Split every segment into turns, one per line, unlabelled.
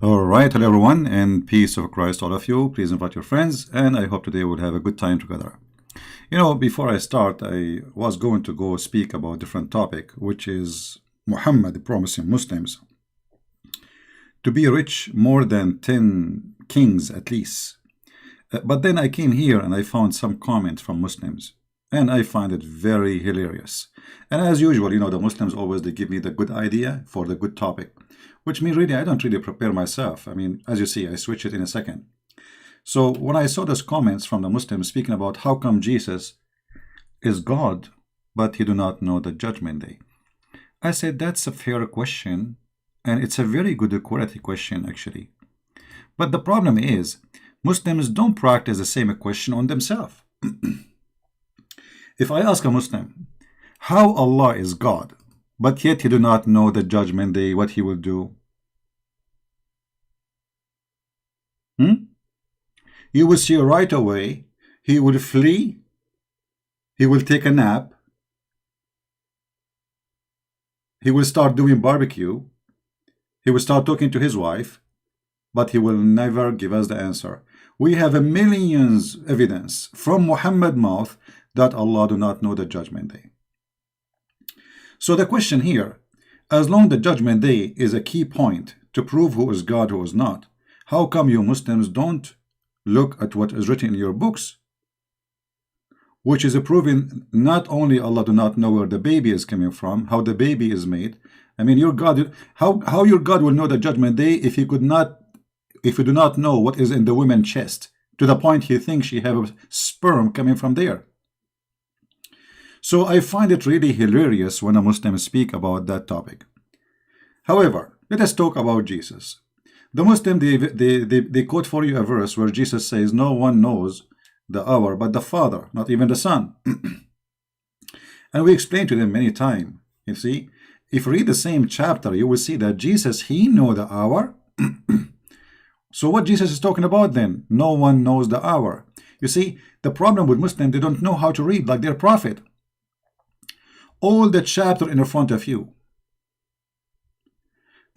All right, hello everyone, and peace of Christ, all of you. Please invite your friends, and I hope today we'll have a good time together. Before I start, I was going to go speak about a different topic, which is Muhammad promising Muslims to be rich more than 10 kings at least. But then I came here and I found some comments from Muslims, and I find it very hilarious. And as usual, the Muslims always they give me the good idea for the good topic, which means really I don't really prepare myself. I mean, as you see, I switch it in a second. So when I saw those comments from the Muslims speaking about how come Jesus is God, but he do not know the judgment day, I said that's a fair question, and it's a very good quality question actually. But the problem is, Muslims don't practice the same question on themselves. If I ask a Muslim, how Allah is God, but yet he do not know the judgment day, what he will do? You will see right away, he will flee, he will take a nap, he will start doing barbecue, he will start talking to his wife, but he will never give us the answer. We have a millions evidence from Muhammad's mouth that Allah do not know the judgment day. So the question here, as long the judgment day is a key point to prove who is God, who is not, how come you Muslims don't look at what is written in your books, which is proving not only Allah do not know where the baby is coming from, how the baby is made. I mean, your God, how your God will know the judgment day if you do not know what is in the woman's chest, to the point he thinks she have a sperm coming from there. So I find it really hilarious when a Muslim speak about that topic. However, let us talk about Jesus. The Muslim, they quote for you a verse where Jesus says, no one knows the hour but the Father, not even the Son. And we explained to them many times, you see, if you read the same chapter, you will see that Jesus, he know the hour. So what Jesus is talking about then? No one knows the hour. You see, the problem with Muslims, they don't know how to read like their prophet. All the chapter in front of you.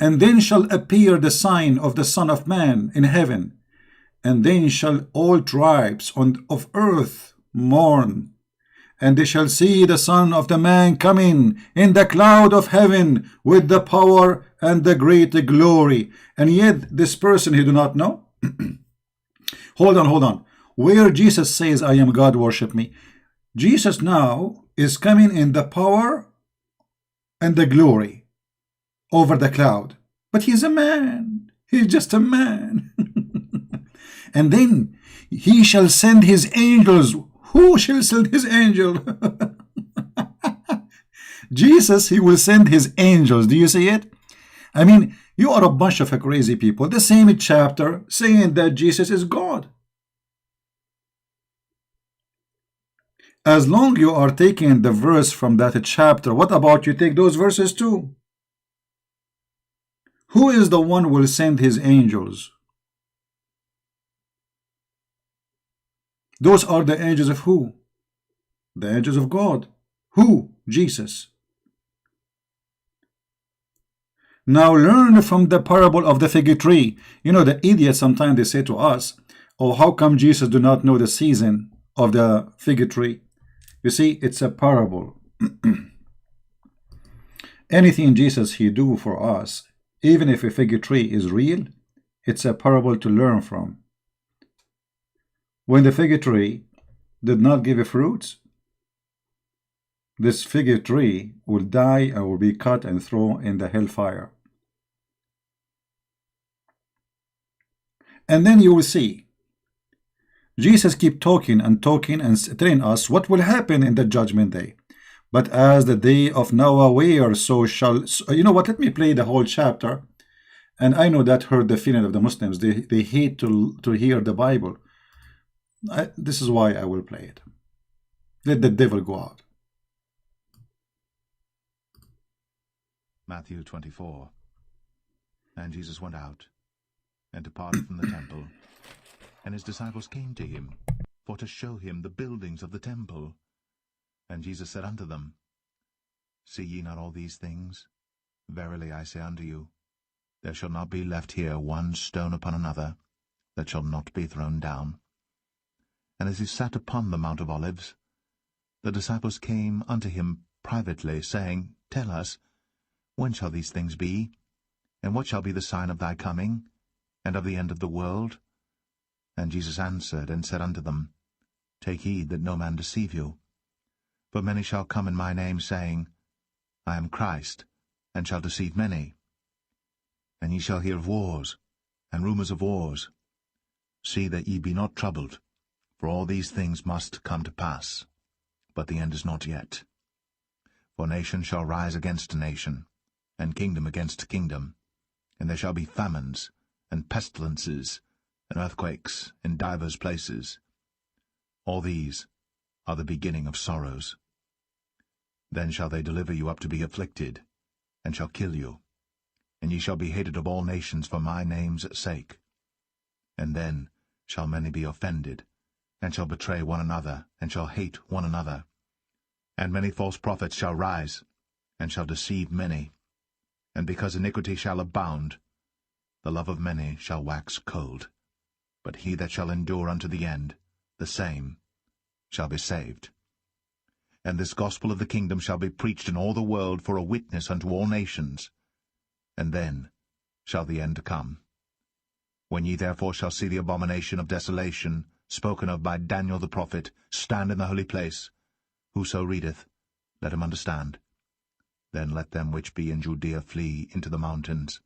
And then shall appear the sign of the Son of Man in heaven, and then shall all tribes of earth mourn, and they shall see the Son of the Man coming in the cloud of heaven with the power and the great glory. And yet this person he do not know. Hold on. Where Jesus says, I am God, worship me. Jesus now is coming in the power and the glory over the cloud. But he's a man. He's just a man. And then he shall send his angels. Who shall send his angel? Jesus, he will send his angels. Do you see it? I mean, you are a bunch of crazy people. The same chapter saying that Jesus is God. As long you are taking the verse from that chapter, what about you take those verses too? Who is the one who will send his angels? Those are the angels of who? The angels of God. Who? Jesus. Now learn from the parable of the fig tree. The idiots sometimes they say to us, oh, how come Jesus do not know the season of the fig tree? You see, it's a parable. Anything Jesus he do for us, even if a fig tree is real, it's a parable to learn from. When the fig tree did not give fruits, this fig tree will die and will be cut and thrown in the hellfire. And then you will see Jesus keep talking and telling us what will happen in the judgment day. But as the day of Noah were, so shall... You know what? Let me play the whole chapter. And I know that hurt the feeling of the Muslims. They hate to hear the Bible. This is why I will play it. Let the devil go out.
Matthew 24. And Jesus went out and departed from the temple, and his disciples came to him for to show him the buildings of the temple. And Jesus said unto them, See ye not all these things? Verily I say unto you, There shall not be left here one stone upon another, that shall not be thrown down. And as he sat upon the Mount of Olives, the disciples came unto him privately, saying, Tell us, when shall these things be? And what shall be the sign of thy coming, and of the end of the world? And Jesus answered and said unto them, Take heed that no man deceive you. For many shall come in my name, saying, I am Christ, and shall deceive many. And ye shall hear of wars, and rumours of wars. See that ye be not troubled, for all these things must come to pass, but the end is not yet. For nation shall rise against nation, and kingdom against kingdom, and there shall be famines, and pestilences, and earthquakes in divers places. All these are the beginning of sorrows. Then shall they deliver you up to be afflicted, and shall kill you, and ye shall be hated of all nations for my name's sake. And then shall many be offended, and shall betray one another, and shall hate one another. And many false prophets shall rise, and shall deceive many. And because iniquity shall abound, the love of many shall wax cold. But he that shall endure unto the end, the same shall be saved. And this gospel of the kingdom shall be preached in all the world for a witness unto all nations. And then shall the end come. When ye therefore shall see the abomination of desolation, spoken of by Daniel the prophet, stand in the holy place, whoso readeth, let him understand. Then let them which be in Judea flee into the mountains.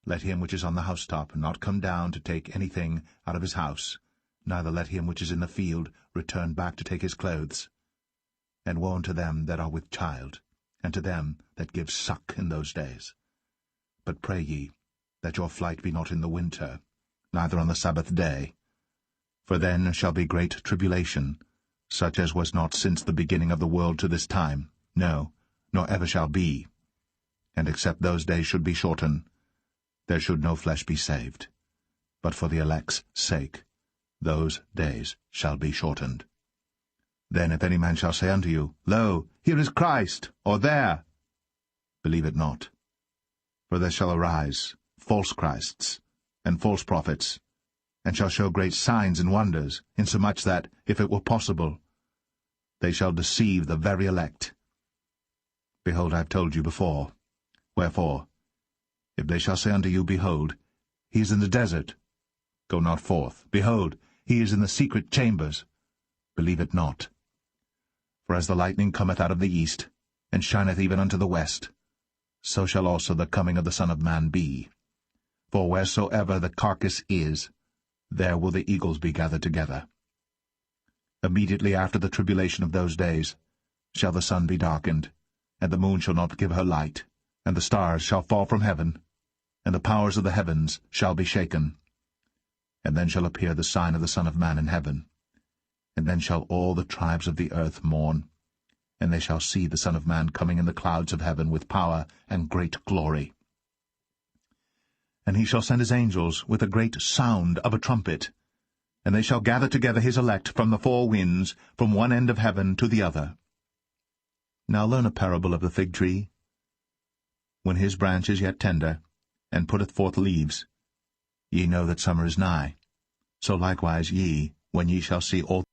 Let him which is on the housetop not come down to take anything out of his house, neither let him which is in the field return back to take his clothes. And woe unto them that are with child, and to them that give suck in those days. But pray ye, that your flight be not in the winter, neither on the Sabbath day. For then shall be great tribulation, such as was not since the beginning of the world to this time, no, nor ever shall be. And except those days should be shortened, there should no flesh be saved. But for the elect's sake, those days shall be shortened. Then if any man shall say unto you, Lo, here is Christ, or there, believe it not. For there shall arise false Christs, and false prophets, and shall show great signs and wonders, insomuch that, if it were possible, they shall deceive the very elect. Behold, I have told you before. Wherefore, if they shall say unto you, Behold, he is in the desert, go not forth. Behold, he is in the secret chambers, believe it not. For as the lightning cometh out of the east, and shineth even unto the west, so shall also the coming of the Son of Man be. For wheresoever the carcass is, there will the eagles be gathered together. Immediately after the tribulation of those days shall the sun be darkened, and the moon shall not give her light, and the stars shall fall from heaven, and the powers of the heavens shall be shaken. And then shall appear the sign of the Son of Man in heaven. And then shall all the tribes of the earth mourn, and they shall see the Son of Man coming in the clouds of heaven with power and great glory. And he shall send his angels with a great sound of a trumpet, and they shall gather together his elect from the four winds, from one end of heaven to the other. Now learn a parable of the fig tree. When his branch is yet tender, and putteth forth leaves, ye know that summer is nigh. So likewise ye, when ye shall see all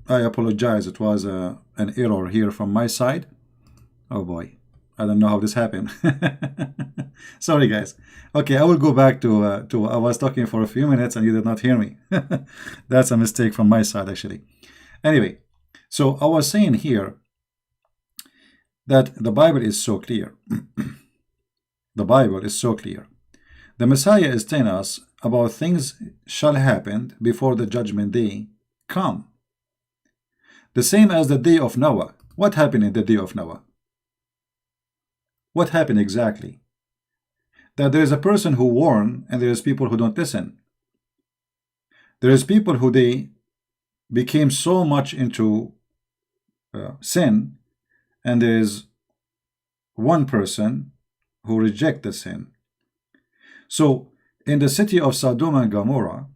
I apologize. It was an error here from my side. Oh boy, I don't know how this happened. Sorry, guys. Okay, I will go back to I was talking for a few minutes and you did not hear me. That's a mistake from my side, actually. Anyway, so I was saying here that the Bible is so clear. The Bible is so clear. The Messiah is telling us about things shall happen before the judgment day come. The same as the day of Noah. What happened in the day of Noah? What happened exactly? That there is a person who warn and there is people who don't listen. There is people who they became so much into sin, and there is one person who reject the sin. So in the city of Sodom and Gomorrah,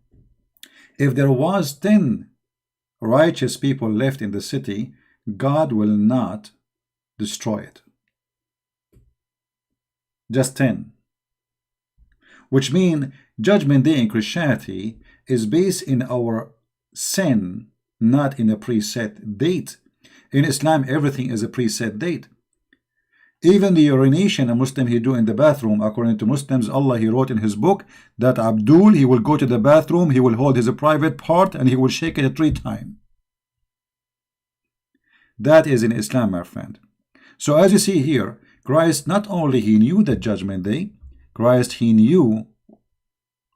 if there was 10 righteous people left in the city, God will not destroy it. Just 10. Which means Judgment Day in Christianity is based in our sin, not in a preset date. In Islam, everything is a preset date. Even the urination a Muslim he do in the bathroom, according to Muslims, Allah he wrote in his book that Abdul, he will go to the bathroom, he will hold his private part and he will shake it 3 times. That is in Islam, my friend. So as you see here, Christ not only he knew the judgment day, Christ he knew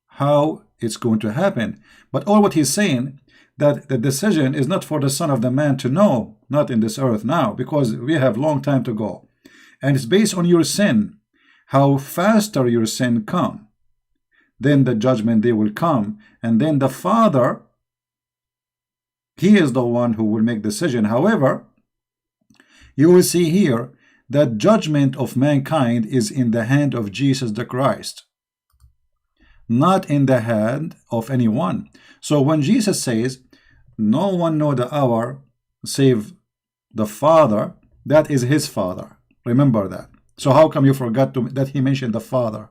how it's going to happen. But all what he's saying, that the decision is not for the Son of the Man to know, not in this earth now, because we have long time to go. And it's based on your sin. How faster your sin come, then the judgment day will come, and then the Father, he is the one who will make decision. However, you will see here that judgment of mankind is in the hand of Jesus the Christ, not in the hand of anyone. So when Jesus says, no one know the hour save the Father, that is his Father. Remember that. So how come you forgot that he mentioned the Father?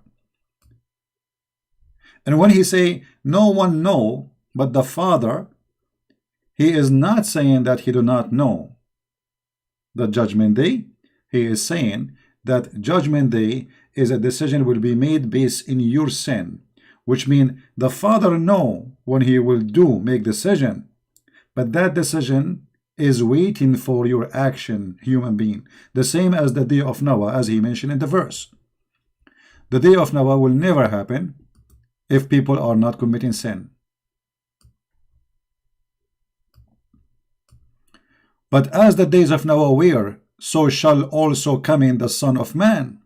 And when he say no one know but the Father, he is not saying that he do not know the judgment day. He is saying that judgment day is a decision will be made based in your sin, which means the Father know when he will make decision, but that decision is waiting for your action, human being. The same as the day of Noah, as he mentioned in the verse. The day of Noah will never happen if people are not committing sin. But as the days of Noah were, so shall also come in the Son of Man.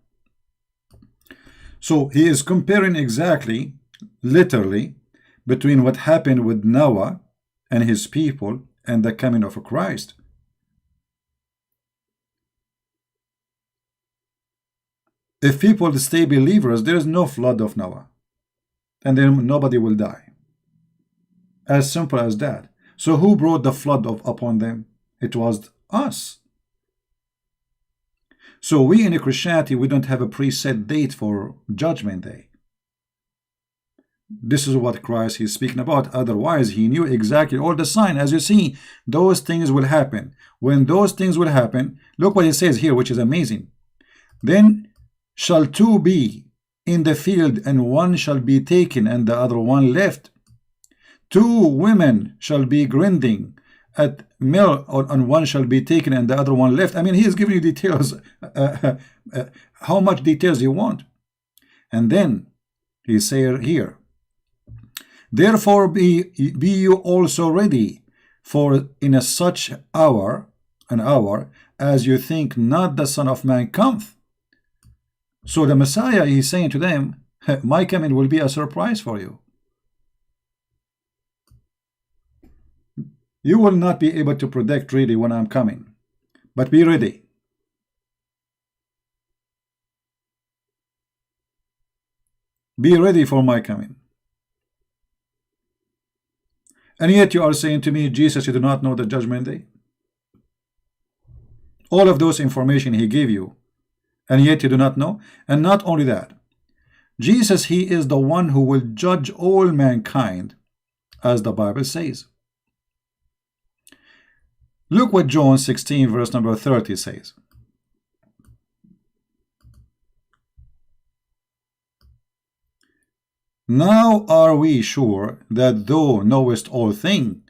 So he is comparing exactly, literally, between what happened with Noah and his people and the coming of Christ. If people stay believers, there is no flood of Noah, and then nobody will die. As simple as that. So who brought the flood upon them? It was us. So we in Christianity, we don't have a preset date for judgment day. This is what Christ is speaking about. Otherwise, he knew exactly all the sign. As you see, those things will happen. When those things will happen, look what he says here, which is amazing. Then shall 2 be in the field, and one shall be taken, and the other one left. 2 women shall be grinding at mill, and one shall be taken, and the other one left. I mean, he is giving you details, how much details you want. And then he says here, therefore be you also ready, for in a such hour, an hour, as you think not the Son of Man cometh. So the Messiah is saying to them, my coming will be a surprise for you. You will not be able to predict really when I'm coming, but be ready. Be ready for my coming. And yet you are saying to me, Jesus, you do not know the judgment day. All of those information he gave you, and yet you do not know. And not only that, Jesus, he is the one who will judge all mankind, as the Bible says. Look what John 16 verse number 30 says. Now are we sure that thou knowest all things,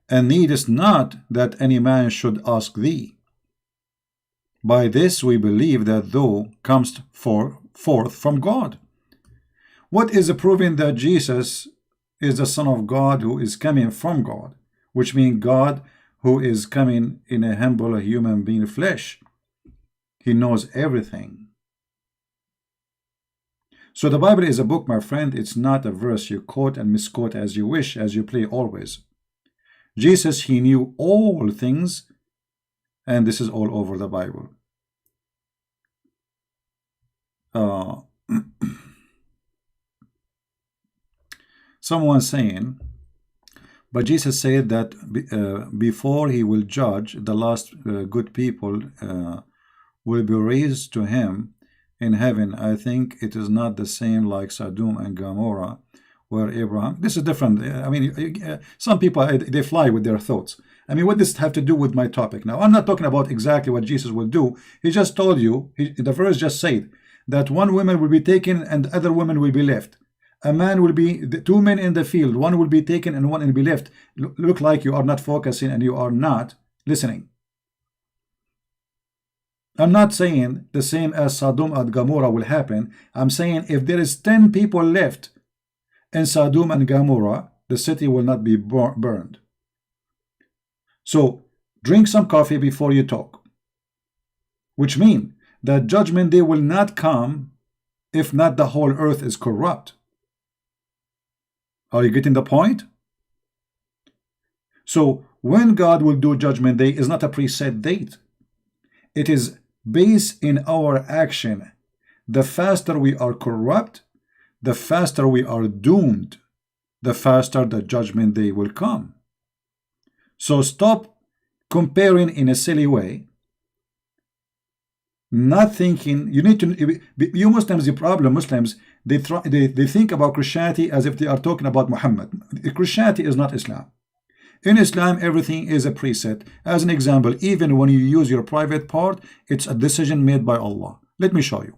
and needest not that any man should ask thee. By this we believe that thou comest forth from God. What is proving that Jesus is the Son of God who is coming from God, which means God who is coming in a humble human being flesh. He knows everything. So the Bible is a book, my friend. It's not a verse you quote and misquote as you wish, as you play always. Jesus, he knew all things, and this is all over the Bible. Someone saying, but Jesus said that before he will judge, the last good people will be raised to him in heaven. I think it is not the same like Sodom and Gomorrah, where Abraham. This is different. I mean, some people, they fly with their thoughts. I mean, what does this have to do with my topic? Now, I'm not talking about exactly what Jesus will do. He just told you, the verse just said, that one woman will be taken and other women will be left. A man will be, two men in the field, one will be taken and one will be left. Look like you are not focusing and you are not listening. I'm not saying the same as Sodom and Gomorrah will happen. I'm saying if there is 10 people left in Sodom and Gomorrah, the city will not be burned. So drink some coffee before you talk, which means that judgment day will not come if not the whole earth is corrupt. Are you getting the point? So when God will do judgment day is not a preset date. It is based in our action. The faster we are corrupt, the faster we are doomed, the faster the judgment day will come. So stop comparing in a silly way. Not thinking, you need to, you Muslims, the problem, Muslims, they think about Christianity as if they are talking about Muhammad. Christianity is not Islam. In Islam, everything is a preset. As an example, even when you use your private part, it's a decision made by Allah. Let me show you.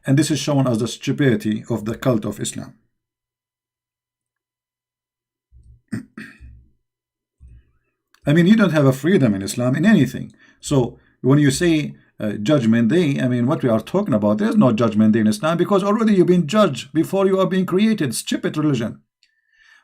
And this is shown as the stupidity of the cult of Islam. I mean, you don't have a freedom in Islam in anything. So when you say judgment day, I mean, what we are talking about, there's no judgment day in Islam because already you've been judged before you are being created. Stupid religion.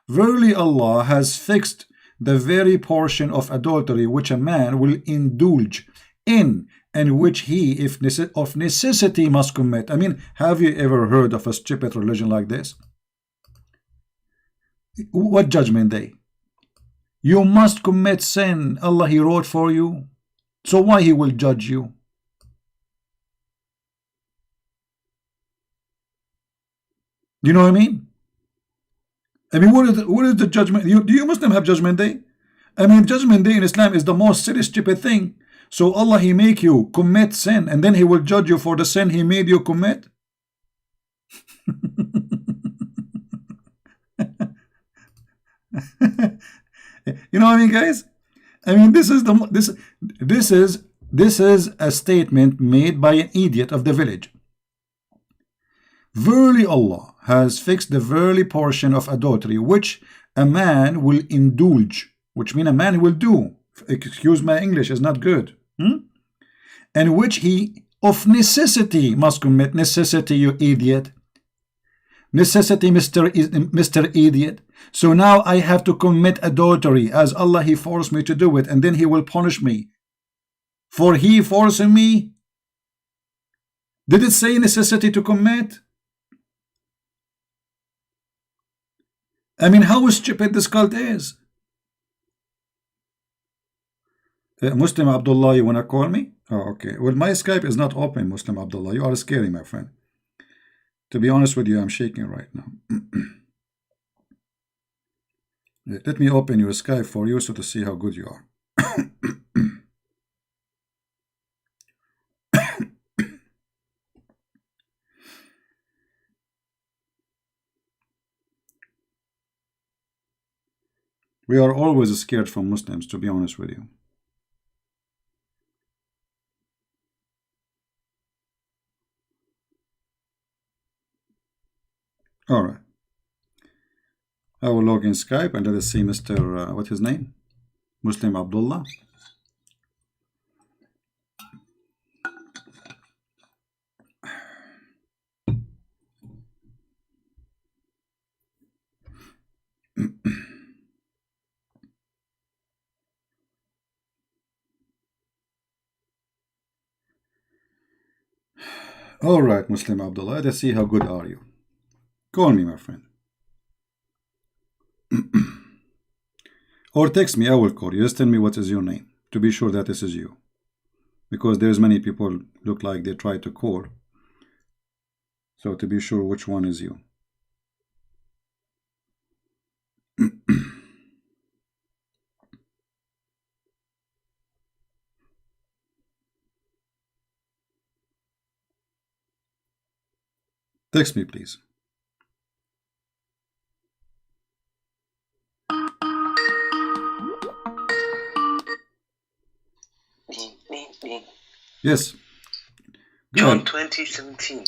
Verily Allah has fixed the very portion of adultery which a man will indulge in and which he, if of necessity, must commit. I mean, have you ever heard of a stupid religion like this? What judgment day? You must commit sin. Allah, he wrote for you. So why he will judge you? You know what I mean? I mean, what is the judgment? Do you Muslim have judgment day? I mean, judgment day in Islam is the most silly, stupid thing. So Allah, he make you commit sin and then he will judge you for the sin he made you commit. You know what I mean, guys? I mean, this is a statement made by an idiot of the village. Verily Allah has fixed the verily portion of adultery which a man will indulge, which means a man will do. Excuse my English, is not good. And which he of necessity must commit. Necessity, you idiot. Necessity, Mr. Idiot. So now I have to commit adultery as Allah, he forced me to do it, and then he will punish me for he forcing me. Did it say necessity to commit? I mean, how stupid this cult is. Muslim Abdullah, you want to call me? Oh, okay. Well, my Skype is not open, Muslim Abdullah. You are scary, my friend. To be honest with you, I'm shaking right now. Let me open your Skype for you so to see how good you are. We are always scared from Muslims, to be honest with you. All right. I will log in Skype and let us see Mr. What's his name? Muslim Abdullah. All right, Muslim Abdullah, let's see how good are you. Call me, my friend. Or text me, I will call you. Just tell me what is your name, to be sure that this is you. Because there's many people look like they try to call. So to be sure which one is you. Text me, please. Yes.
John 20:17.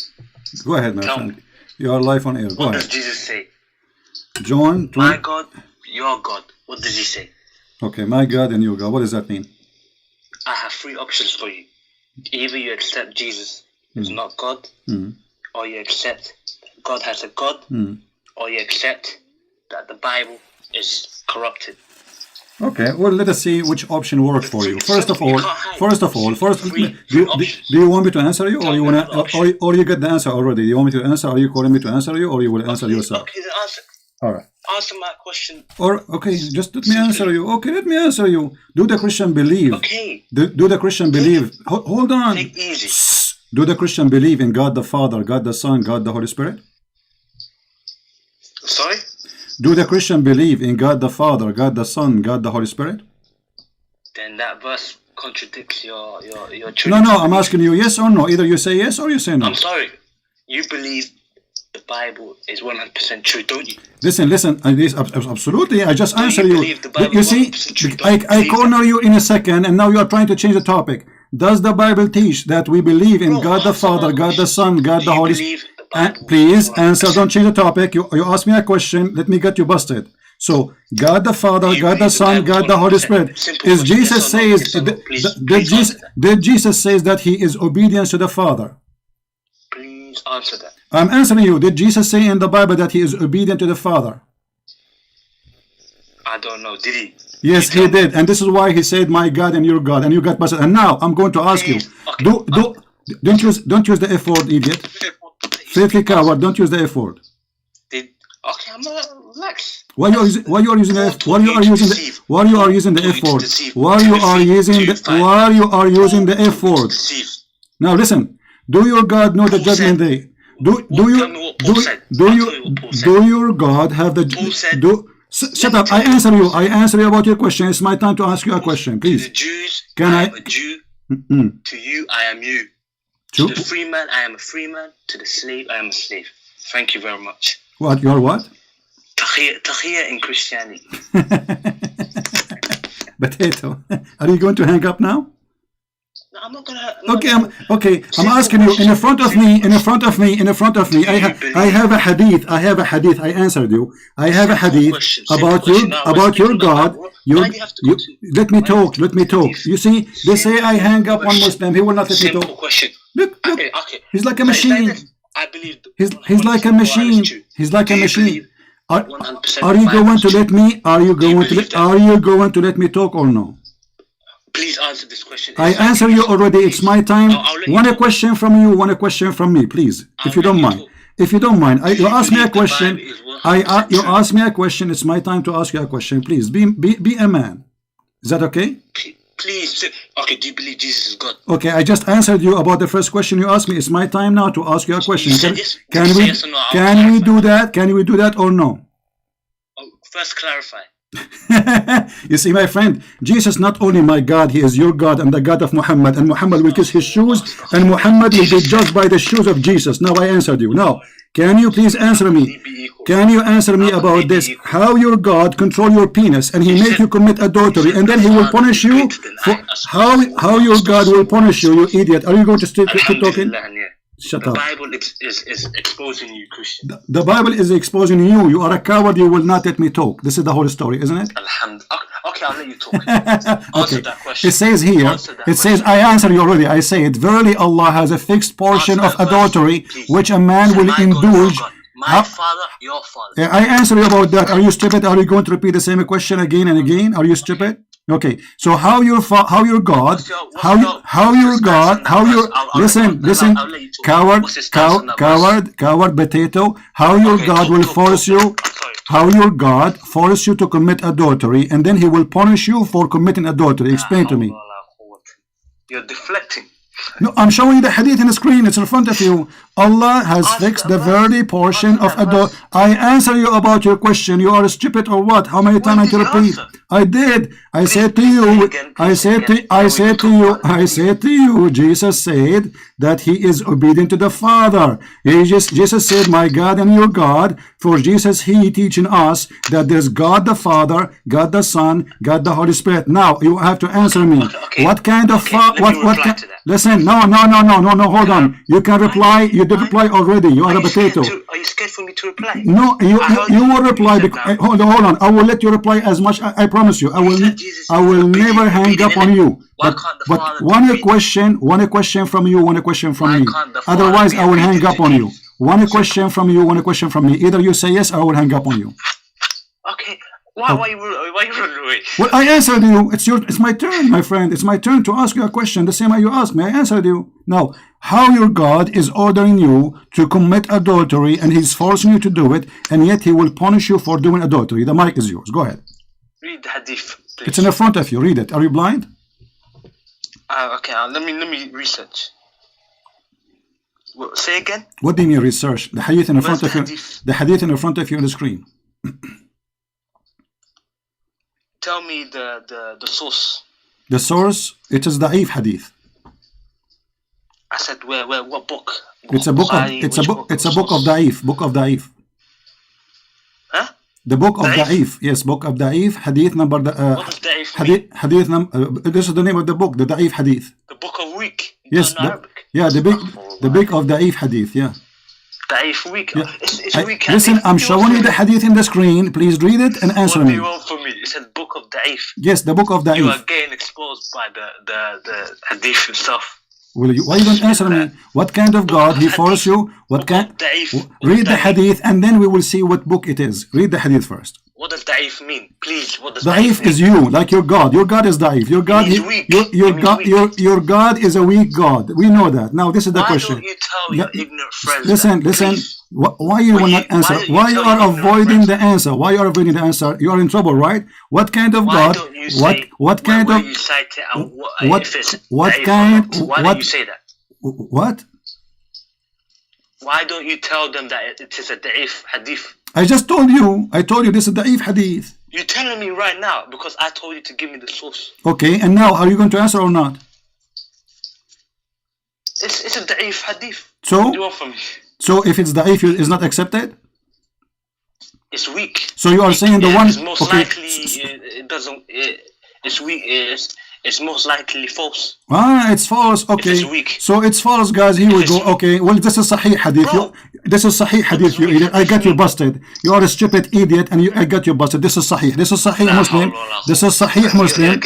Go ahead, my friend. You are live on air. Go
What
ahead.
does Jesus say?
John 20.
My God, your God. What does he say?
Okay, my God and your God. What does that mean?
I have three options for you. Either you accept Jesus is not God, or you accept God has a God, or you accept that the Bible is corrupted.
Okay, well, let us see which option works for you. First of all,
Three
do
options.
you want me to answer you, or you wanna,
Option.
or you get the answer already? You want me to answer? Are you calling me to answer you, or you will answer yourself?
Okay, then
All right.
answer my question.
Or okay, just let me answer you. Okay, let me answer you. Do the Christian believe?
Okay,
Do the Christian believe? Hold on.
take it easy.
Do the Christian believe in God the Father, God the Son, God the Holy Spirit?
Sorry?
Do the Christian believe in God the Father, God the Son, God the Holy Spirit?
Then that verse contradicts your
No, I'm asking you yes or no. Either you say yes or you say no.
I'm sorry. You believe the Bible is 100% true, don't you?
Listen. Absolutely. I just answer
you
you.
believe the Bible
You see,
100% true?
I corner you in a second, and now you are trying to change the topic. Does the Bible teach that we believe in
Bro,
God the
answer
Father,
my
God the Son, God
Do
the
you
Holy
believe
Spirit?
the Bible
Please
is
answer.
100%?
Don't change the topic. You ask me a question. Let me get you busted. So God the Father,
you
God the
believe the
Son,
Bible
God the Holy
100%?
Spirit.
Simple
Is
question,
Jesus
yes or no?
says
Yes or no? Please
did Jesus says that he is obedience to the Father?
Please answer that.
I'm answering you. Did Jesus say in the Bible that he is obedient to the Father?
I don't know. Did he?
Yes, he did, and this is why he said, "My God and your God," and you got busted. And now I'm going to ask you:
Please, okay.
don't use the F word, idiot, filthy coward. Don't use the F word.
Okay, I'm not relax.
Why you are using the F? Why you are using the? Why you are using the F word? Why you are using the? Why you are using the F word? Now listen. Do your God know the judgment day? Do your God have the? Shut up! I answer you. I answer you about your question. It's my time to ask you a question, please.
To the Jews,
Can
I am a Jew. To you, I am you. To the free man, I am a free man. To the slave, I am a slave. Thank you very much.
What? You are what?
Tahiyya in Christianity.
Potato. Are you going to hang up now?
No, I'm not gonna.
I'm asking you in front of me. I have a hadith. I answered you. I have a hadith about your God. Let me talk. You see, they say I hang up on Muslim. He will not let me talk.
Simple question.
Look.
Okay.
He's like a machine.
I believe.
He's like a machine. He's like a machine. Are you going to let me? Are you going to let me talk or no?
Please answer this question.
I answer you already. It's my time. One question from you. One question from me, please, if you don't mind. If you don't mind, you ask me a question. You ask me a question. It's my time to ask you a question. Please be a man. Is that okay?
Please. Okay. Do you believe Jesus is God?
Okay. I just answered you about the first question you asked me. It's my time now to ask you a question. Can we do that? Can we do that or no?
First, clarify.
You see, my friend, Jesus not only my God, he is your God and the God of Muhammad, and Muhammad will kiss his shoes, and Muhammad will be judged by the shoes of Jesus. Now I answered you. Now Can you please answer me? Can you answer me about this? How your God control your penis and he make you commit adultery and then he will punish you? For, how your God will punish you, you idiot? Are you going to keep talking? Shut up.
The Bible is exposing you, Christian.
The Bible is exposing you. You are a coward. You will not let me talk. This is the whole story, isn't it?
Alhamdulillah. Okay, I'll let you talk.
Okay. That question. It says here, it says, I answer you already. I say it. Verily Allah has a fixed portion of adultery which a man will indulge.
My father, your father.
I answer you about that. Are you stupid? Are you going to repeat the same question again and again? Are you stupid? Okay. So how your God, listen, coward potato, how your God will force you. How your God force you to commit adultery and then he will punish you for committing adultery. Explain to me.
You're deflecting.
No, I'm showing you the hadith in the screen. It's in front of you. Allah has fixed the very portion of adultery. I answer you about your question. You are stupid or what? How many times I can repeat? I did. I said to you, Jesus said that he is obedient to the Father. Jesus said, my God and your God. For Jesus, he teaching us that there's God the Father, God the Son, God the Holy Spirit. Now you have to answer me. What kind of listen? No. Hold on. You can reply. You did reply already. You are a potato.
Are you scared for me to reply?
No, you will reply. Hold on. I will let you reply as much. I promise you. I will never hang up on you. But one question from you, one question from me. Otherwise, I will hang up on you. One question from you, one question from me. Either you say yes, or I will hang up on you.
Okay. Why you running away?
Well, I answered you. It's my turn, my friend. It's my turn to ask you a question. The same way you asked me, I answered you. Now, how your God is ordering you to commit adultery and he's forcing you to do it, and yet he will punish you for doing adultery. The mic is yours. Go ahead.
Read the hadith, please.
It's in the front of you. Read it. Are you blind?
Okay. Let me research. Well, say again.
What do you mean research? The hadith in the front of you. The hadith in the front of you on the screen.
Tell me the source.
The source, it is Da'if hadith.
I said where what book?
It's a book of Da'if. Book of Da'if.
Huh?
The book of Da'if. Yes, book of Da'if, hadith number
what does Da'if mean?
Hadith number this is the name of the book, the Da'if hadith.
The book of week.
Yes, the book of Da'if hadith, yeah.
Da'if week.
Yeah.
It's weak.
Listen, I'm showing you the hadith in the screen. Please read it and answer
me. What
me.
do you want from me? It said book of Da'if.
Yes, the book of Da'if.
You are getting exposed by the hadith itself.
Well, why you don't answer me? What kind of God he forced you? What kind? Read the hadith and then we will see what book it is. Read the hadith first.
What does Da'if mean? Please, what does
Da'if is you, like your God. Your God is Da'if. Your God is weak. Your God is a weak God. We know that. Now this is the question.
Why don't you tell your ignorant friends?
Listen. Why you will not answer? Why you are avoiding the answer? Why you are avoiding the answer? You are in trouble, right? What kind of God? What kind of? Why don't you say that? What?
Why don't you tell them that it is a Da'if hadith?
I just told you. I told you this is Da'if hadith.
You're telling me right now because I told you to give me the source.
Okay, and now are you going to answer or not?
It's a Da'if hadith.
So?
What do you want from me?
So if it's Da'if, it's not accepted?
It's weak.
So you are saying the one...
Most likely it doesn't... It's weak. It's most likely false.
It's false. Okay.
It's weak.
So it's false, guys. Here we go. Okay. Well, this is Sahih hadith. This is Sahih hadith. You idiot. I got you busted. You are a stupid idiot, and I got you busted. This is Sahih. This is Sahih Muslim. This is Sahih Muslim.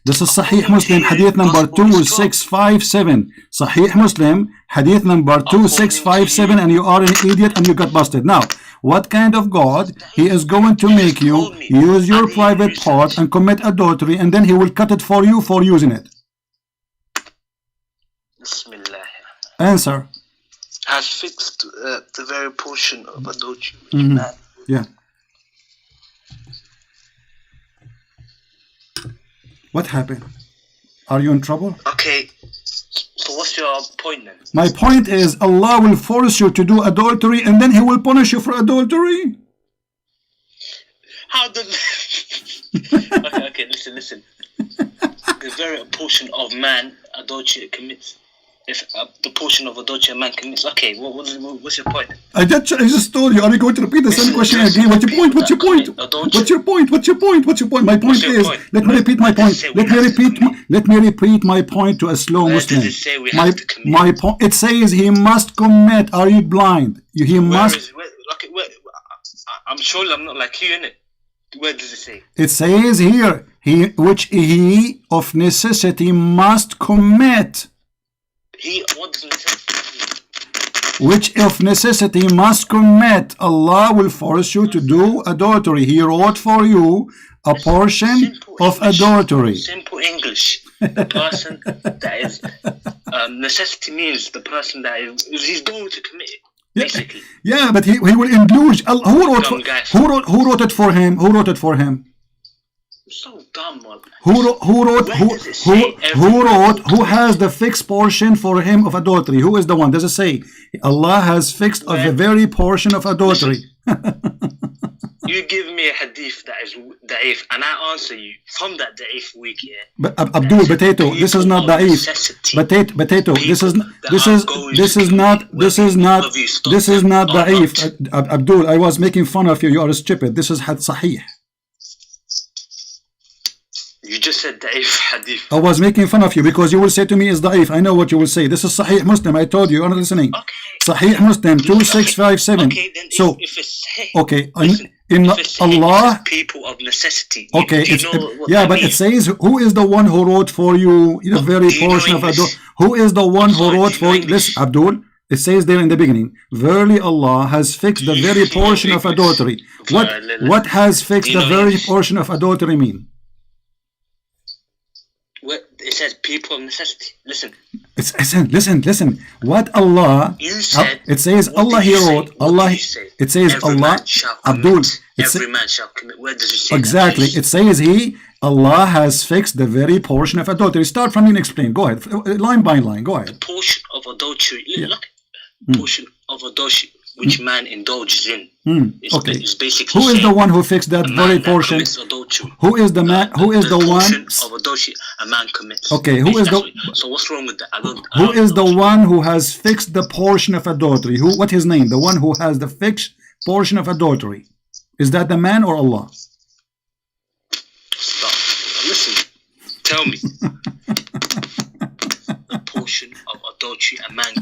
This is Sahih Muslim. Hadith number 2657. Sahih Muslim. Hadith number 2657, and you are an idiot, and you got busted. Now, what kind of God he is going to make you use your private part and commit adultery, and then he will cut it for you for using it?
Bismillah.
Answer.
Has fixed the very portion of adultery.
Yeah. What happened? Are you in trouble?
Okay. So what's your point then?
My point is Allah will force you to do adultery and then he will punish you for adultery.
How does... okay, listen. The very portion of man adultery commits. if the portion of adultery a man commits. Okay, what's your point?
I just told you. Are you going to repeat the same question again? What's your point? What's your point? What's your point? What's your point? What's your point? My point is, let me repeat my point. Let me repeat my point to a slow Muslim.
Does it say we have to commit?
My point. It says he must commit. Are you blind? He must.
I'm sure I'm not like you, innit? Where does it say?
It says here, he of necessity must commit.
What does necessity?
Which of necessity must commit. Allah will force you to do adultery. He wrote for you a portion of adultery.
Simple English. The person that is necessity means the person that he's going to commit it. Basically.
Yeah, but he will indulge. Who wrote it for him? Who wrote it for him?
So dumb, man.
Who has the fixed portion for him of adultery? Who is the one? Does it say Allah has fixed of the very portion of adultery?
You give me a hadith that is da'if, and I answer you from that da'if week, yeah.
But Abdul, Potato, this is not da'if. Potato, this is not da'if. Abdul, I was making fun of you. You are stupid. This is sahih.
You just said da'if hadith.
I was making fun of you because you will say to me is da'if. I know what you will say. This is Sahih Muslim. I told you. You're not listening.
Okay.
Sahih Muslim 2657.
Okay, then
so
if it's sahih,
okay,
listen,
in
if it's sahih,
Allah.
People of necessity.
Okay,
do you know what
yeah,
that
but
means?
it says who is the one who wrote for you the very portion of adultery? Who is the one who wrote for you? Listen, Abdul. It says there in the beginning, verily Allah has fixed the very portion of adultery. What has fixed the very portion of adultery mean?
It says people of necessity. Listen.
Listen. What Allah?
You said.
It says Allah. He wrote Allah. It says Allah. Abdul.
Every man shall commit. Where does it say?
Exactly. It says Allah has fixed the very portion of adultery. Start from and explain. Go ahead. Line by line. Go ahead.
The portion of adultery.
Yeah.
Look. Portion of adultery which man indulges in.
Okay.
It's basically
who is the one who fixed that very portion? Who is the man? Who is the one?
Of adultery a man commits.
Okay. Who is the?
So what's wrong with that?
Who is the one who has fixed the portion of adultery? Who? What his name? The one who has the fixed portion of adultery. Is that the man or Allah?
Stop. Listen. Tell me. The portion of adultery a man.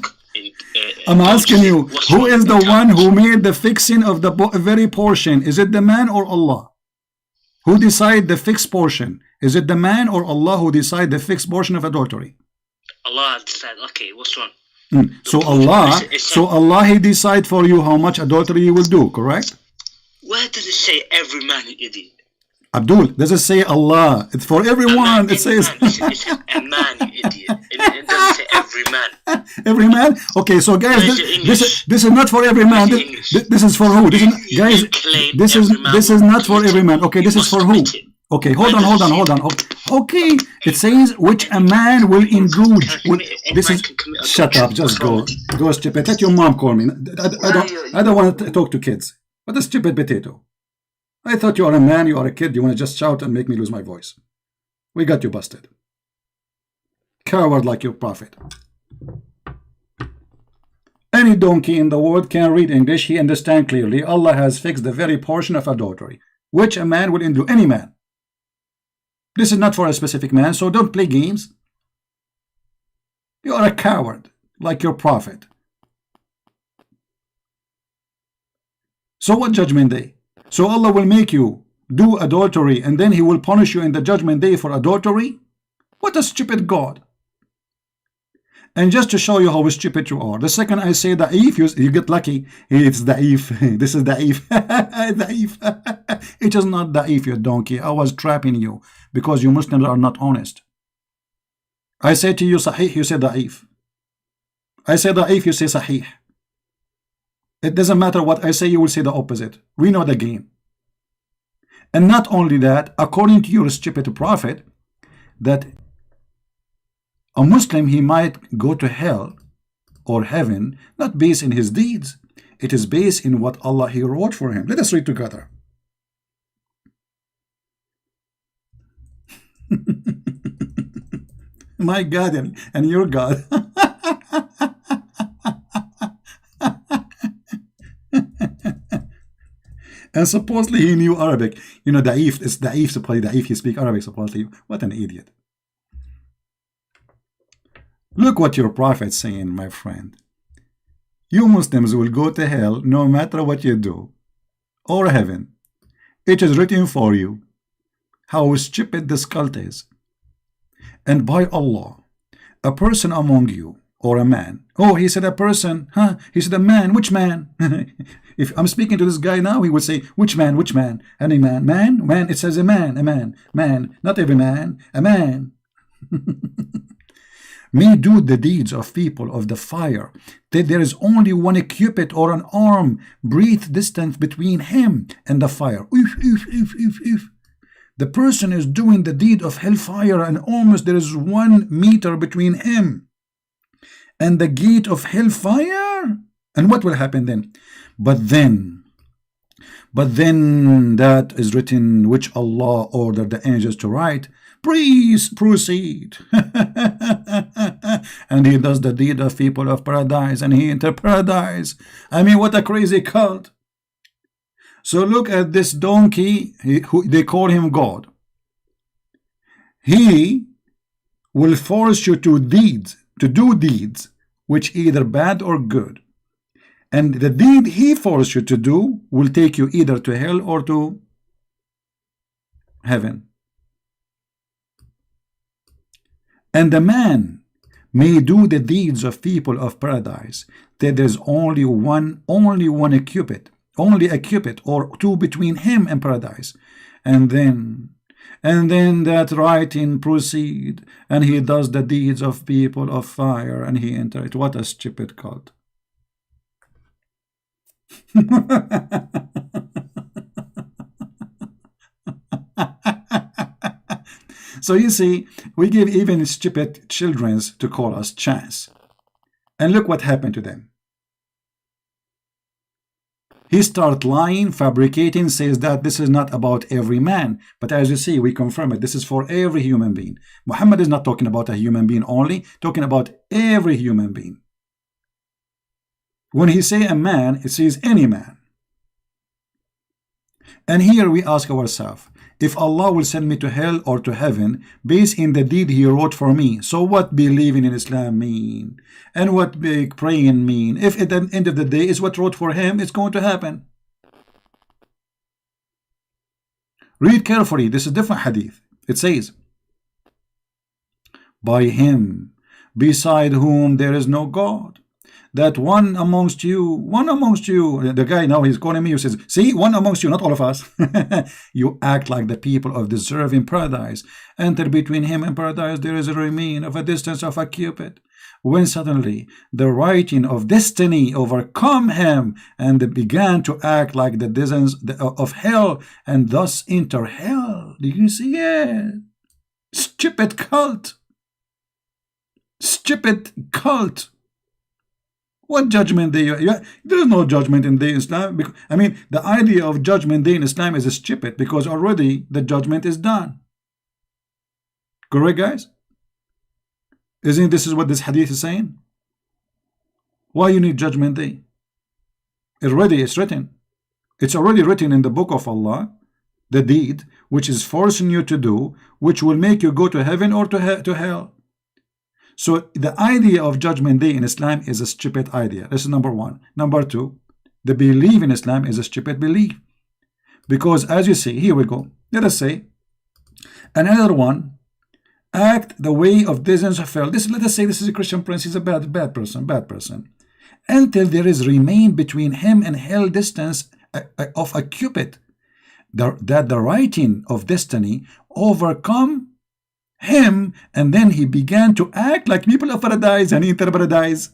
I'm asking you, who is the one who made the fixing of the very portion? Is it the man or Allah? Who decide the fixed portion? Is it the man or Allah who decide the fixed portion of adultery?
Allah decide. Okay, what's wrong?
So Allah, He decide for you how much adultery you will do, correct?
Where does it say every man, you idiot?
Abdul, does it say Allah? It's for everyone. It says
it's a man, you idiot. It doesn't say every man.
Every man? Okay, so guys, this is not for every man. This is for who? This is not for every man. Okay, this is for who? Okay, hold on. Okay, it says which a man will indulge. Shut up. Just go stupid. Let your mom call me. I don't want to talk to kids. What a stupid potato. I thought you are a man, you are a kid, you want to just shout and make me lose my voice. We got you busted. Coward like your prophet. Any donkey in the world can read English, he understands clearly. Allah has fixed the very portion of adultery, which a man will indulge, any man. This is not for a specific man, so don't play games. You are a coward like your prophet. So what judgment day? So Allah will make you do adultery and then He will punish you in the judgment day for adultery? What a stupid God. And just to show you how stupid you are, the second I say da'if, you get lucky. It's da'if. This is da'if. Da'if. It is not da'if, you donkey. I was trapping you because you Muslims are not honest. I say to you sahih, you say da'if. I say da'if, you say sahih. It doesn't matter what I say, you will say the opposite. We know the game. And not only that, according to your stupid prophet, that a Muslim, he might go to hell or heaven, not based in his deeds. It is based in what Allah He wrote for him. Let us read together. My God and your God. And supposedly he knew Arabic. You know, Da'if is Da'if, supposedly Da'if, he speaks Arabic, supposedly. What an idiot. Look what your prophet's saying, my friend. You Muslims will go to hell no matter what you do, or heaven. It is written for you. How stupid this cult is. And by Allah, a person among you, or a man. Oh, he said a person. Huh? He said a man. Which man? If I'm speaking to this guy now, he would say, which man? Which man? Any man? Man? Man? It says a man. A man. Man. Not every man. A man. May do the deeds of people of the fire, that there is only one cubit or an arm breadth distance between him and the fire. If. The person is doing the deed of hellfire, and almost there is 1 meter between him and the gate of hellfire. And what will happen then? But then that is written, which Allah ordered the angels to write. Please proceed. And he does the deed of people of paradise, and he enter paradise. I mean, what a crazy cult. So look at this donkey, who they call him God. He will force you to do deeds, which either bad or good. And the deed he forced you to do will take you either to hell or to heaven. And the man may do the deeds of people of paradise, that there's only one cubit, only a cubit or 2 between him and paradise. And then that writing proceed, and he does the deeds of people of fire, and he enter it. What a stupid cult. So you see, we give even stupid children to call us chance. And look what happened to them. He starts lying, fabricating, says that this is not about every man. But as you see, we confirm it. This is for every human being. Muhammad is not talking about a human being only, talking about every human being. When he say a man, it says any man. And here we ask ourselves, if Allah will send me to hell or to heaven based in the deed he wrote for me, so what believing in Islam mean? And what praying mean? If at the end of the day is what wrote for him, it's going to happen. Read carefully. This is a different hadith. It says, by him beside whom there is no God, that one amongst you, the guy now he's calling me, he says, see, one amongst you, not all of us. You act like the people of deserving paradise. Enter between him and paradise, there is a remain of a distance of a cubit. When suddenly the writing of destiny overcome him, and they began to act like the distance of hell, and thus enter hell. Do you see it? Stupid cult. Stupid cult. What judgment day? There is no judgment in day in Islam. I mean, the idea of judgment day in Islam is stupid, because already the judgment is done. Correct, guys? Isn't this is what this hadith is saying? Why you need judgment day? It's written. It's already written in the book of Allah, the deed which is forcing you to do, which will make you go to heaven or to hell. So the idea of judgment day in Islam is a stupid idea. This is number one. Number two, the belief in Islam is a stupid belief. Because as you see, here we go. Let us say another one act the way of distance of hell. Let us say this is a Christian prince. He's a bad person. Until there is remain between him and hell distance of a cubit. That the writing of destiny overcome him, and then he began to act like people of paradise and enter paradise.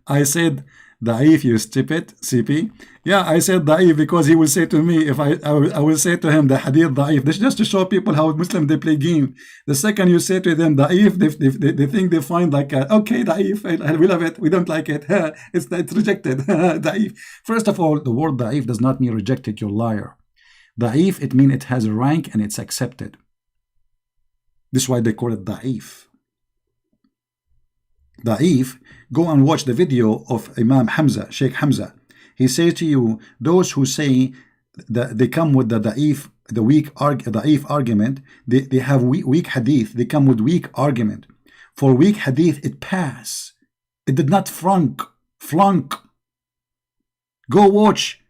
I said Da'if, you stupid, CP. Yeah, I said da'if because he will say to me, if I will say to him the hadith da'if. This just to show people how Muslims they play game. The second you say to them da'if, they think they find like okay, da'if, we love it, we don't like it. It's rejected. Da'if. First of all, the word da'if does not mean rejected, you're liar. Da'if, it means it has a rank and it's accepted. This is why they call it da'if. Da'if, go and watch the video of Imam Hamza, Sheikh Hamza. He says to you, those who say that they come with the da'if, the da'if argument, they have weak hadith, they come with weak argument. For weak hadith, it pass. It did not flunk. Go watch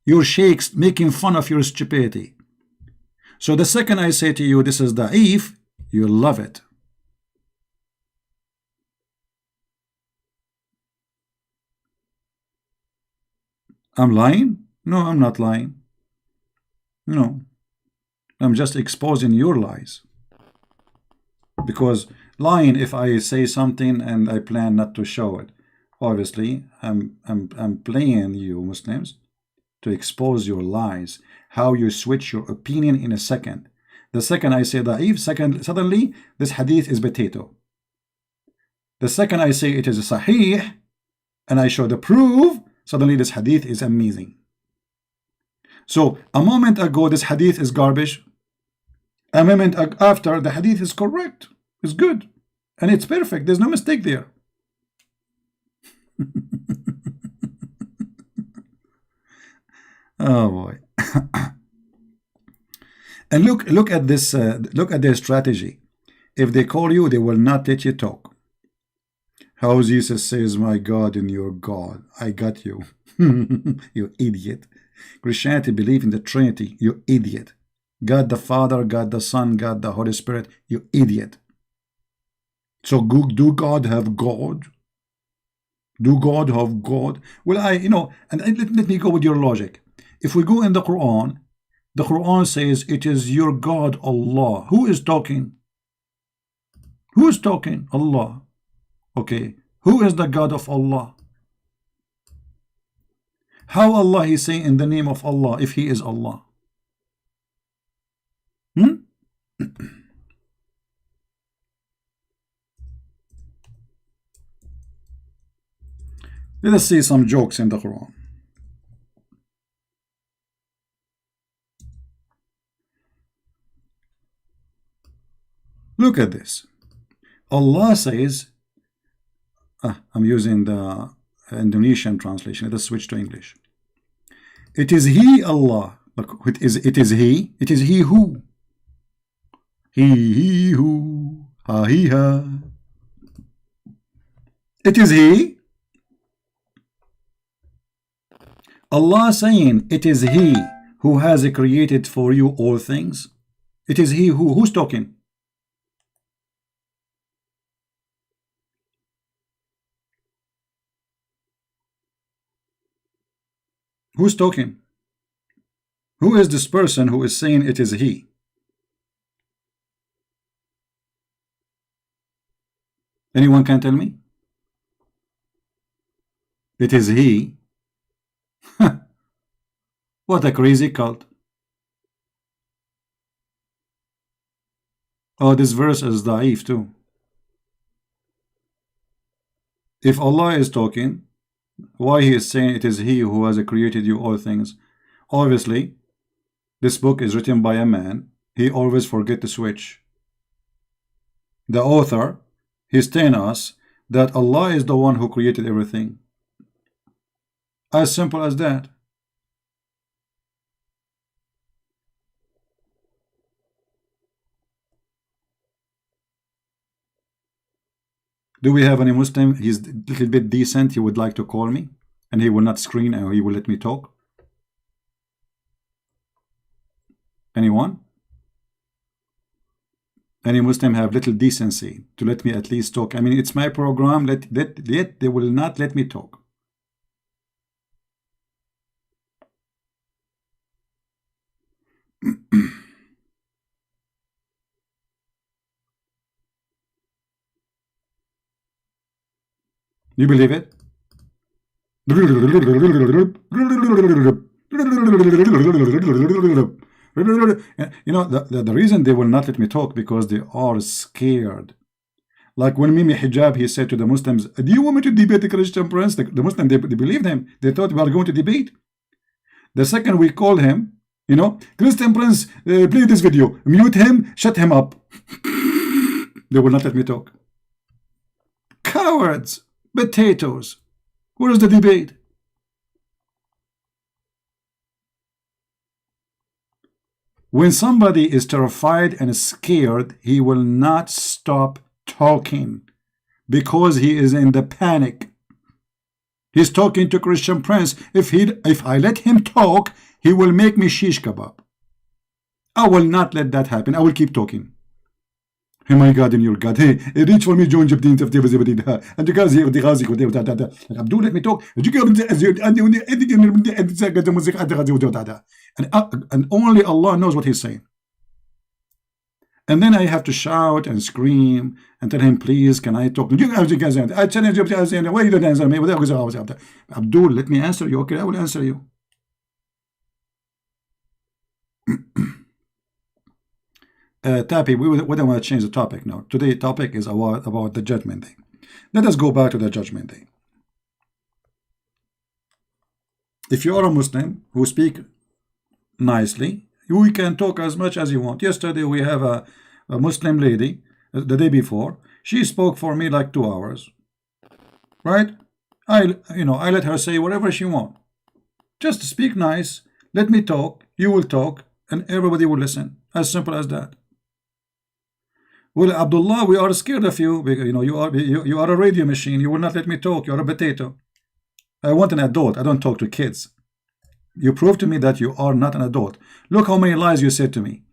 your sheikhs making fun of your stupidity. So the second I say to you, this is da'if, you love it. I'm lying? No, I'm not lying. No. I'm just exposing your lies. Because lying, if I say something and I plan not to show it, obviously I'm playing you Muslims to expose your lies, how you switch your opinion in a second. The second I say da'if, suddenly this hadith is potato. The second I say it is a sahih and I show the proof, suddenly this hadith is amazing. So a moment ago this hadith is garbage. A moment after the hadith is correct. It's good. And it's perfect. There's no mistake there. Oh boy. And look at this, look at their strategy. If they call you, they will not let you talk. How Jesus says, my God and your God. I got you. You idiot. Christianity believe in the Trinity. You idiot. God the Father, God the Son, God the Holy Spirit. You idiot. So do God have God? Do God have God? Well, and let me go with your logic. If we go in the Quran says it is your God, Allah. Who is talking? Who is talking? Allah. Okay. Who is the God of Allah? How Allah is saying in the name of Allah if He is Allah? Let us see some jokes in the Quran. Look at this. Allah says, I'm using the Indonesian translation. Let us switch to English. It is He, Allah. Look, it is He. It is He who. He who. Ha, he, ha. It is He. Allah saying, it is He who has created for you all things. It is He who. Who's talking? Who's talking? Who is this person who is saying it is He? Anyone can tell me? It is He. What a crazy cult. Oh, this verse is da'if too. If Allah is talking, why He is saying it is He who has created you all things? Obviously, this book is written by a man. He always forget to switch. The author, he's telling us that Allah is the one who created everything. As simple as that. Do we have any Muslim? He's a little bit decent. He would like to call me and he will not screen or he will let me talk. Anyone? Any Muslim have little decency to let me at least talk? I mean, it's my program. They will not let me talk. You believe it? You know, the reason they will not let me talk because they are scared. Like when Mimi Hijab, he said to the Muslims, do you want me to debate the Christian Prince? The Muslims, they believed him. They thought we are going to debate. The second we called him, you know, Christian Prince, play this video, mute him, shut him up. They will not let me talk. Cowards, potatoes. Where is the debate? When somebody is terrified and scared, he will not stop talking because he is in the panic. He's talking to Christian Prince. If I let him talk, he will make me shish kebab. I will not let that happen. I will keep talking. Oh my God, in your God. Hey, reach for me, John Jabdin, and you guys here, the Ghazi, Abdul, let me talk. And only Allah knows what he's saying. And then I have to shout and scream and tell him, please, can I talk? I challenge you, why you don't answer me? Abdul, let me answer you. Okay, I will answer you. Tapi, we don't want to change the topic now. Today's topic is about the Judgment Day. Let us go back to the Judgment Day. If you are a Muslim who speak nicely, you can talk as much as you want. Yesterday we have a Muslim lady, the day before, she spoke for me like 2 hours. Right? I let her say whatever she wants. Just speak nice, let me talk, you will talk, and everybody will listen. As simple as that. Well, Abdullah, we are scared of you because you are a radio machine. You will not let me talk. You are a potato. I want an adult. I don't talk to kids. You prove to me that you are not an adult. Look how many lies you said to me.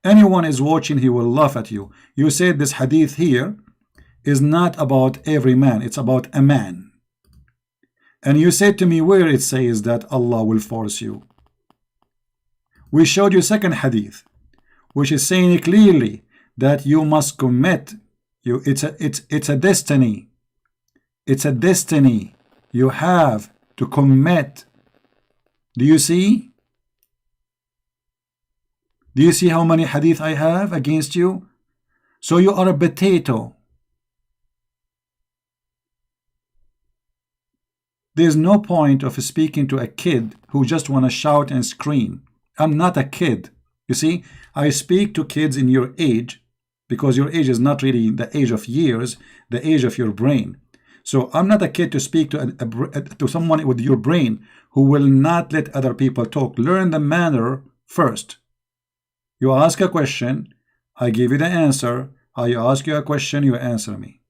Anyone is watching, he will laugh at you. You said this hadith here is not about every man. It's about a man. And you said to me where it says that Allah will force you. We showed you second hadith, which is saying clearly that you must commit. It's a destiny. It's a destiny. You have to commit. Do you see? Do you see how many hadith I have against you? So you are a potato. There's no point of speaking to a kid who just want to shout and scream. I'm not a kid. You see, I speak to kids in your age because your age is not really the age of years, the age of your brain. So I'm not a kid to speak to someone with your brain who will not let other people talk. Learn the manner first. You ask a question, I give you the answer. I ask you a question, you answer me.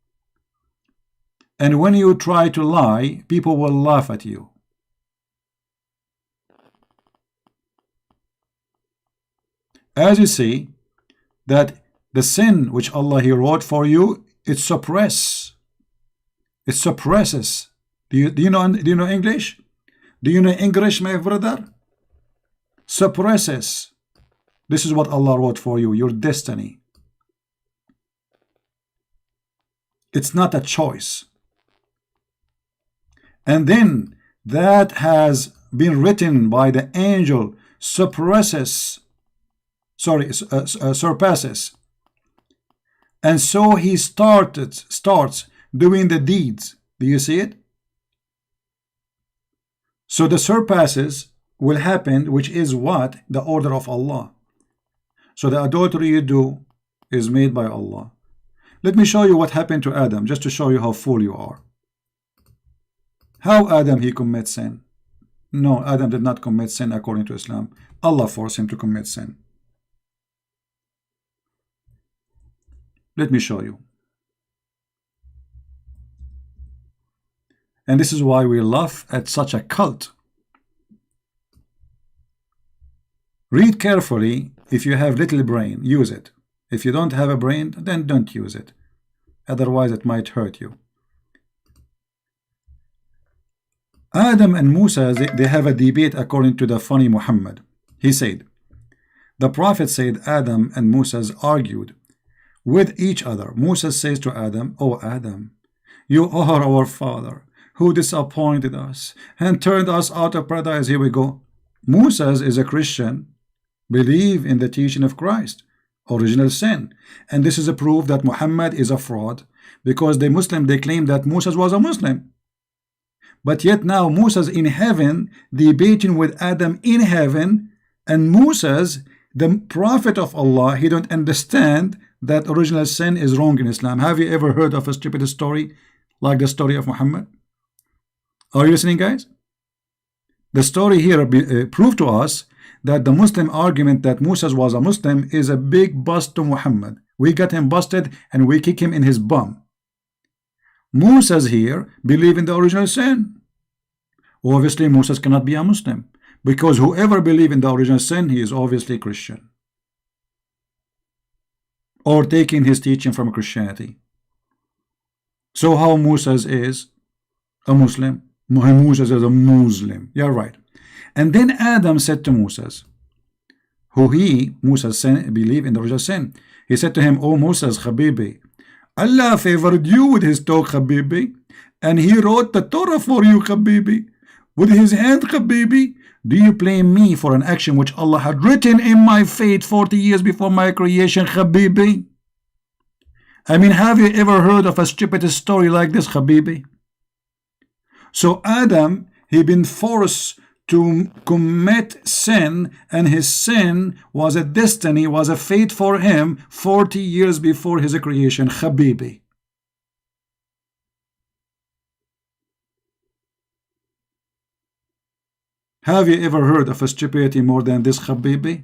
And when you try to lie, people will laugh at you. As you see, that the sin which Allah He wrote for you, it suppresses. It suppresses. Do you know English? Do you know English, my brother? Suppresses. This is what Allah wrote for you, your destiny. It's not a choice. And then that has been written by the angel, surpasses. And so he starts doing the deeds. Do you see it? So the surpasses will happen, which is what? The order of Allah. So the adultery you do is made by Allah. Let me show you what happened to Adam, just to show you how fool you are. How Adam he commits sin? No, Adam did not commit sin according to Islam. Allah forced him to commit sin. Let me show you. And this is why we laugh at such a cult. Read carefully. If you have little brain, use it. If you don't have a brain, then don't use it. Otherwise it might hurt you. Adam and Musa, they have a debate according to the funny Muhammad. He said, the Prophet said Adam and Musa argued with each other. Musa says to Adam, "Oh Adam, you are our father. who disappointed us and turned us out of paradise. Here we go. Moses is a Christian, believe in the teaching of Christ, original sin. And this is a proof that Muhammad is a fraud, because the Muslim, they claim that Moses was a Muslim. But yet now Moses in heaven debating with Adam in heaven, and Moses, the prophet of Allah, he don't understand that original sin is wrong in Islam. Have you ever heard of a stupid story like the story of Muhammad? Are you listening, guys? The story here proved to us that the Muslim argument that Moses was a Muslim is a big bust to Muhammad. We got him busted and we kick him in his bum. Moses here believe in the original sin. Obviously Moses cannot be a Muslim, because whoever believe in the original sin, he is obviously Christian, or taking his teaching from Christianity. So how Moses is a Muslim? Moses is a Muslim. You're right. And then Adam said to Moses, Moses believed in the original sin. He said to him, "Oh Moses, Habibi, Allah favored you with his talk, Habibi, and he wrote the Torah for you, Habibi, with his hand, Habibi. Do you blame me for an action which Allah had written in my fate 40 years before my creation, Habibi?" I mean, have you ever heard of a stupid story like this, Habibi? So Adam, he been forced to commit sin, and his sin was a destiny, was a fate for him 40 years before his creation, Habibi. Have you ever heard of a stupidity more than this, Habibi?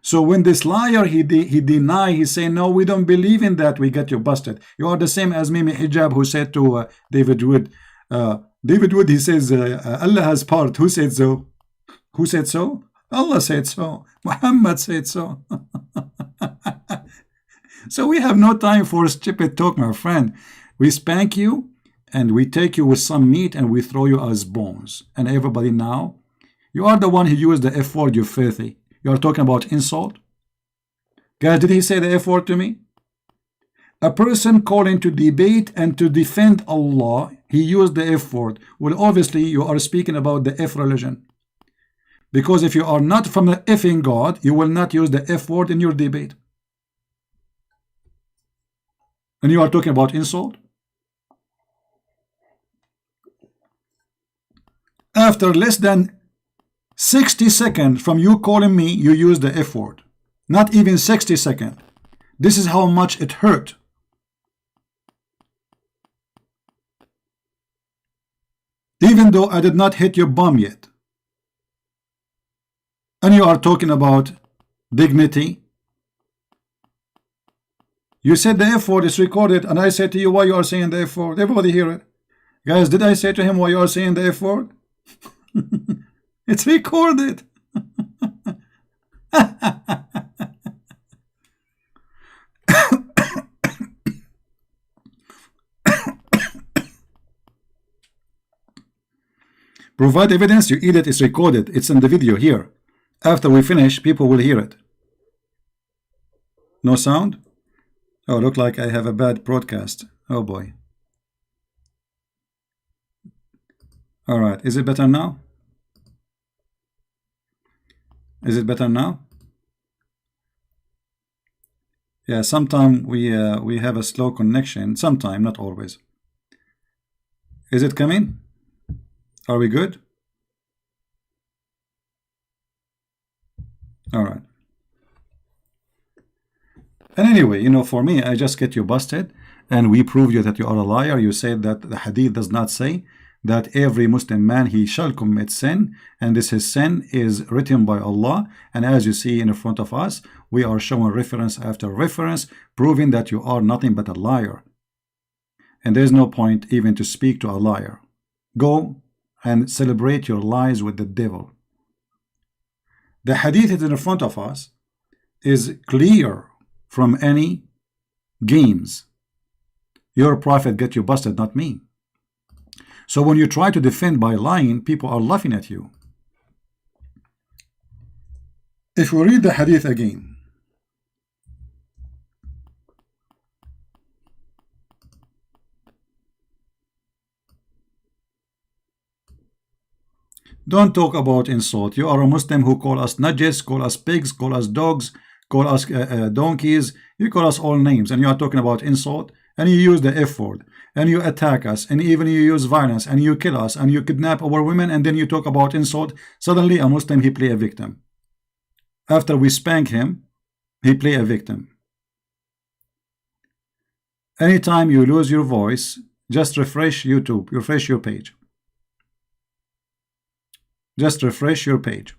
So when this liar, he deny, he say, "No, we don't believe in that, we get you busted. You are the same as Mimi Hijab, who said to David Wood, he says, Allah has part. Who said so? Who said so? Allah said so. Muhammad said so." So we have no time for stupid talk, my friend. We spank you and we take you with some meat and we throw you as bones. And everybody now, you are the one who used the F word, you filthy. You are talking about insult? Guys, did he say the F word to me? A person calling to debate and to defend Allah, he used the F word. Well, obviously you are speaking about the F religion. Because if you are not from the effing God, you will not use the F word in your debate. And you are talking about insult? After less than 60 seconds from you calling me, you use the F word. Not even 60 seconds. This is how much it hurt. Even though I did not hit your bum yet. And you are talking about dignity. You said the F word is recorded, and I said to you, why you are saying the F word? Everybody hear it. Guys, did I say to him why you are saying the F word? It's recorded. Provide evidence, you idiot. It's recorded. It's in the video here. After we finish, people will hear it. No sound? Oh, look like I have a bad broadcast. Oh boy. All right. Is it better now? Is it better now? Yeah, sometimes we have a slow connection. Sometimes, not always. Is it coming? Are we good? All right. And anyway, you know, for me, I just get you busted, and we prove you that you are a liar. You said that the hadith does not say that every Muslim man, he shall commit sin, and this his sin is written by Allah. And as you see in front of us, we are showing reference after reference, proving that you are nothing but a liar. And there is no point even to speak to a liar. Go and celebrate your lies with the devil. The hadith is in front of us is clear from any games. Your prophet get you busted, not me. So when you try to defend by lying, people are laughing at you. If we read the hadith again, Don't talk about insult. You are a Muslim who call us najis, call us pigs, call us dogs, call us donkeys. You call us all names, and you are talking about insult, and you use the F word, and you attack us, and even you use violence, and you kill us, and you kidnap our women, and then you talk about insult. Suddenly a Muslim, he play a victim. After we spank him, he play a victim. Anytime you lose your voice, just refresh YouTube, refresh your page. Just refresh your page.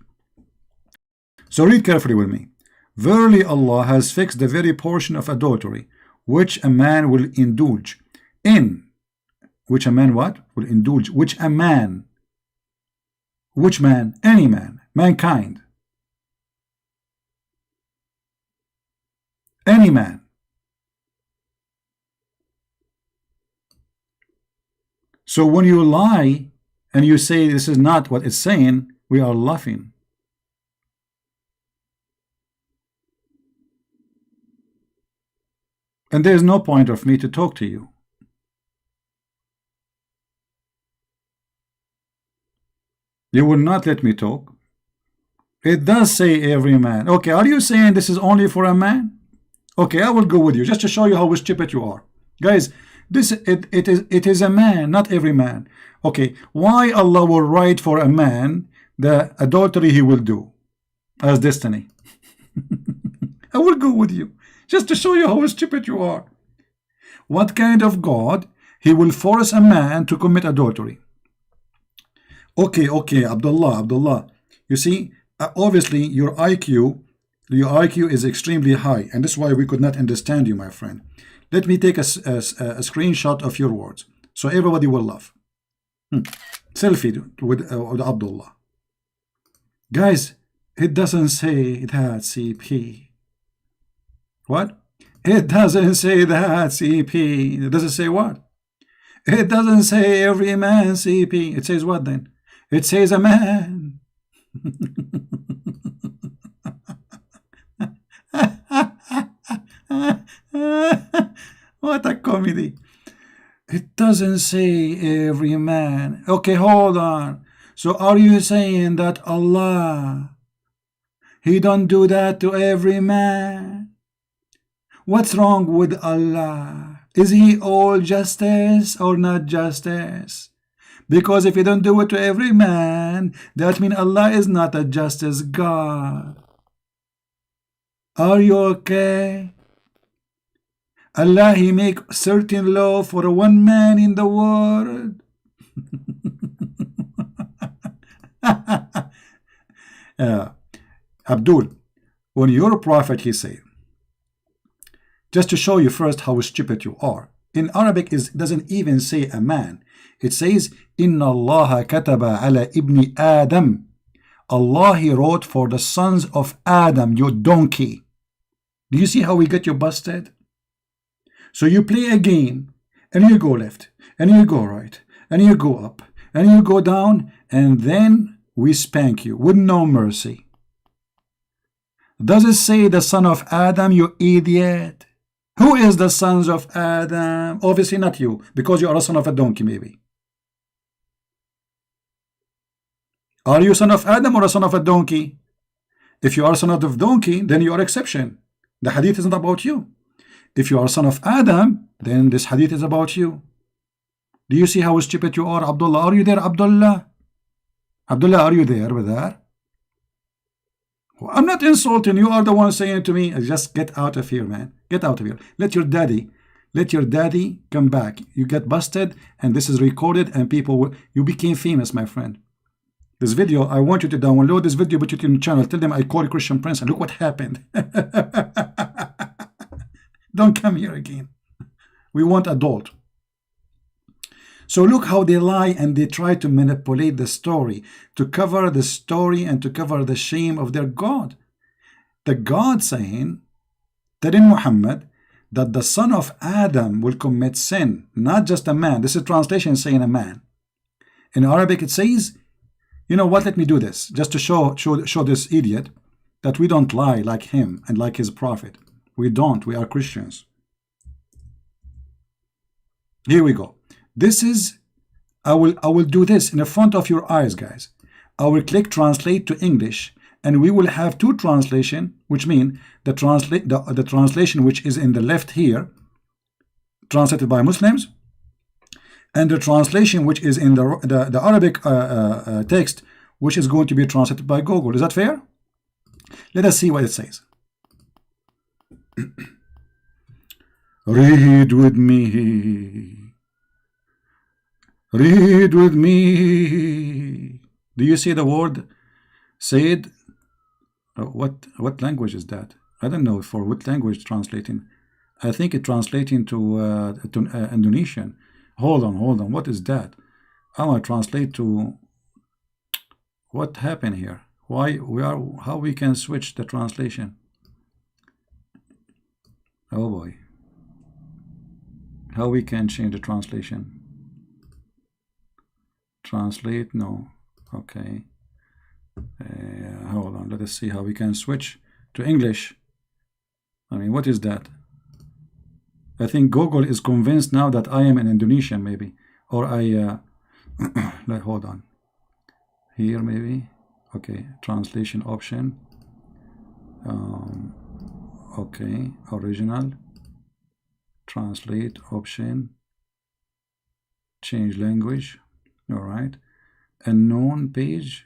So read carefully with me. Verily Allah has fixed the very portion of adultery which a man will indulge in. Which a man what? Will indulge. Which a man. Which man? Any man. Mankind. Any man. So when you lie and you say this is not what it's saying, we are laughing. And there is no point of me to talk to you. You will not let me talk. It does say every man. Okay, are you saying this is only for a man? Okay, I will go with you just to show you how stupid you are. Guys, it is a man, not every man. Okay, why Allah will write for a man the adultery he will do as destiny? I will go with you just to show you how stupid you are. What kind of God he will force a man to commit adultery? Okay, Abdullah, you see, obviously your IQ is extremely high, and this is why we could not understand you, my friend. Let me take a screenshot of your words so everybody will laugh. Selfie with Abdullah. Guys, it doesn't say that CP. What? It doesn't say that CP. It doesn't say what? It doesn't say every man CP. It says what then? It says a man. What a comedy. It doesn't say every man. Okay, hold on. So are you saying that Allah, he don't do that to every man? What's wrong with Allah? Is he all justice or not justice? Because if he don't do it to every man, that means Allah is not a justice God. Are you okay? Allah, he make certain law for one man in the world. Abdul, when your prophet, he said, just to show you first how stupid you are, in Arabic it doesn't even say a man. It says, Inna Allah kataba ala ibni Adam. Allah, he wrote for the sons of Adam, you donkey. Do you see how we get you busted? So you play a game, and you go left, and you go right, and you go up, and you go down, and then we spank you with no mercy. Does it say the son of Adam, you idiot? Who is the sons of Adam? Obviously not you, because you are a son of a donkey, maybe. Are you son of Adam or a son of a donkey? If you are a son of a donkey, then you are exception. The hadith isn't about you. If you are a son of Adam, then this hadith is about you. Do you see how stupid you are, Abdullah? Are you there, Abdullah? Abdullah, are you there with that? I'm not insulting. You are the one saying to me, just get out of here, man. Get out of here. Let your daddy come back. You get busted, and this is recorded, and people will, you became famous, my friend. This video, I want you to download this video, put it in the channel. Tell them I called Christian Prince, and look what happened. Don't come here again. We want adult. So look how they lie and they try to manipulate the story, to cover the story and to cover the shame of their God. The God saying that in Muhammad, that the son of Adam will commit sin, not just a man. This is translation saying a man. In Arabic it says, you know what, let me do this, just to show this idiot that we don't lie like him and like his prophet. We don't, we are Christians. Here we go. This is, I will do this in the front of your eyes, guys. I will click translate to English, and we will have two translation, which mean the translation which is in the left here, translated by Muslims, and the translation which is in the Arabic text, which is going to be translated by Google. Is that fair? Let us see what it says. Read with me. Read with me. Do you see the word said? What language is that? I don't know for what language translating. I think it translating to Indonesian. Hold on. What is that? I want to translate to. What happened here? How we can switch the translation? Oh boy. How we can change the translation? Translate, no. Okay. Hold on, let us see how we can switch to English. I mean, what is that? I think Google is convinced now that I am in Indonesian, maybe. Or hold on. Here, maybe. Okay, translation option. Okay, original. Translate option. Change language. All right. Unknown page.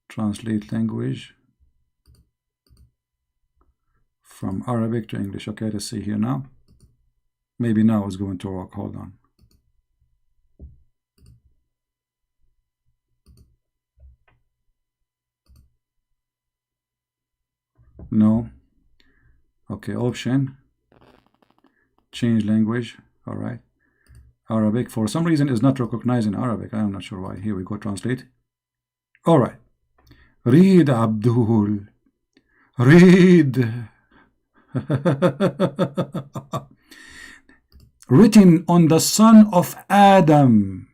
Translate language from Arabic to English. Okay, let's see here now. Maybe now it's going to work. Hold on. No. Okay, option. Change language. All right. Arabic. For some reason is not recognizing Arabic. I am not sure why. Here we go. Translate. All right. Read, Abdul. Read. Written on the son of Adam.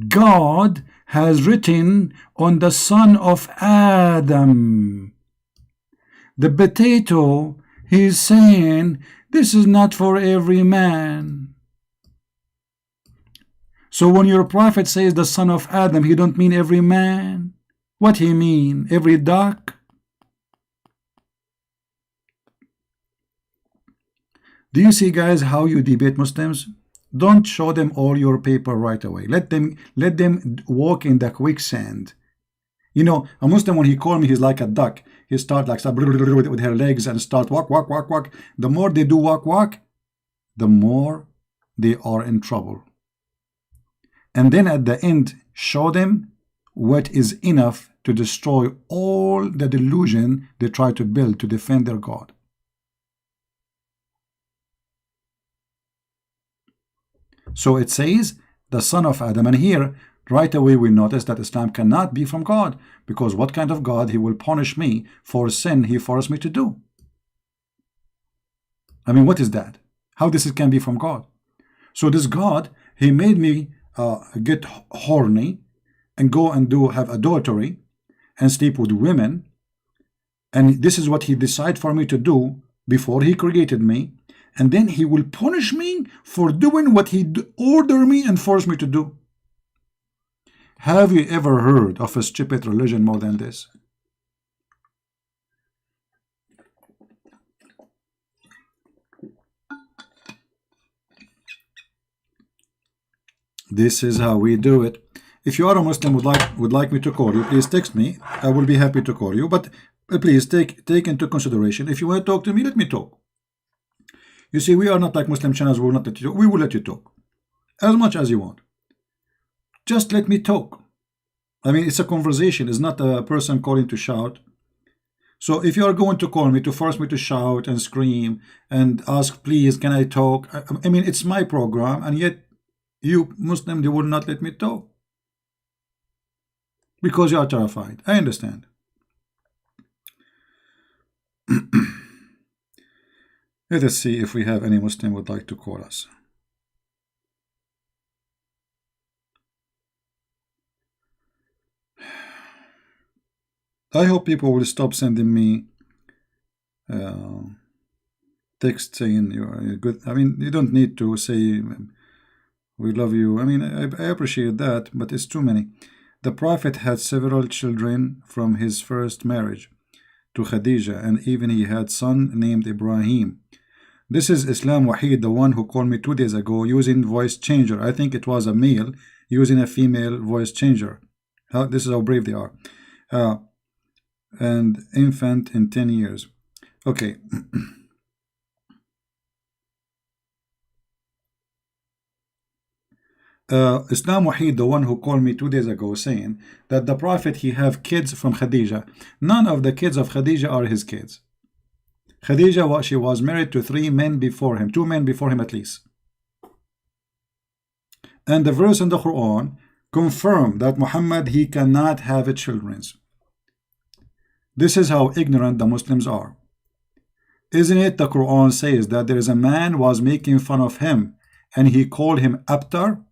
God has written on the son of Adam. The potato, he's saying, this is not for every man. So when your prophet says the son of Adam, he don't mean every man. What he mean? Every duck? Do you see, guys, how you debate Muslims? Don't show them all your paper right away. Let them walk in the quicksand. You know, a Muslim, when he call me, he's like a duck. He start like with her legs and start walk. The more they do walk, the more they are in trouble. And then at the end, show them what is enough to destroy all the delusion they try to build to defend their God. So it says the son of Adam, and here right away we notice that Islam cannot be from God, because what kind of God? He will punish me for sin he forced me to do. I mean, what is that? How this can be from God? So this God, he made me get horny and go and have adultery and sleep with women, and this is what he decided for me to do before he created me, and then he will punish me for doing what he ordered me and forced me to do. Have you ever heard of a stupid religion more than this? This is how we do it. If you are a Muslim would like me to call you, please text me. I will be happy to call you. But please take into consideration. If you want to talk to me, let me talk. You see, we are not like Muslim channels. We will not let you talk. We will let you talk as much as you want. Just let me talk. I mean, it's a conversation. It's not a person calling to shout. So if you are going to call me to force me to shout and scream and ask, please, can I talk? I mean, it's my program, and yet you Muslim, they will not let me talk because you are terrified. I understand. Let us see if we have any Muslim would like to call us. I hope people will stop sending me text saying you're good. I mean, you don't need to say we love you. I mean, I appreciate that, but it's too many. The Prophet had several children from his first marriage to Khadija, and even he had son named Ibrahim. This is Islam Wahid, the one who called me 2 days ago using voice changer. I think it was a male using a female voice changer. This is how brave they are. And infant in 10 years. Okay. Islam Wahid, the one who called me 2 days ago, saying that the Prophet, he have kids from Khadija. None of the kids of Khadija are his kids. Khadija, she was married to 3 men before him, 2 men before him at least. And the verse in the Quran confirm that Muhammad, he cannot have children. This is how ignorant the Muslims are. Isn't it the Quran says that there is a man was making fun of him and he called him abtar,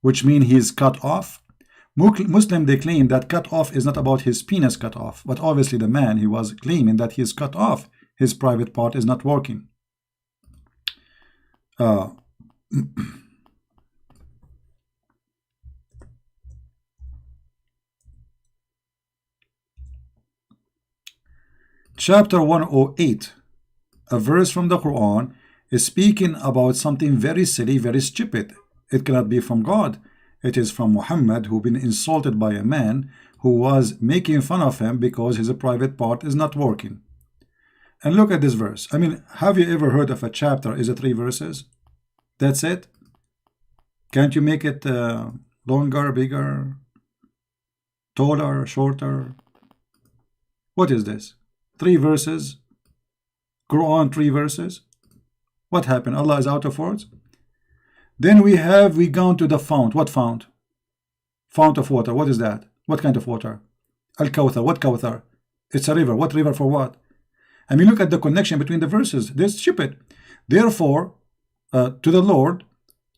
which means he is cut off? Muslim, they claim that cut off is not about his penis cut off, but obviously the man, he was claiming that he is cut off, his private part is not working. Chapter 108, a verse from the Quran, is speaking about something very silly, very stupid. It cannot be from God. It is from Muhammad, who been insulted by a man who was making fun of him because his private part is not working. And look at this verse. I mean, have you ever heard of a chapter is 3 verses? That's it? Can't you make it longer, bigger, taller, shorter? What is this? 3 verses? Quran 3 verses? What happened? Allah is out of words? Then we gone to the fount. What fount? Fount of water. What is that? What kind of water? Al-Kawthar. What Kawthar? It's a river. What river for what? I mean, look at the connection between the verses. They're stupid. Therefore, to the Lord,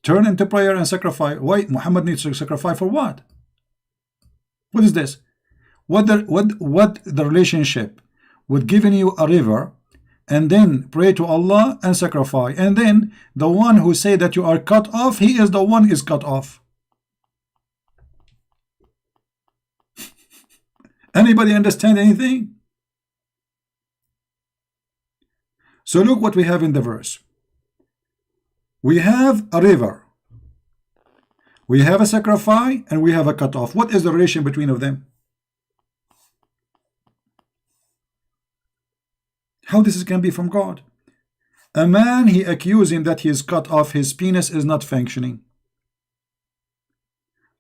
turn into prayer and sacrifice. Why Muhammad needs to sacrifice for what? What is this? What the relationship with giving you a river and then pray to Allah and sacrifice, and then the one who say that you are cut off, he is the one is cut off. Anybody understand anything? So look what we have in the verse. We have a river, we have a sacrifice, and we have a cut off. What is the relation between of them? How this can be from God? A man, he accused him that he is cut off, his penis is not functioning.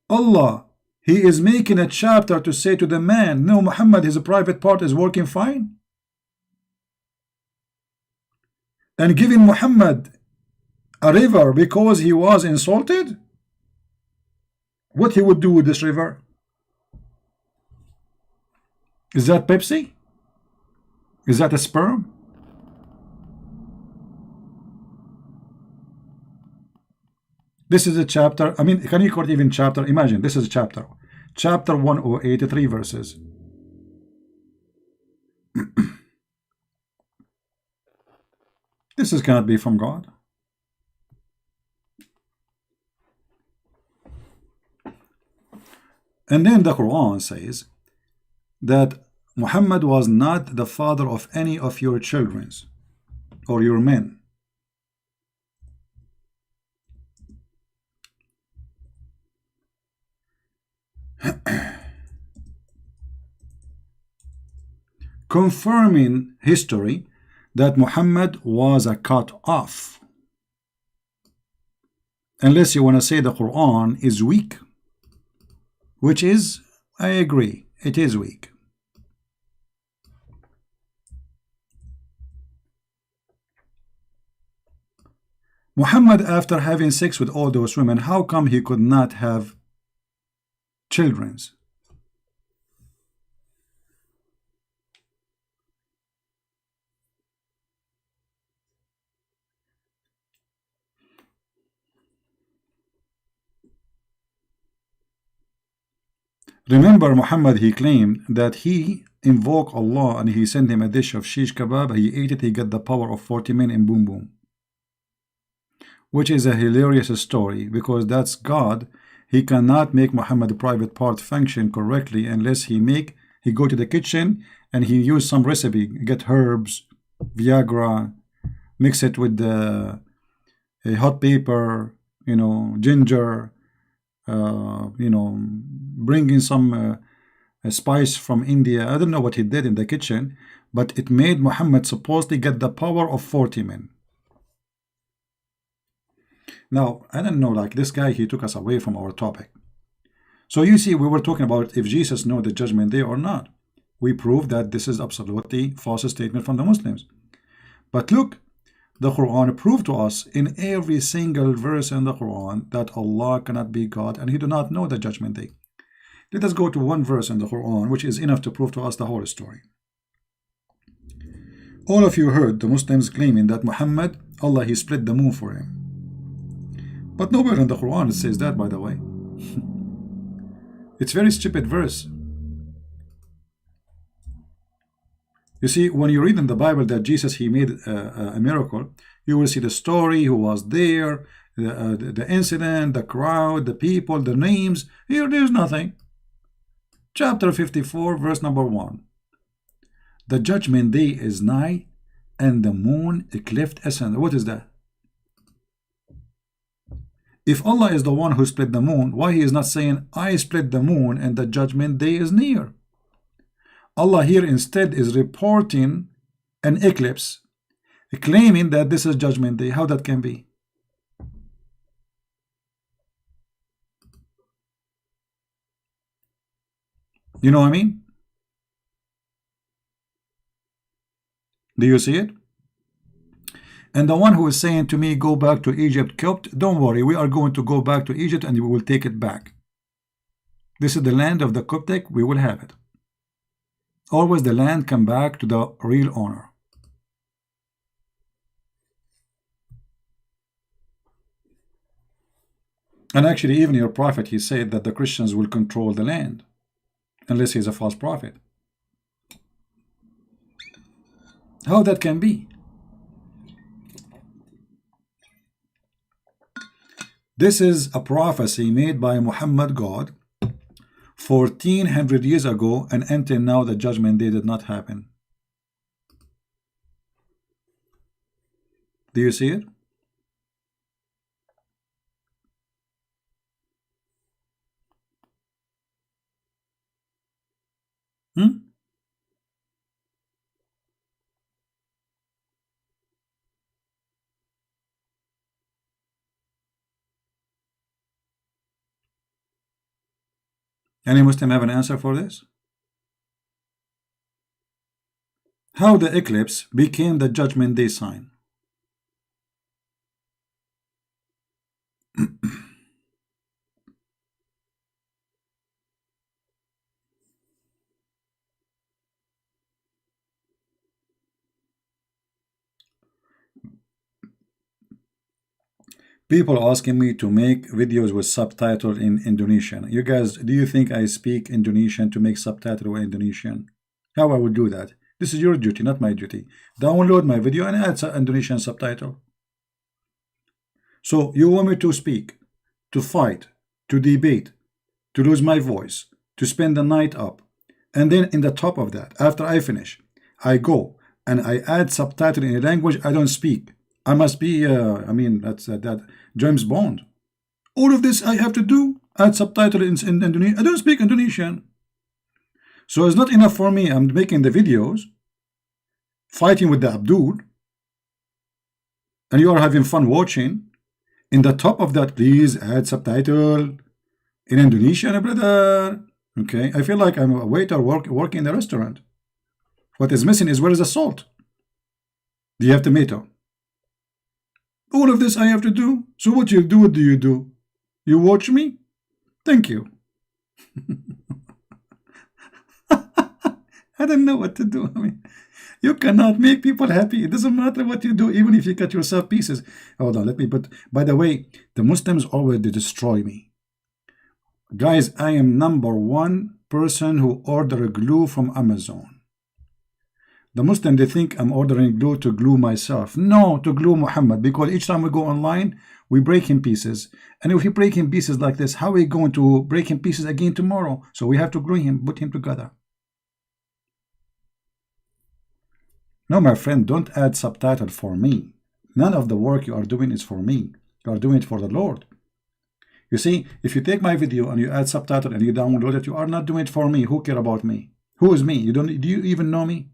Allah, he is making a chapter to say to the man, no, Muhammad, his private part is working fine. And giving Muhammad a river because he was insulted? What he would do with this river? Is that Pepsi? Is that a sperm? This is a chapter. I mean, can you call it even chapter? Imagine, this is a chapter. Chapter 108, 3 verses. This cannot be from God. And then the Quran says that Muhammad was not the father of any of your children or your men. Confirming history that Muhammad was a cut off. Unless you want to say the Quran is weak, which is, I agree, it is weak. Muhammad, after having sex with all those women, how come he could not have children? Remember, Muhammad, he claimed that he invoked Allah and he sent him a dish of shish kebab. He ate it, he got the power of 40 men in boom boom. Which is a hilarious story, because that's God. he cannot make Muhammad private part function correctly unless he go to the kitchen and he use some recipe, get herbs, Viagra, mix it with the hot pepper, you know, ginger, you know, bring in some a spice from India. I don't know what he did in the kitchen, but it made Muhammad supposedly get the power of 40 men. Now, I don't know, like this guy, he took us away from our topic. So you see, we were talking about if Jesus know the judgment day or not. We proved that this is absolutely false statement from the Muslims. But look, the Quran proved to us in every single verse in the Quran that Allah cannot be God and he do not know the judgment day. Let us go to one verse in the Quran which is enough to prove to us the whole story. All of you heard the Muslims claiming that Muhammad, Allah, he split the moon for him. But nowhere in the Quran it says that, by the way. It's a very stupid verse. You see, when you read in the Bible that Jesus, he made a miracle, you will see the story, who was there, the incident, the crowd, the people, the names. Here, there's nothing. Chapter 54, verse number 1. The judgment day is nigh, and the moon cleft asunder. What is that? If Allah is the one who split the moon, why he is not saying, I split the moon and the judgment day is near? Allah here instead is reporting an eclipse, claiming that this is judgment day. How that can be? You know what I mean? Do you see it? And the one who is saying to me, go back to Egypt, Copt, don't worry, we are going to go back to Egypt and we will take it back. This is the land of the Coptic, we will have it. Always the land come back to the real owner. And actually, even your prophet, he said that the Christians will control the land, unless he's a false prophet. How that can be? This is a prophecy made by Muhammad God 1400 years ago, and until now the judgment day did not happen. Do you see it? Any Muslim have an answer for this? How the eclipse became the judgment day sign? People asking me to make videos with subtitle in Indonesian. You guys, do you think I speak Indonesian to make subtitle in Indonesian? How I would do that? This is your duty, not my duty. Download my video and add an Indonesian subtitle. So you want me to speak, to fight, to debate, to lose my voice, to spend the night up, and then in the top of that, after I finish, I go and I add subtitle in a language I don't speak. I must be, I mean, that's that James Bond. All of this I have to do, add subtitle in Indonesian. I don't speak Indonesian. So it's not enough for me. I'm making the videos, fighting with the Abdul, and you are having fun watching. In the top of that, please add subtitle in Indonesian, brother. Okay, I feel like I'm a waiter working in the restaurant. What is missing is, where is the salt? Do you have tomato? All of this I have to do. So what you do? What do you do? You watch me? Thank you. I don't know what to do. I mean, you cannot make people happy. It doesn't matter what you do, even if you cut yourself pieces. Hold on, let me put. By the way, the Muslims always destroy me. Guys, I am #1 person who order glue from Amazon. The Muslim, they think I'm ordering glue to glue myself. No, to glue Muhammad, because each time we go online, we break in pieces. And if we break in pieces like this, how are we going to break in pieces again tomorrow? So we have to glue him, put him together. No, my friend, don't add subtitle for me. None of the work you are doing is for me. You are doing it for the Lord. You see, if you take my video and you add subtitle and you download it, you are not doing it for me. Who care about me? Who is me? You don't. Do you even know me?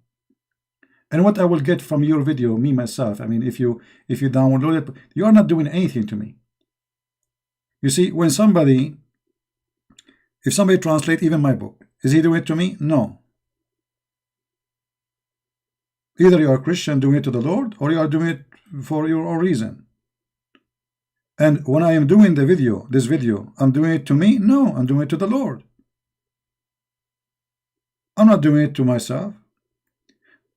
And what I will get from your video, me myself, I mean, if you download it, you are not doing anything to me. You see, when somebody, if somebody translates even my book, is he doing it to me? No. Either you are a Christian doing it to the Lord, or you are doing it for your own reason. And when I am doing the video, this video, I'm doing it to me? No, I'm doing it to the Lord. I'm not doing it to myself.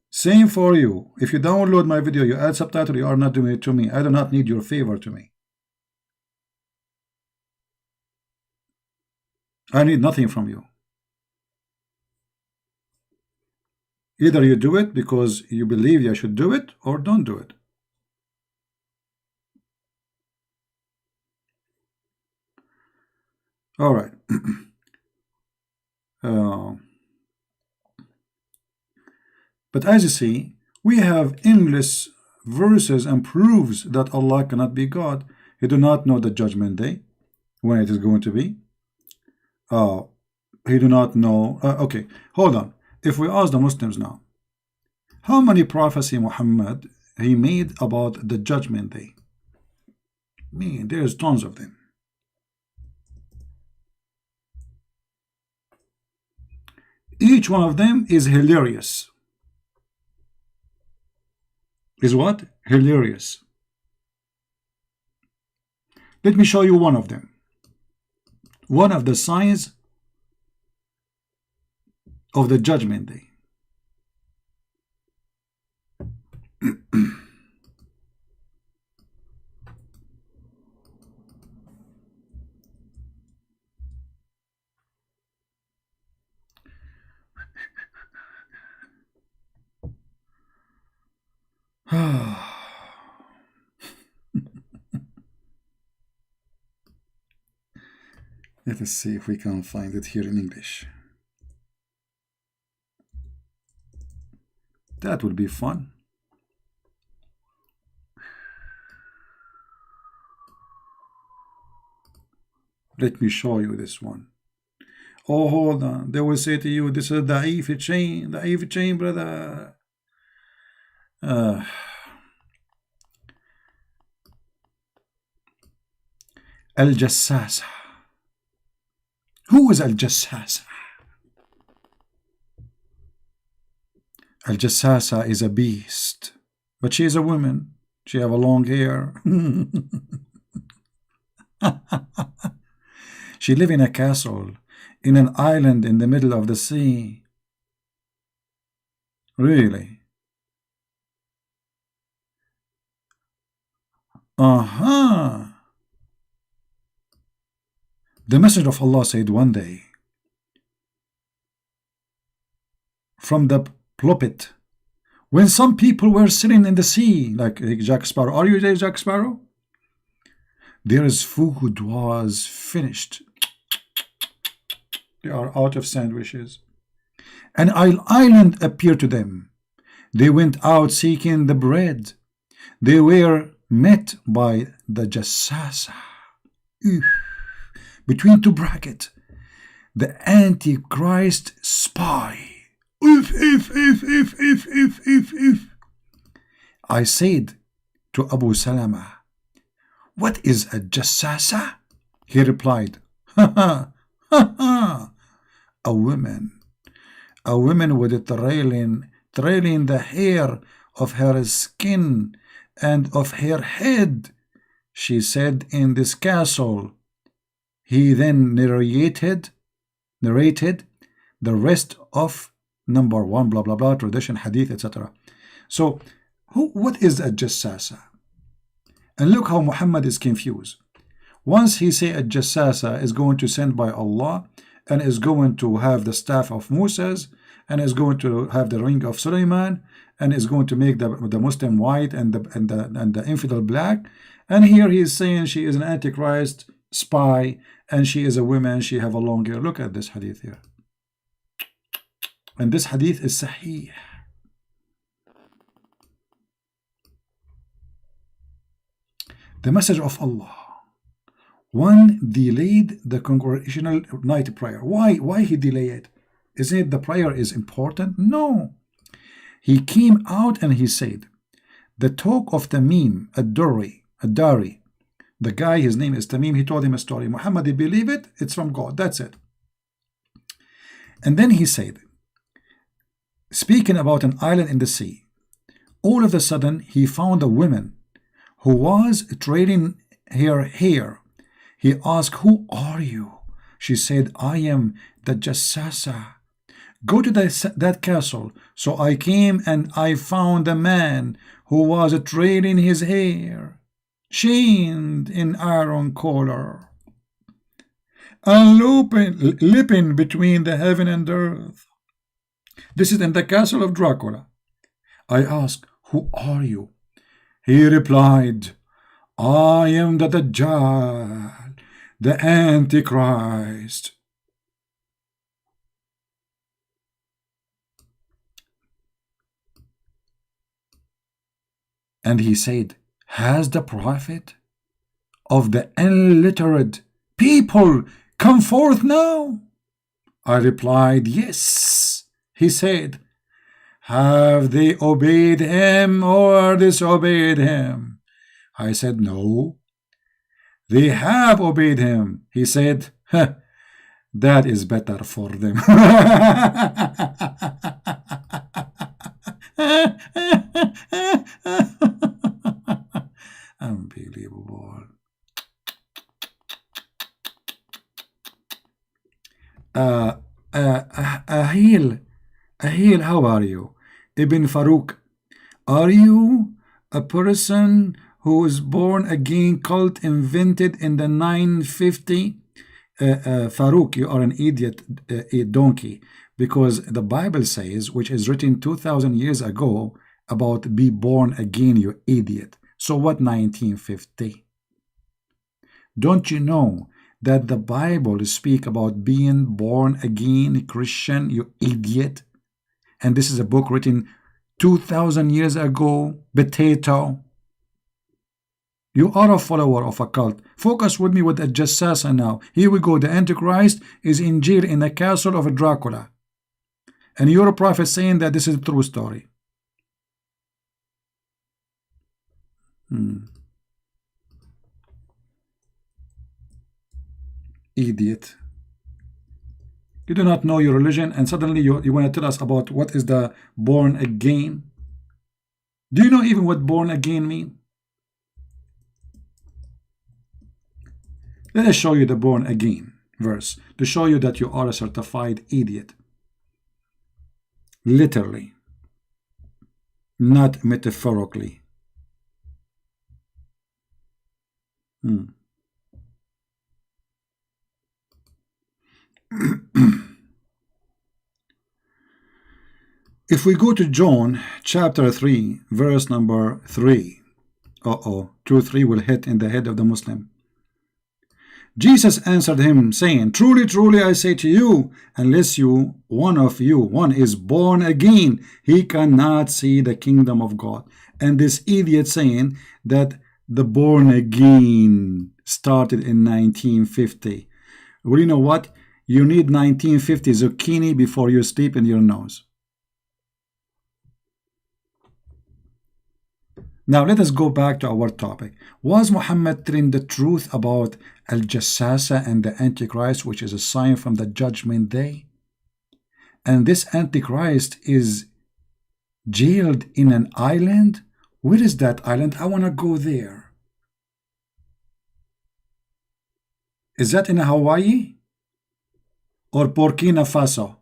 Same for you. If you download my video, you add subtitle, you are not doing it to me. I do not need your favor to me. I need nothing from you. Either you do it because you believe you should do it, or don't do it. All right. But as you see, we have endless verses and proofs that Allah cannot be God. He do not know the judgment day, when it is going to be. He do not know. Okay, hold on. If we ask the Muslims now, how many prophecy Muhammad he made about the judgment day? Man, there's tons of them. Each one of them is hilarious. Is what? Hilarious. Let me show you one of them. One of the signs of the judgment day. Let us see if we can find it here in English. That would be fun. Let me show you this one. Oh, hold on. They will say to you, this is da'if chain, brother. Al-Jassasa. Who is Al-Jassasa? Al-Jassasa is a beast, but she is a woman. She have a long hair. She live in a castle, in an island in the middle of the sea. Really? The Messenger of Allah said one day, from the pulpit, when some people were sitting in the sea, like Jack Sparrow. Are you there, Jack Sparrow? Their food was finished. They are out of sandwiches. An island appeared to them. They went out seeking the bread. They were met by the Jassasa. Between two brackets, the Antichrist spy. If. I said to Abu Salama, what is a Jassasa? He replied, a woman with trailing the hair of her skin and of her head, she said, in this castle. He then narrated the rest of number 1, blah blah blah, tradition, hadith, etc. So what is a Jassasa? And look how Muhammad is confused. Once he say a Jassasa is going to send by Allah, and is going to have the staff of Moses, and is going to have the ring of Sulaiman, and is going to make the Muslim white and the infidel black, And here he is saying she is an antichrist spy and she is a woman, she have a long hair. Look at this hadith here. And this hadith is sahih. The message of Allah. One delayed the congregational night prayer. Why he delayed it? Isn't it the prayer is important? No. He came out and he said, the talk of Tamim ad-Dari, the guy, his name is Tamim, he told him a story. Muhammad, you believe it? It's from God. That's it. And then he said, speaking about an island in the sea, all of a sudden he found a woman who was trailing her hair. He asked, who are you? She said, I am the Jassasa. Go to that castle. So I came and I found a man who was trailing his hair, chained in iron collar, and leaping between the heaven and earth. This is in the castle of Dracula. I asked, who are you? He replied, I am the Dajjal, the Antichrist. And he said, has the prophet of the illiterate people come forth now? I replied, yes. He said, have they obeyed him or disobeyed him? I said, no. They have obeyed him. He said, that is better for them. Unbelievable. Ahil, how are you? Ibn Farouk, are you a person who is born again cult invented in the 950? Farouk, you are an idiot, a donkey, because the Bible says, which is written 2,000 years ago, about be born again, you idiot. So what 1950? Don't you know that the Bible speak about being born again Christian, you idiot? And this is a book written 2,000 years ago, potato. You are a follower of a cult. Focus with me with the Jassasa now. Here we go. The Antichrist is in jail in the castle of Dracula. And you're a prophet saying that this is a true story. Idiot. You do not know your religion and suddenly you want to tell us about what is the born again. Do you know even what born again mean? Let us show you the born again verse to show you that you are a certified idiot. Literally, not metaphorically. If we go to John chapter 3 verse number 3, 2-3 will hit in the head of the Muslim. Jesus answered him, saying, truly, truly, I say to you, unless one is born again, he cannot see the kingdom of God. And this idiot saying that the born again started in 1950. Well, you know what? You need 1950 zucchini before you sleep in your nose. Now let us go back to our topic. Was Muhammad telling the truth about Al-Jassasa and the Antichrist, which is a sign from the judgment day? And this Antichrist is jailed in an island? Where is that island? I want to go there. Is that in Hawaii? Or Burkina Faso?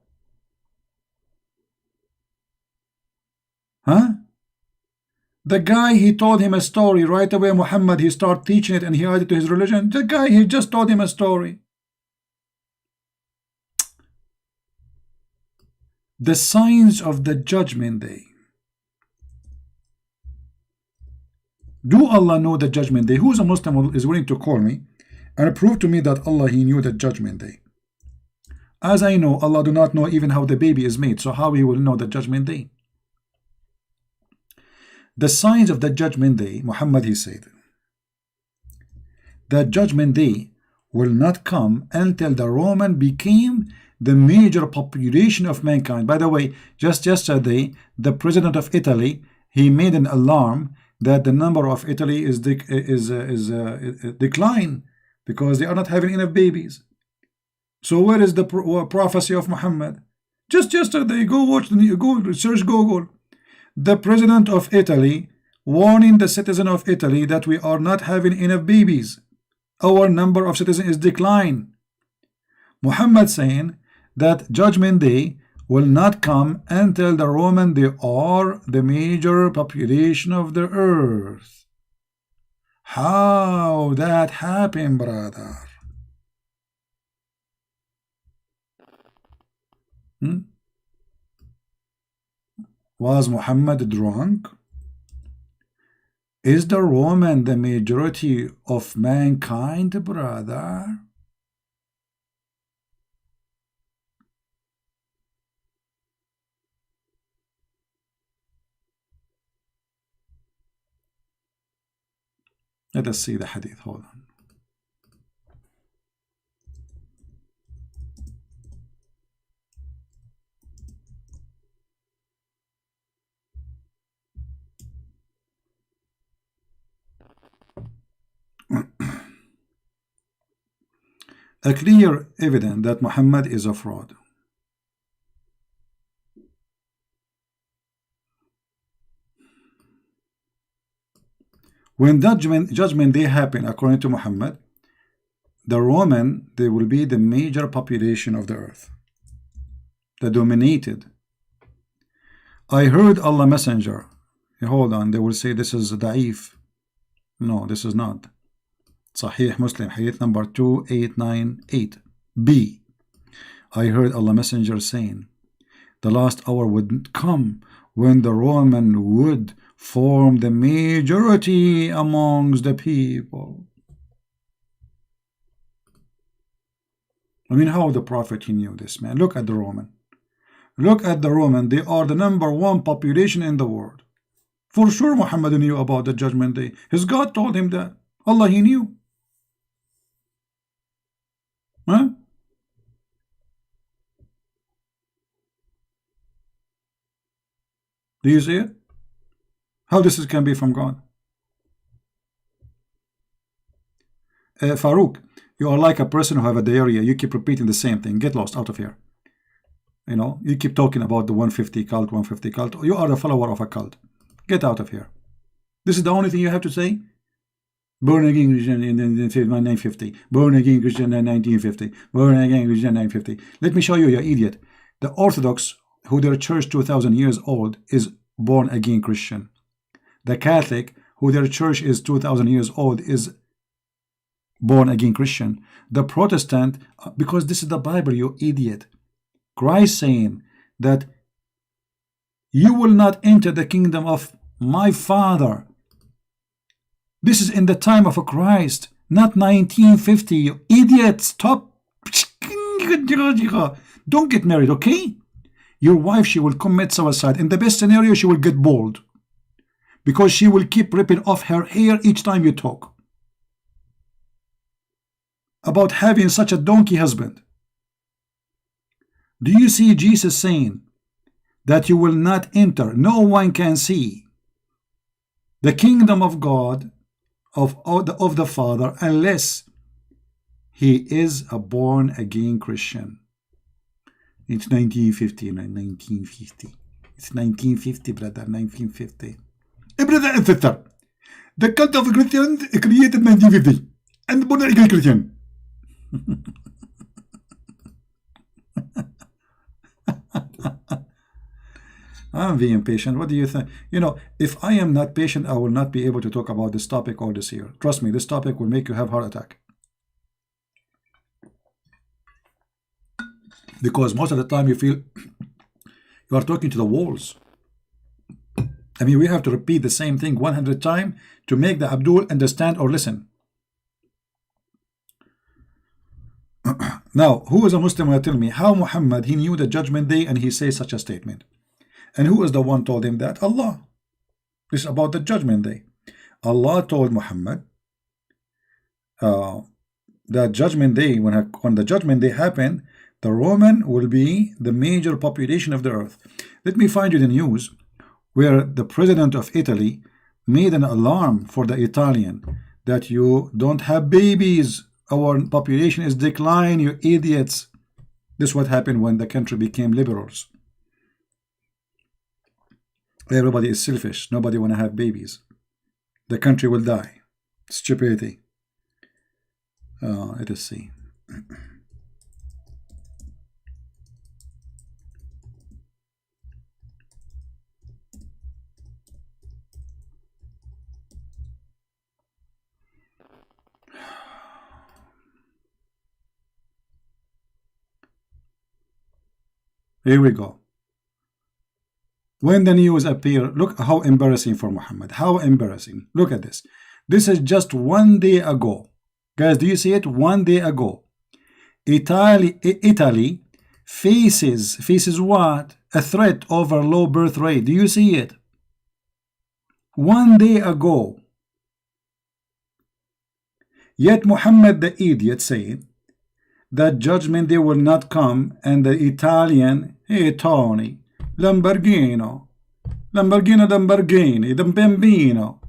Huh? The guy, he told him a story right away. Muhammad, he started teaching it and he added to his religion. The guy, he just told him a story. The signs of the judgment day. Do Allah know the judgment day? Who is a Muslim who is willing to call me and prove to me that Allah, He knew the judgment day? As I know, Allah do not know even how the baby is made, so how He will know the judgment day? The signs of the judgment day, Muhammad, he said, the judgment day will not come until the Roman became the major population of mankind. By the way, just yesterday, the president of Italy, he made an alarm that the number of Italy is decline because they are not having enough babies. So where is the prophecy of Muhammad? Just yesterday, go watch, go search Google. The president of Italy warning the citizen of Italy that we are not having enough babies. Our number of citizens is decline. Muhammad saying that judgment day will not come until the Roman, they are the major population of the earth. How that happened, brother? Was Muhammad drunk? Is the Roman the majority of mankind, brother? Let us see the hadith. Hold on. A clear evidence that Muhammad is a fraud. When judgment day happen, according to Muhammad, the Roman, they will be the major population of the earth, the dominated. I heard Allah Messenger. Hold on, they will say this is da'if. No, this is not. Sahih Muslim, hadith number 2898. B. I heard Allah Messenger saying, the last hour would come when the Roman would form the majority amongst the people. I mean, how the Prophet, he knew this, man. Look at the Roman. Look at the Roman. They are the #1 population in the world. For sure Muhammad knew about the judgment day. His God told him that. Allah, he knew. Huh? Do you see it? How this can be from God? Farouk, you are like a person who have a diarrhea. You keep repeating the same thing. Get lost, out of here. You know, you keep talking about the 150 cult, 150 cult. You are a follower of a cult. Get out of here. This is the only thing you have to say? Born again Christian in 1950. Born again Christian in 1950. Born again Christian in 1950. Let me show you, you idiot. The Orthodox, who their church 2,000 years old, is born again Christian. The Catholic, who their church is 2,000 years old, is born again Christian. The Protestant, because this is the Bible, you idiot. Christ saying that you will not enter the kingdom of my Father. This is in the time of Christ, not 1950. You idiot, stop. Don't get married, okay? Your wife, she will commit suicide. In the best scenario, she will get bald, because she will keep ripping off her hair each time you talk about having such a donkey husband. Do you see Jesus saying that you will not enter, no one can see the kingdom of God, of the Father, unless he is a born again Christian? It's 1950, 1950. It's 1950, brother, 1950. Brother and sister, the cult of Christians created 1950, and born again Christian. I'm being patient. What do you think? You know, if I am not patient, I will not be able to talk about this topic all this year. Trust me, this topic will make you have heart attack. Because most of the time you feel you are talking to the walls. I mean, we have to repeat the same thing 100 times to make the Abdul understand or listen. Now, who is a Muslim will tell me how Muhammad, he knew the judgment day and he says such a statement? And who is the one told him that? Allah. This is about the judgment day. Allah told Muhammad that judgment day, when the judgment day happened, the Roman will be the major population of the earth. Let me find you the news where the president of Italy made an alarm for the Italian that you don't have babies. Our population is declining, you idiots. This is what happened when the country became liberals. Everybody is selfish. Nobody want to have babies. The country will die. Stupidity. Let us see. Here we go. When the news appear, look how embarrassing for Muhammad. How embarrassing. Look at this. This is just 1 day ago. Guys, do you see it? 1 day ago. Italy faces what? A threat over low birth rate. Do you see it? 1 day ago. Yet Muhammad the idiot said that judgment day will not come, and the Italian, hey Tony, Lamborghini, the Bambino.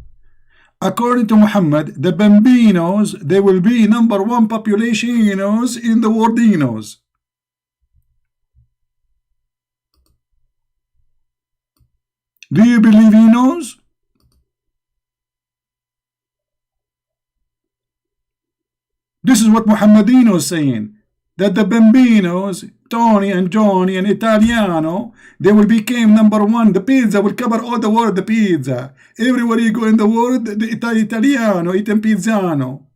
According to Muhammad, the Bambinos, they will be #1 populationos in the worldinos. Do you believe he knows? This is what Muhammadino is saying, that the Bambinos, Tony and Johnny and Italiano, they will become #1. The pizza will cover all the world, the pizza. Everywhere you go in the world, the Italiano, eating pizzano.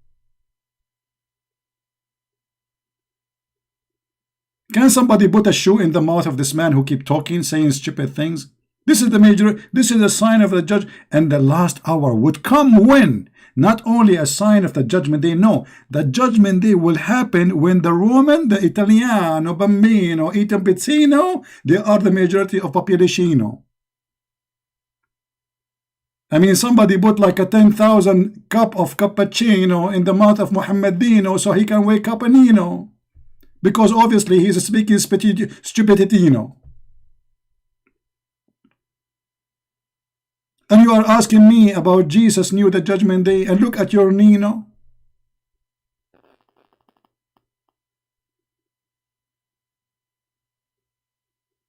Can somebody put a shoe in the mouth of this man who keep talking, saying stupid things? This is the sign of the judge, and the last hour would come when? Not only a sign of the judgment day, no. The judgment day will happen when the Roman, the Italiano, Bambino, Itam Pizzino, they are the majority of population. I mean, somebody put like a 10,000 cup of cappuccino in the mouth of Muhammadino so he can wake up a Nino. Because obviously he's speaking stupiditino. And you are asking me about Jesus knew the judgment day, and look at your Nino.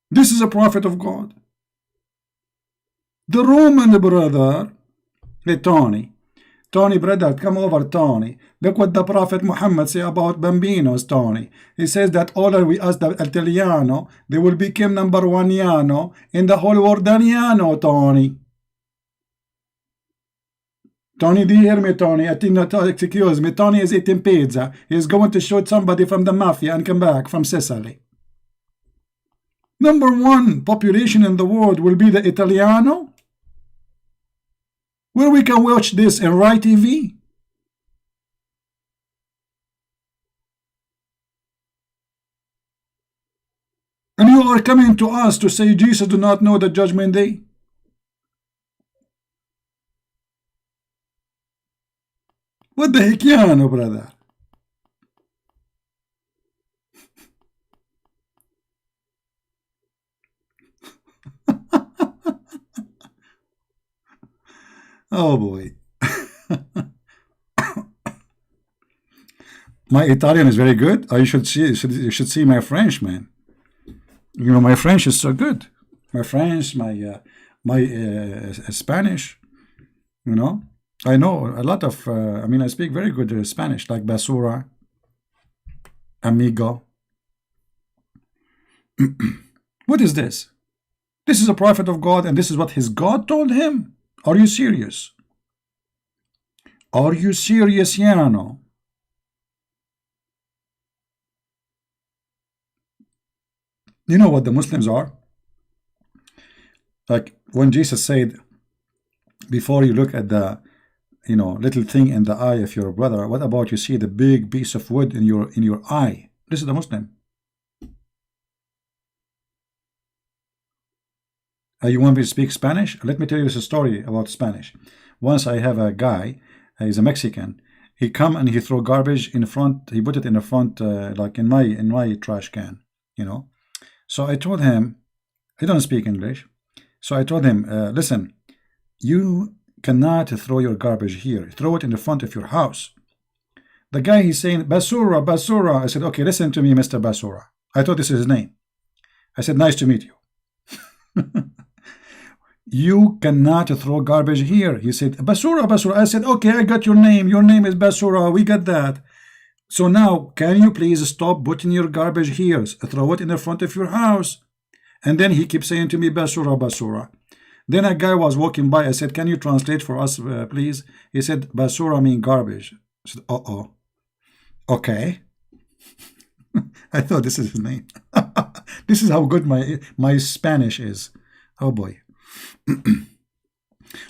This is a prophet of God. The Roman brother, hey Tony, brother, come over, Tony. Look what the Prophet Muhammad say about Bambinos, Tony. He says that all we ask the Italiano, they will become #1iano in the whole worldiano, Tony. Tony, do you hear me, Tony? I think not, excuse me. Tony is eating pizza. He's going to shoot somebody from the mafia and come back from Sicily. #1 population in the world will be the Italiano. Where we can watch this in Rai TV. And you are coming to us to say Jesus do not know the judgment day. What the heck, Yano, brother? Oh boy. My Italian is very good. You should see my French, man. You know, my French is so good. My French, my Spanish, you know. I know a lot of, I mean, I speak very good Spanish, like basura, amigo. What is this? This is a prophet of God, and this is what his God told him. Are you serious? Are you serious, Yano? You know what the Muslims are? Like when Jesus said, before you look at the little thing in the eye of your brother, what about you see the big piece of wood in your eye? This is the Muslim. You want me to speak Spanish? Let me tell you this story about Spanish. Once I have a guy, he's a Mexican. He come and he throw garbage in front. He put it in the front, like in my trash can, So I told him, he don't speak English. So I told him, listen, you cannot throw your garbage here. Throw it in the front of your house. The guy, he's saying, Basura, Basura. I said, okay, listen to me, Mr. Basura. I thought this is his name. I said, nice to meet you. You cannot throw garbage here. He said, Basura, Basura. I said, okay, I got your name. Your name is Basura. We got that. So now, can you please stop putting your garbage here? Throw it in the front of your house. And then he keeps saying to me, Basura, Basura. Then a guy was walking by. I said, can you translate for us, please? He said, Basura mean garbage. I said, uh-oh. Okay. I thought this is his name. This is how good my Spanish is. Oh boy.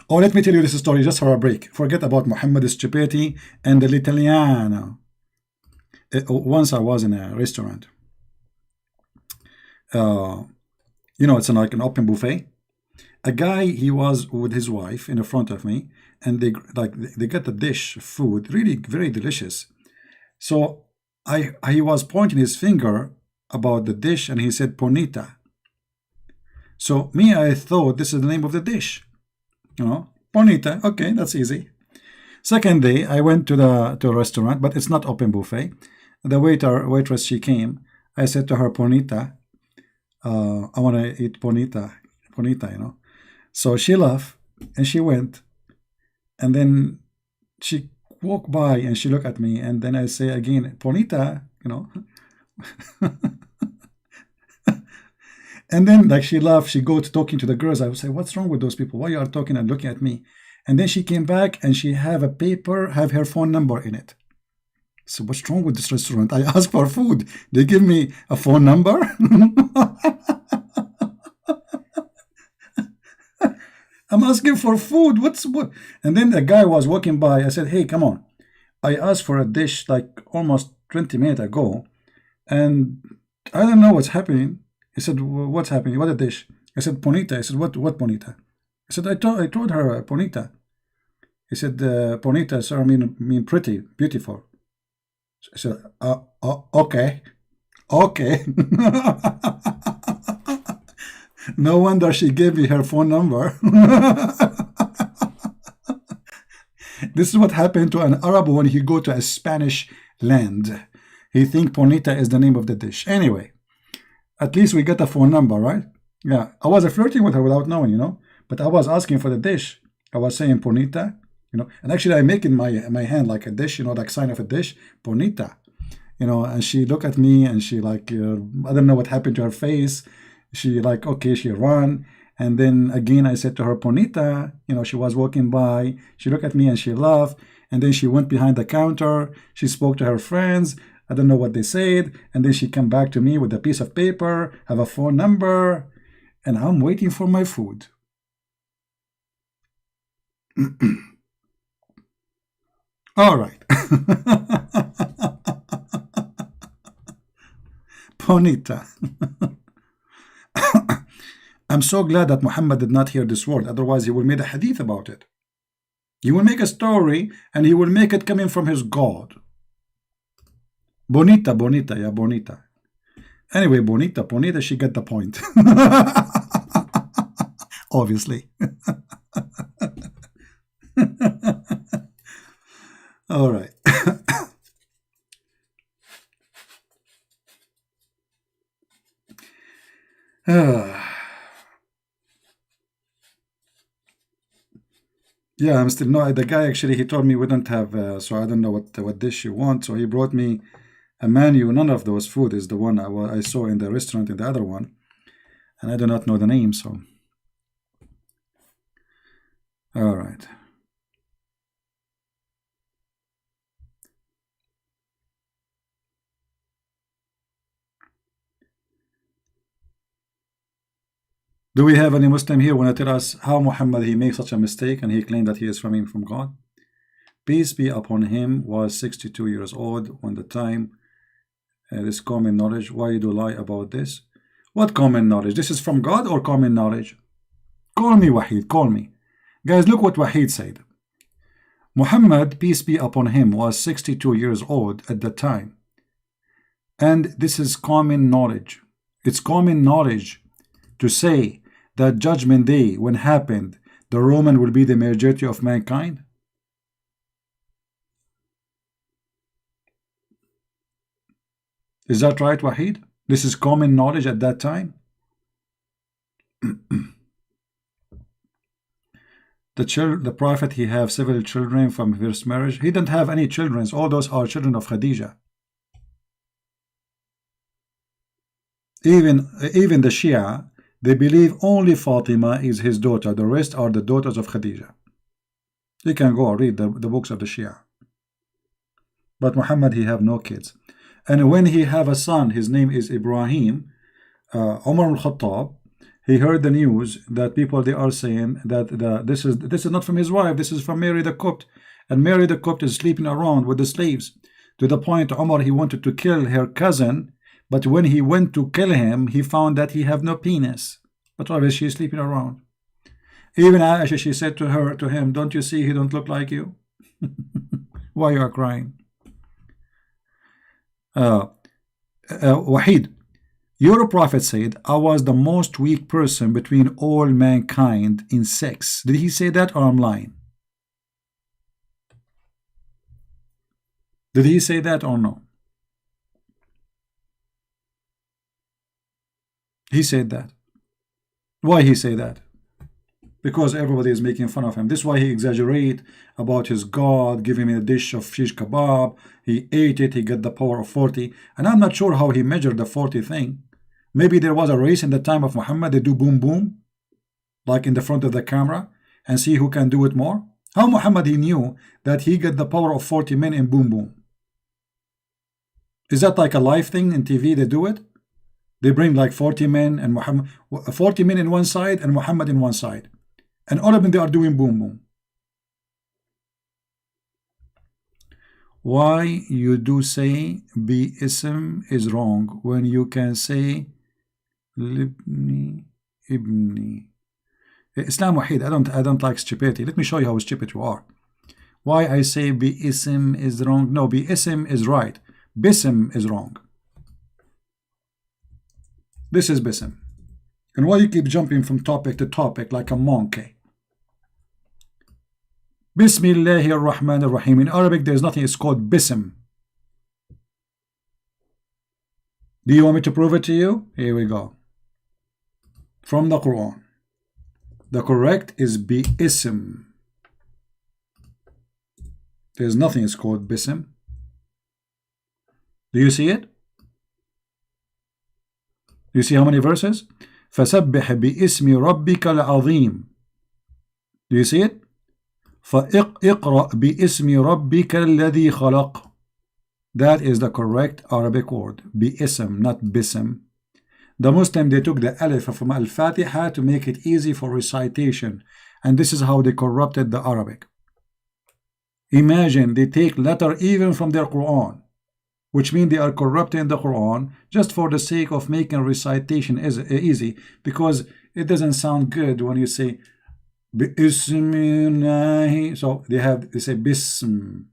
Oh, let me tell you this story just for a break. Forget about Muhammad Stupidity and the L'Italiano. Once I was in a restaurant. It's like an open buffet. A guy, he was with his wife in the front of me, and they get the dish of food, really very delicious. So he was pointing his finger about the dish, and he said Bonita. So me, I thought this is the name of the dish. Bonita. Okay, that's easy. Second day, I went to a restaurant, but it's not open buffet. The waitress, she came. I said to her, Bonita, I want to eat Bonita, So she laughed, and she went. And then she walked by, and she looked at me, and then I say again, Bonita, And then she laughed, she go to talking to the girls. I would say, what's wrong with those people? Why you are talking and looking at me? And then she came back and she have a paper, have her phone number in it. So what's wrong with this restaurant? I asked for food. They give me a phone number? I'm asking for food. What? And then the guy was walking by. I said, hey, come on. I asked for a dish like almost 20 minutes ago. And I don't know what's happening. He said, what's happening? What a dish? I said, Bonita. I said, what Bonita? I said, I told her Bonita. He said, Bonita, sir, mean pretty, beautiful. I said, okay. Okay. No wonder she gave me her phone number. This is what happened to an Arab when he go to a Spanish land. He think Bonita is the name of the dish. Anyway. At least we got a phone number, right? Yeah, I was flirting with her without knowing, But I was asking for the dish. I was saying Bonita, And actually, I make in my hand like a dish, like sign of a dish, Bonita, And she looked at me and she I don't know what happened to her face. She okay, she ran. And then again, I said to her, Bonita, she was walking by. She looked at me and she laughed. And then she went behind the counter. She spoke to her friends. I don't know what they said. And then she came back to me with a piece of paper, have a phone number, and I'm waiting for my food. All right. Bonita. I'm so glad that Muhammad did not hear this word. Otherwise, he will make a hadith about it. He will make a story, and he will make it coming from his God. Bonita, yeah, Bonita. Anyway, Bonita, she got the point. Obviously. All right. Yeah, I'm still the guy actually, he told me we don't have, so I don't know what dish you want. So he brought me a menu. None of those food is the one I saw in the restaurant in the other one. And I do not know the name, so. All right. Do we have any Muslim here want to tell us how Muhammad he made such a mistake and he claimed that he is from God? Peace be upon him was 62 years old when the time this common knowledge. Why you do lie about this? What common knowledge? This is from God or common knowledge? Call me Wahid, call me. Guys, look what Wahid said. Muhammad, peace be upon him, was 62 years old at the time. And this is common knowledge. It's common knowledge to say that Judgment Day, when happened, the Roman will be the majority of mankind. Is that right, Wahid? This is common knowledge at that time. The prophet, he have several children from first marriage. He didn't have any children. All those are children of Khadija. Even the Shia, they believe only Fatima is his daughter. The rest are the daughters of Khadija. You can go and read the books of the Shia. But Muhammad, he have no kids. And when he have a son, his name is Ibrahim, Umar al-Khattab, he heard the news that people, they are saying that this is not from his wife, this is from Mary the Copt. And Mary the Copt is sleeping around with the slaves. To the point Umar, he wanted to kill her cousin, but when he went to kill him, he found that he have no penis. But obviously she's sleeping around. Even Aisha, she said to him, don't you see he don't look like you? Why you are crying? Wahid, your prophet said, I was the most weak person between all mankind in sex. Did he say that or I'm lying? Did he say that or no? He said that. Why he say that? Because everybody is making fun of him. This is why he exaggerate about his God, give him a dish of shish kebab. He ate it, he got the power of 40. And I'm not sure how he measured the 40 thing. Maybe there was a race in the time of Muhammad. They do boom boom, like in the front of the camera, and see who can do it more. How Muhammad he knew that he got the power of 40 men in boom boom? Is that like a live thing in TV? They do it. They bring like 40 men and Muhammad, 40 men in one side and Muhammad in one side. And all of them, they are doing boom boom. Why you do say Bi-ism is wrong when you can say Libni Ibni? Islam Wahid, I don't like stupidity. Let me show you how stupid you are. Why I say Bi-ism is wrong? No, Bi-ism is right. Bism is wrong. This is Bism. And why you keep jumping from topic to topic like a monkey? Bismillahir Rahmanir Rahim. In Arabic, there is nothing. It's called Bism. Do you want me to prove it to you? Here we go. From the Quran. The correct is Bi-ism. There's nothing. It's called Bism. Do you see it? Do you see how many verses? فَسَبِّحْ بِإِسْمِ رَبِّكَ الْعَظِيمِ. Do you see it? فَإِقْرَأْ بِإِسْمِ رَبِّكَ الَّذِي خَلَقْ. That is the correct Arabic word. Bi-ism, not Bism. The Muslim, they took the alif from Al-Fatiha to make it easy for recitation. And this is how they corrupted the Arabic. Imagine they take letter even from their Quran, which means they are corrupting the Quran just for the sake of making recitation easy, because it doesn't sound good when you say Bismillah. So they say Bism.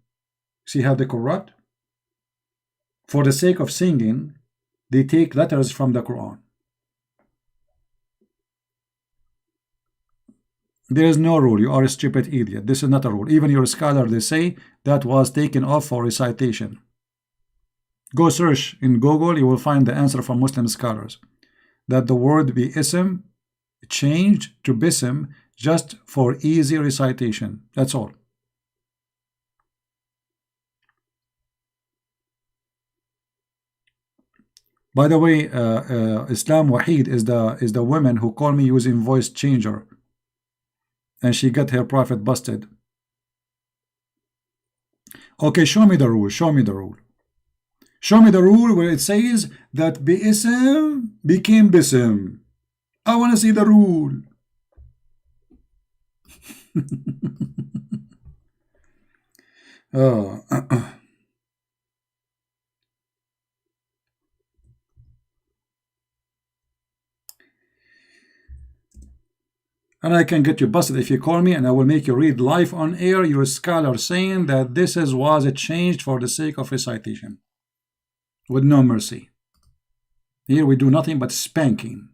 See how they corrupt? For the sake of singing, they take letters from the Quran. There is no rule. You are a stupid idiot. This is not a rule. Even your scholar, they say that was taken off for recitation. Go search in Google, you will find the answer from Muslim scholars that the word Bi-ism changed to Bism just for easy recitation. That's all. By the way, Islam Wahid is the woman who called me using voice changer, and she got her prophet busted. Okay, show me the rule. Show me the rule. Show me the rule where it says that Bi-ism became Bism. I want to see the rule. Oh. And I can get you busted if you call me, and I will make you read live on air your scholar saying that this was changed for the sake of recitation, with no mercy. Here we do nothing but spanking.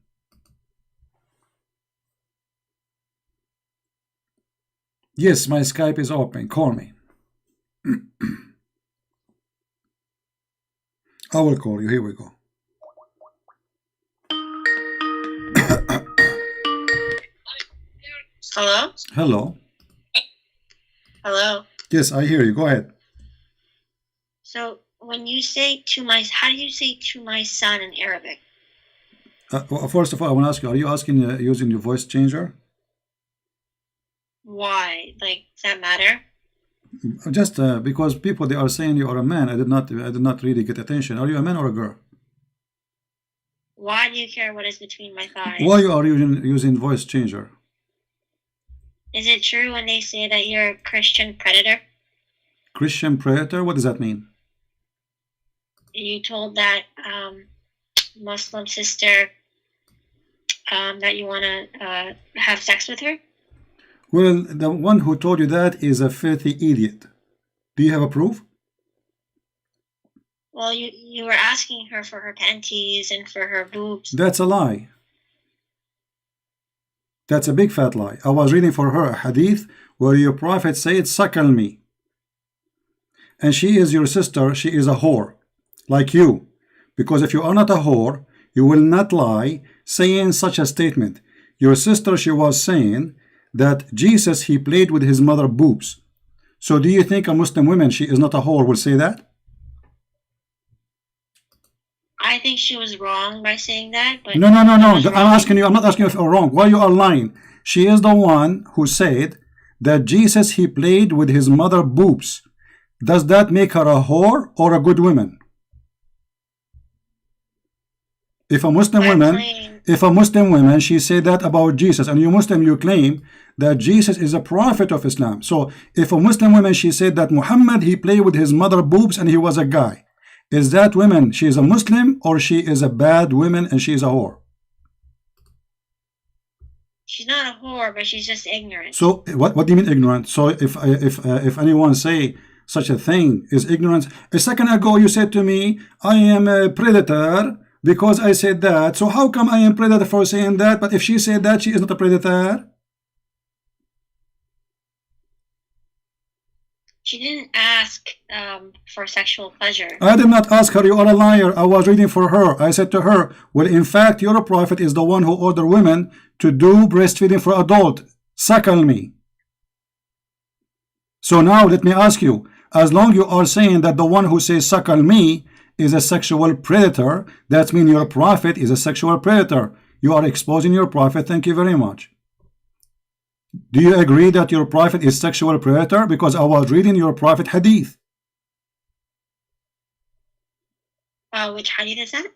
Yes, my Skype is open. Call me. I will call you. Here we go.
Hello?
Hello.
Hello?
Yes, I hear you. Go ahead.
So when you say to my, how do you say to my son in Arabic?
Well, first of all, I want to ask you, are you asking using your voice changer?
Why? Like, does that matter?
Just because people, they are saying you are a man. I did not really get attention. Are you a man or a girl?
Why do you care what is between my thighs?
Why you are using voice changer?
Is it true when they say that you're a Christian predator?
Christian predator? What does that mean?
You told that Muslim sister that you want to have sex with her?
Well, the one who told you that is a filthy idiot. Do you have a proof?
Well, you were asking her for her panties and for her boobs.
That's a lie. That's a big fat lie. I was reading for her a hadith where your prophet said, suckle me. And she is your sister, she is a whore, like you. Because if you are not a whore, you will not lie saying such a statement. Your sister, she was saying that Jesus, he played with his mother boobs. So do you think a Muslim woman, she is not a whore, will say that?
I think she was wrong by saying that. But
No. I'm asking you, I'm not asking you if you're wrong. Why you are lying? She is the one who said that Jesus, he played with his mother boobs. Does that make her a whore or a good woman? If a Muslim woman, she said that about Jesus, and you Muslim, you claim that Jesus is a prophet of Islam. So if a Muslim woman, she said that Muhammad, he played with his mother boobs and he was a guy, is that woman, she is a Muslim or she is a bad woman and she is a whore?
She's not a whore, but she's just ignorant.
So what do you mean ignorant? So if anyone say such a thing is ignorance, a second ago you said to me, I am a predator because I said that. So how come I am predator for saying that? But if she said that, she is not a predator?
She didn't ask for sexual pleasure.
I did not ask her. You are a liar. I was reading for her. I said to her, well, in fact, your prophet is the one who ordered women to do breastfeeding for adult. Suckle me. So now let me ask you, as long you are saying that the one who says suckle me is a sexual predator, that means your prophet is a sexual predator. You are exposing your prophet. Thank you very much. Do you agree that your prophet is sexual predator? Because I was reading your prophet hadith.
Which hadith is that?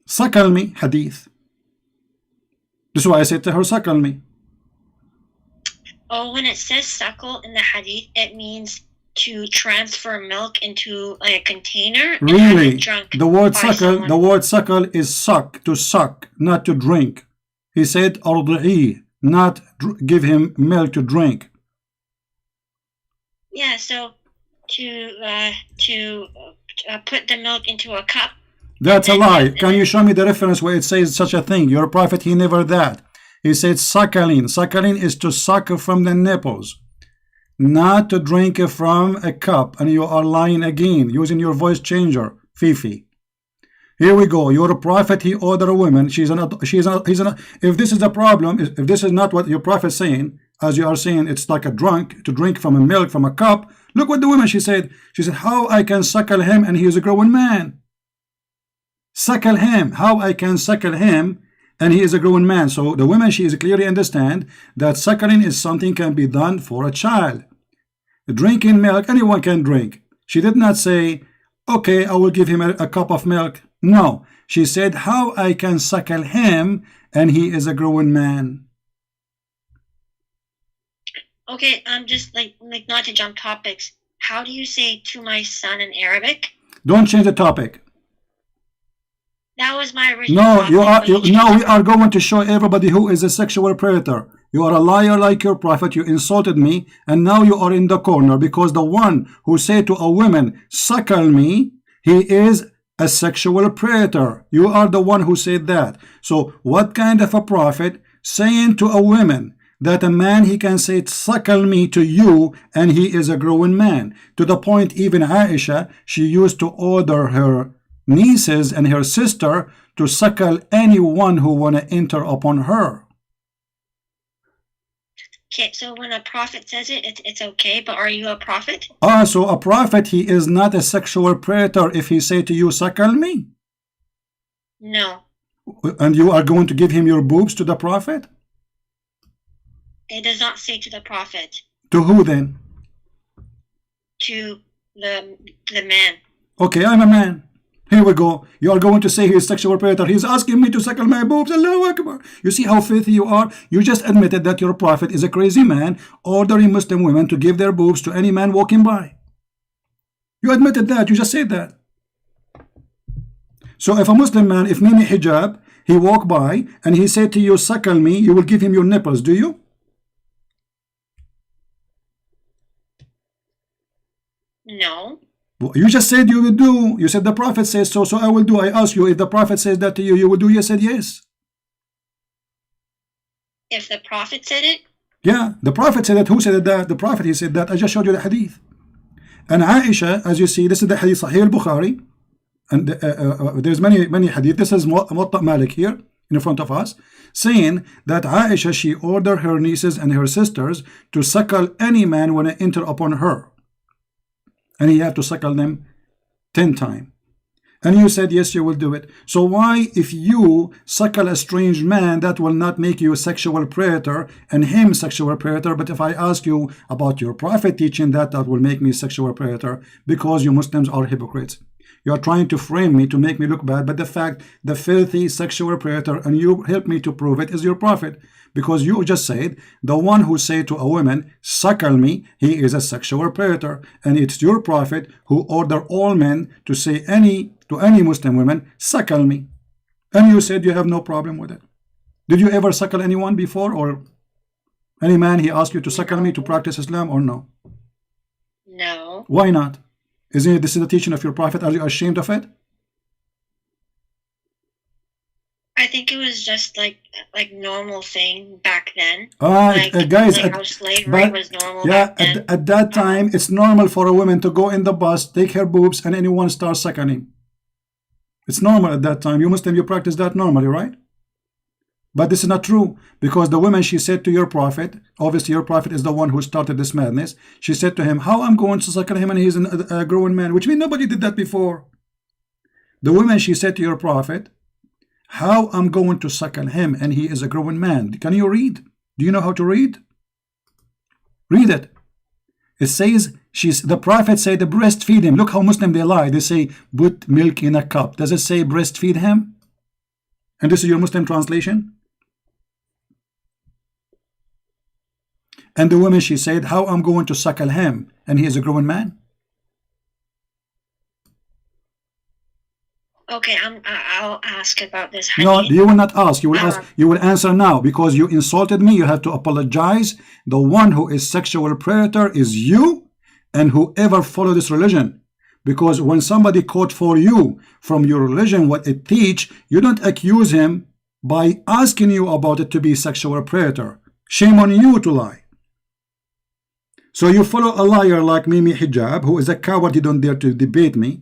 Suckle me hadith. This is why I said to her, suckle me.
Oh, when it says suckle in the hadith, it means to transfer milk into a container.
Really? The word suckle is suck, to suck, not to drink. He said ardi'i, not give him milk to drink.
Yeah, so to put the milk into a cup.
That's a lie. Can you show me the reference where it says such a thing? Your prophet, he never that. He said suckling. Suckling is to suck from the nipples, not to drink from a cup. And you are lying again, using your voice changer, Fifi. Here we go. Your prophet, he ordered a woman. If this is a problem, if this is not what your prophet is saying, as you are saying, it's like a drunk to drink from a milk from a cup. Look what the woman, she said. She said, how I can suckle him and he is a grown man. Suckle him. How I can suckle him and he is a grown man. So the woman, she is clearly understand that suckling is something can be done for a child. Drinking milk, anyone can drink. She did not say, okay, I will give him a cup of milk. No, she said, how I can suckle him and he is a grown man.
Okay, just like not to jump topics. How do you say to my son in Arabic?
Don't change the topic.
That was my original
No,
topic.
now we are going to show everybody who is a sexual predator. You are a liar like your prophet. You insulted me, and now you are in the corner because the one who said to a woman, suckle me, he is a sexual predator. You are the one who said that. So what kind of a prophet saying to a woman that a man, he can say suckle me to you and he is a grown man? To the point even Aisha, she used to order her nieces and her sister to suckle anyone who want to enter upon her.
Okay, so when a prophet says it, it's okay, but are you a prophet?
So a prophet, he is not a sexual predator if he say to you, suckle me.
No.
And you are going to give him your boobs to the prophet?
It does not say to the prophet.
To who then?
To the man.
Okay, I'm a man. Here we go. You are going to say he is sexual predator. He's asking me to suckle my boobs. Allahu Akbar. You see how filthy you are? You just admitted that your prophet is a crazy man ordering Muslim women to give their boobs to any man walking by. You admitted that. You just said that. So if a Muslim man, if Mimi Hijab, he walk by and he said to you, suckle me, you will give him your nipples, do you?
No.
You just said you will do. You said the prophet says so, so I will do. I ask you, if the prophet says that to you, you will do. You said yes.
If the prophet said it?
Yeah, the prophet said that. Who said that? The prophet, he said that. I just showed you the hadith. And Aisha, as you see, this is the hadith Sahih al-Bukhari. And there's many hadith. This is Muwatta Malik here in front of us, saying that Aisha, she ordered her nieces and her sisters to suckle any man when they enter upon her. And he had to suckle them 10 times. And you said, yes, you will do it. So why, if you suckle a strange man, that will not make you a sexual predator and him sexual predator? But if I ask you about your prophet teaching that, that will make me sexual predator, because you Muslims are hypocrites. You are trying to frame me to make me look bad, but the fact, the filthy sexual predator, and you help me to prove it, is your prophet. Because you just said, the one who said to a woman, suckle me, he is a sexual predator. And it's your prophet who ordered all men to say to any Muslim women, suckle me. And you said you have no problem with it. Did you ever suckle anyone before? Or any man, he asked you to suckle me to practice Islam or no?
No.
Why not? Isn't it this is the teaching of your prophet? Are you ashamed of it?
I think it was just like normal thing back then.
Guys,
how slavery was normal.
Yeah,
back then.
at that time, it's normal for a woman to go in the bus, take her boobs, and anyone starts suckling. It's normal at that time. You Muslim, you practice that normally, right? But this is not true, because the woman, she said to your prophet, obviously your prophet is the one who started this madness. She said to him, how I'm going to suckle him and he's a grown man, which means nobody did that before. The woman, she said to your prophet, how I'm going to suckle him and he is a grown man. Can you read? Do you know how to read? Read it. It says, the prophet said, breastfeed him. Look how Muslim they lie. They say, put milk in a cup. Does it say breastfeed him? And this is your Muslim translation? And the woman, she said, how I'm going to suckle him and he is a grown man?
Okay, I'll ask about this hadith.
No, you will not ask. You will ask. You will answer now, because you insulted me. You have to apologize. The one who is sexual predator is you and whoever follow this religion. Because when somebody quote for you from your religion what it teach, you don't accuse him by asking you about it to be sexual predator. Shame on you to lie. So you follow a liar like Mimi Hijab, who is a coward. You don't dare to debate me,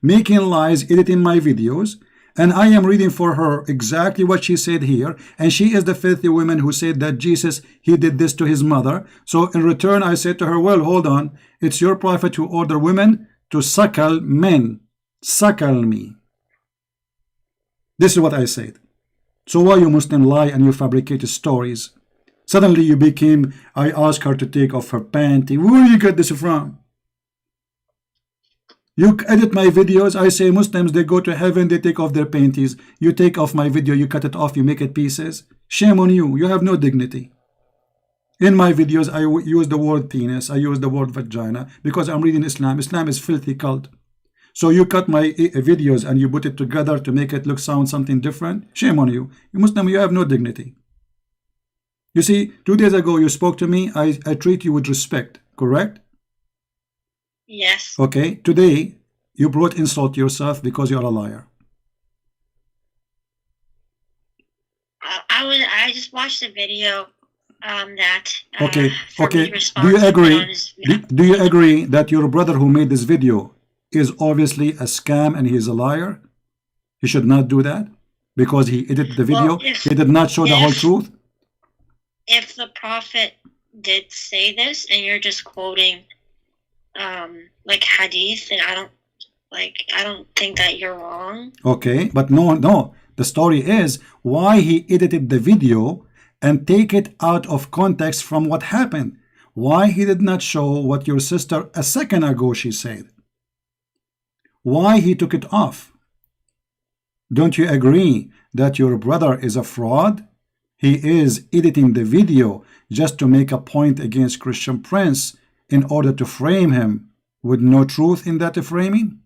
making lies, editing my videos, and I am reading for her exactly what she said here, and she is the filthy woman who said that Jesus, he did this to his mother. So in return, I said to her, well, hold on, it's your prophet who ordered women to suckle men. Suckle me. This is what I said. So why you Muslim lie and you fabricate stories? Suddenly you became, I asked her to take off her panty. Where you get this from? You edit my videos. I say Muslims, they go to heaven, they take off their panties. You take off my video, you cut it off, you make it pieces. Shame on you. You have no dignity. In my videos, I use the word penis, I use the word vagina, because I'm reading Islam. Islam is filthy cult. So you cut my videos and you put it together to make it sound something different. Shame on you. You Muslim, you have no dignity. You see, 2 days ago you spoke to me. I treat you with respect, correct?
Yes.
Okay, today you brought insult yourself because you're a liar.
I just watched the video that
Okay,
Farid
do
responded
you agree?
on his-
Do you agree that your brother who made this video is obviously a scam and he is a liar? He should not do that because he edited the video.
Well,
He did not show the whole truth.
If the prophet did say this and you're just quoting like hadith, and I don't think that you're wrong.
Okay, but no. The story is why he edited the video and take it out of context from what happened. Why he did not show what your sister a second ago she said. Why he took it off. Don't you agree that your brother is a fraud? He is editing the video just to make a point against Christian Prince in order to frame him with no truth in that framing?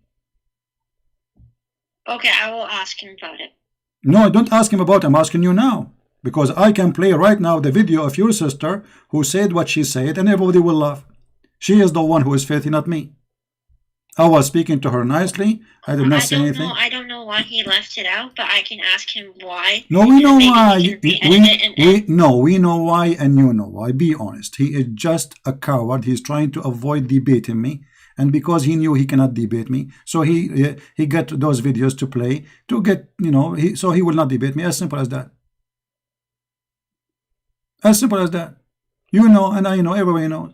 Okay, I will ask him about it.
No, don't ask him about it. I'm asking you now. Because I can play right now the video of your sister who said what she said and everybody will laugh. She is the one who is filthy, not me. I was speaking to her nicely. I did not say anything.
I don't know why he left it out, but I can ask him why.
No, we know
Maybe
why.
he can re-edit it and-
We know why and you know why. Be honest. He is just a coward. He's trying to avoid debating me. And because he knew he cannot debate me, so he got those videos to play to get, so he will not debate me. As simple as that. As simple as that. You know, and I know, everybody knows.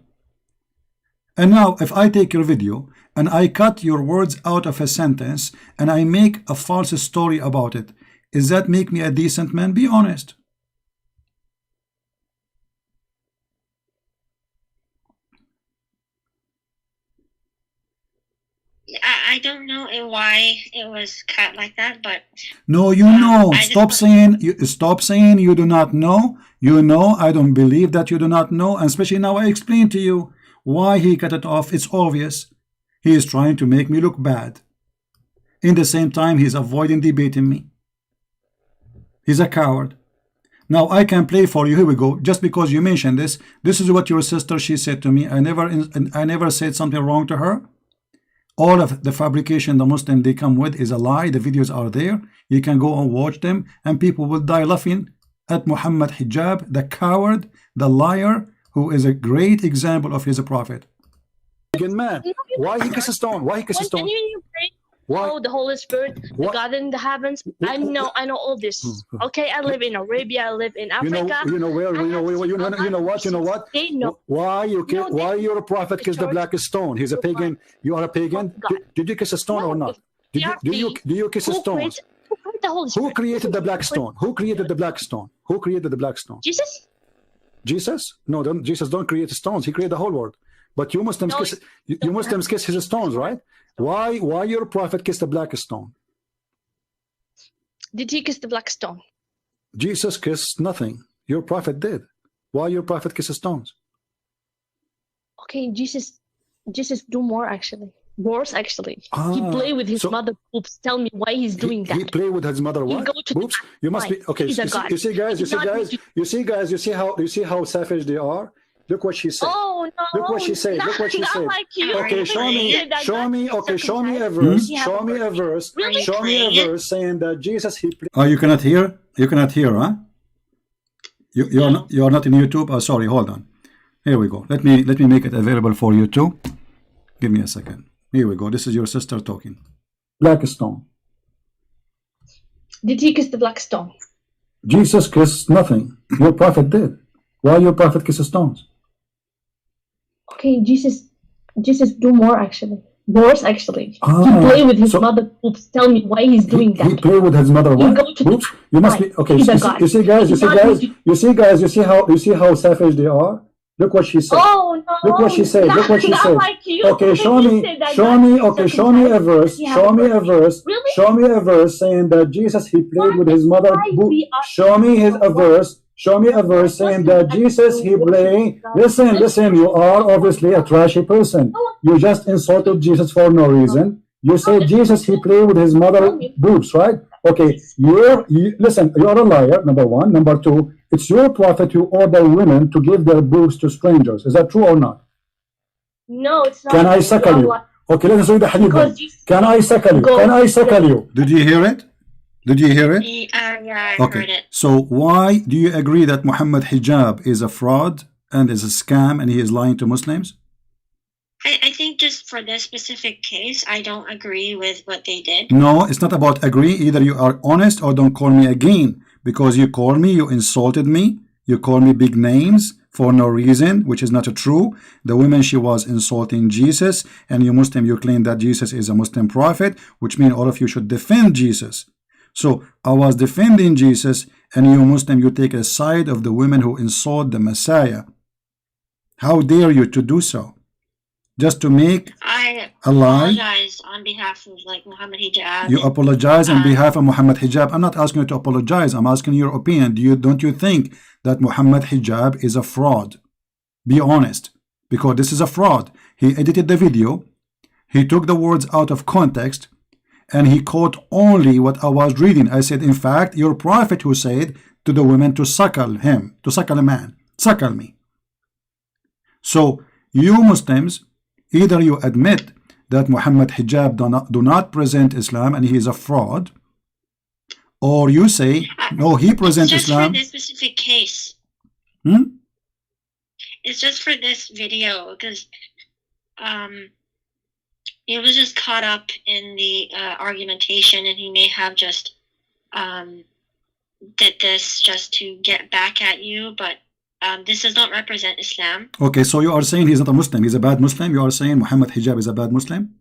And now, if I take your video and I cut your words out of a sentence and I make a false story about it, does that make me a decent man? Be honest.
I don't know why it was cut like that, but
no, you know. Stop saying you do not know. You know. I don't believe that you do not know. And especially now, I explain to you why he cut it off. It's obvious. He is trying to make me look bad. In the same time, he's avoiding debating me. He's a coward. Now I can play for you. Here we go. Just because you mentioned this, this is what your sister she said to me. I never said something wrong to her. All of the fabrication the Muslim they come with is a lie. The videos are there. You can go and watch them, and people will die laughing at Muhammad Hijab, the coward, the liar, who is a great example of his prophet. Man, why he kiss a stone? Why he kiss a stone?
When you pray,
Why?
oh, the Holy Spirit, the God in the heavens. I know all this. Okay, I live in Arabia. I live in Africa.
You know where? You know what?
They know.
Why your prophet kiss the black stone? He's a pagan. You are a pagan. Did you kiss a stone or not? Do you kiss a stone? Who created the black stone? Who created the black stone? Who created the black stone?
Jesus?
Jesus? No, Jesus don't create stones. He created the whole world. But you Muslims kiss you Muslims kiss his stones, right? Why your prophet kissed the black stone?
Did he kiss the black stone?
Jesus kissed nothing. Your prophet did. Why your prophet kisses stones?
Okay, Jesus do more actually. Worse actually. He play with his mother boobs. Tell me why he's doing that.
He play with his mother what? Boobs? You must be okay. You see how savage they are. Look what she said.
Oh no!
Look what she said. Look what she
not
said.
Like you.
Okay, show me. Okay, show me a verse. Show me a verse.
Really?
Show me a verse saying that Jesus he. Oh, you cannot hear. You cannot hear, huh? You are not in YouTube. Oh, sorry. Hold on. Here we go. Let me make it available for you too. Give me a second. Here we go. This is your sister talking. Black stone.
Did he kiss the black stone?
Jesus kissed nothing. Your prophet did. Why your prophet kisses stones?
Okay, Jesus do more actually. Worse actually. He play with his mother boobs. Tell me why he's doing that.
He play with his mother what? Boobs? You must be okay. You see guys. You see how savage they are. Look what she said.
Oh no!
Look what she said. Look what she
not
said.
like you.
Okay, show
You
me.
said that
Show
God
me.
is
Okay, show me a verse.
circumcised.
Show me a verse.
Really?
Show me a verse saying that Jesus he played with his mother. Show me a verse. Show me a verse saying that Jesus he played. Listen. You are obviously a trashy person. You just insulted Jesus for no reason. You say Jesus he played with his mother boobs, right? Okay, listen, you're a liar, number one. Number two, it's your prophet who order women to give their boobs to strangers. Is that true or not?
No, it's not.
Can I suckle you? Okay, let's read the hadith. Can I suckle you? Can I suckle you? Did you hear it? Did you hear it?
Yeah, I
Okay.
heard it.
So why do you agree that Muhammad hijab is a fraud and is a scam and he is lying to Muslims?
I think just for this specific case, I don't agree with what they did.
No, it's not about agree. Either you are honest or don't call me again. Because you called me, you insulted me, you called me big names for no reason, which is not true. The woman, she was insulting Jesus, and you Muslim, you claim that Jesus is a Muslim prophet, which means all of you should defend Jesus. So I was defending Jesus, and you Muslim, you take a side of the women who insult the Messiah. How dare you to do so? Just to make
I
a lie?
apologize on behalf of like Muhammad Hijab.
You apologize on behalf of Muhammad Hijab. I'm not asking you to apologize. I'm asking your opinion. Don't you think that Muhammad Hijab is a fraud? Be honest. Because this is a fraud. He edited the video. He took the words out of context. And he quote only what I was reading. I said, in fact, your prophet who said to the women to suckle him, to suckle a man. Suckle me. So, you Muslims, either you admit that Muhammad Hijab do not present Islam and he is a fraud, or you say, no, he presents Islam.
It's just for this specific case. It's just for this video because he was just caught up in the argumentation and he may have just did this just to get back at you, but this does not represent Islam.
Okay, so you are saying he's not a Muslim, he's a bad Muslim? You are saying Muhammad Hijab is a bad Muslim?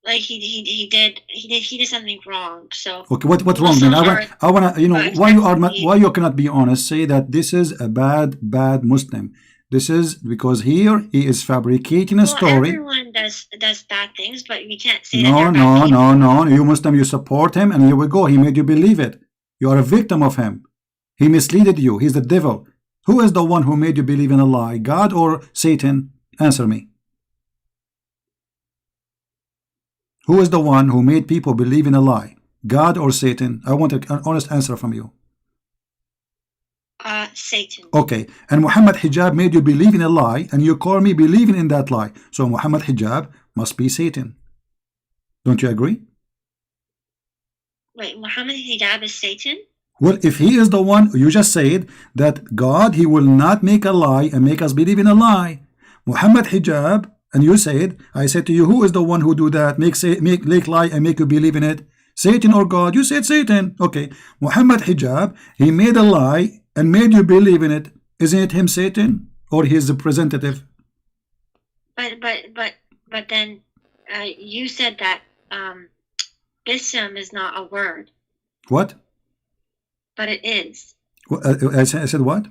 Like he did something wrong. So
okay, what wrong? Then I wanna why you cannot be honest? Say that this is a bad Muslim. This is because here he is fabricating a story.
Everyone does bad things, but we can't say
no. You Muslim, you support him, and here we go. He made you believe it. You are a victim of him. He misled you. He's the devil. Who is the one who made you believe in a lie? God or Satan? Answer me. Who is the one who made people believe in a lie? God or Satan? I want an honest answer from you.
Satan.
Okay, and Muhammad Hijab made you believe in a lie, and you call me believing in that lie. So Muhammad Hijab must be Satan. Don't you agree?
Wait, Muhammad Hijab is Satan?
Well, if he is the one, you just said that God, he will not make a lie and make us believe in a lie. Muhammad Hijab, and you said, I said to you, who is the one who do that, make lie and make you believe in it? Satan or God? You said Satan. Okay, Muhammad Hijab, he made a lie and made you believe in it. Isn't it him Satan or his representative?
But then you said that Bism is not a word.
What?
But it is.
I said what?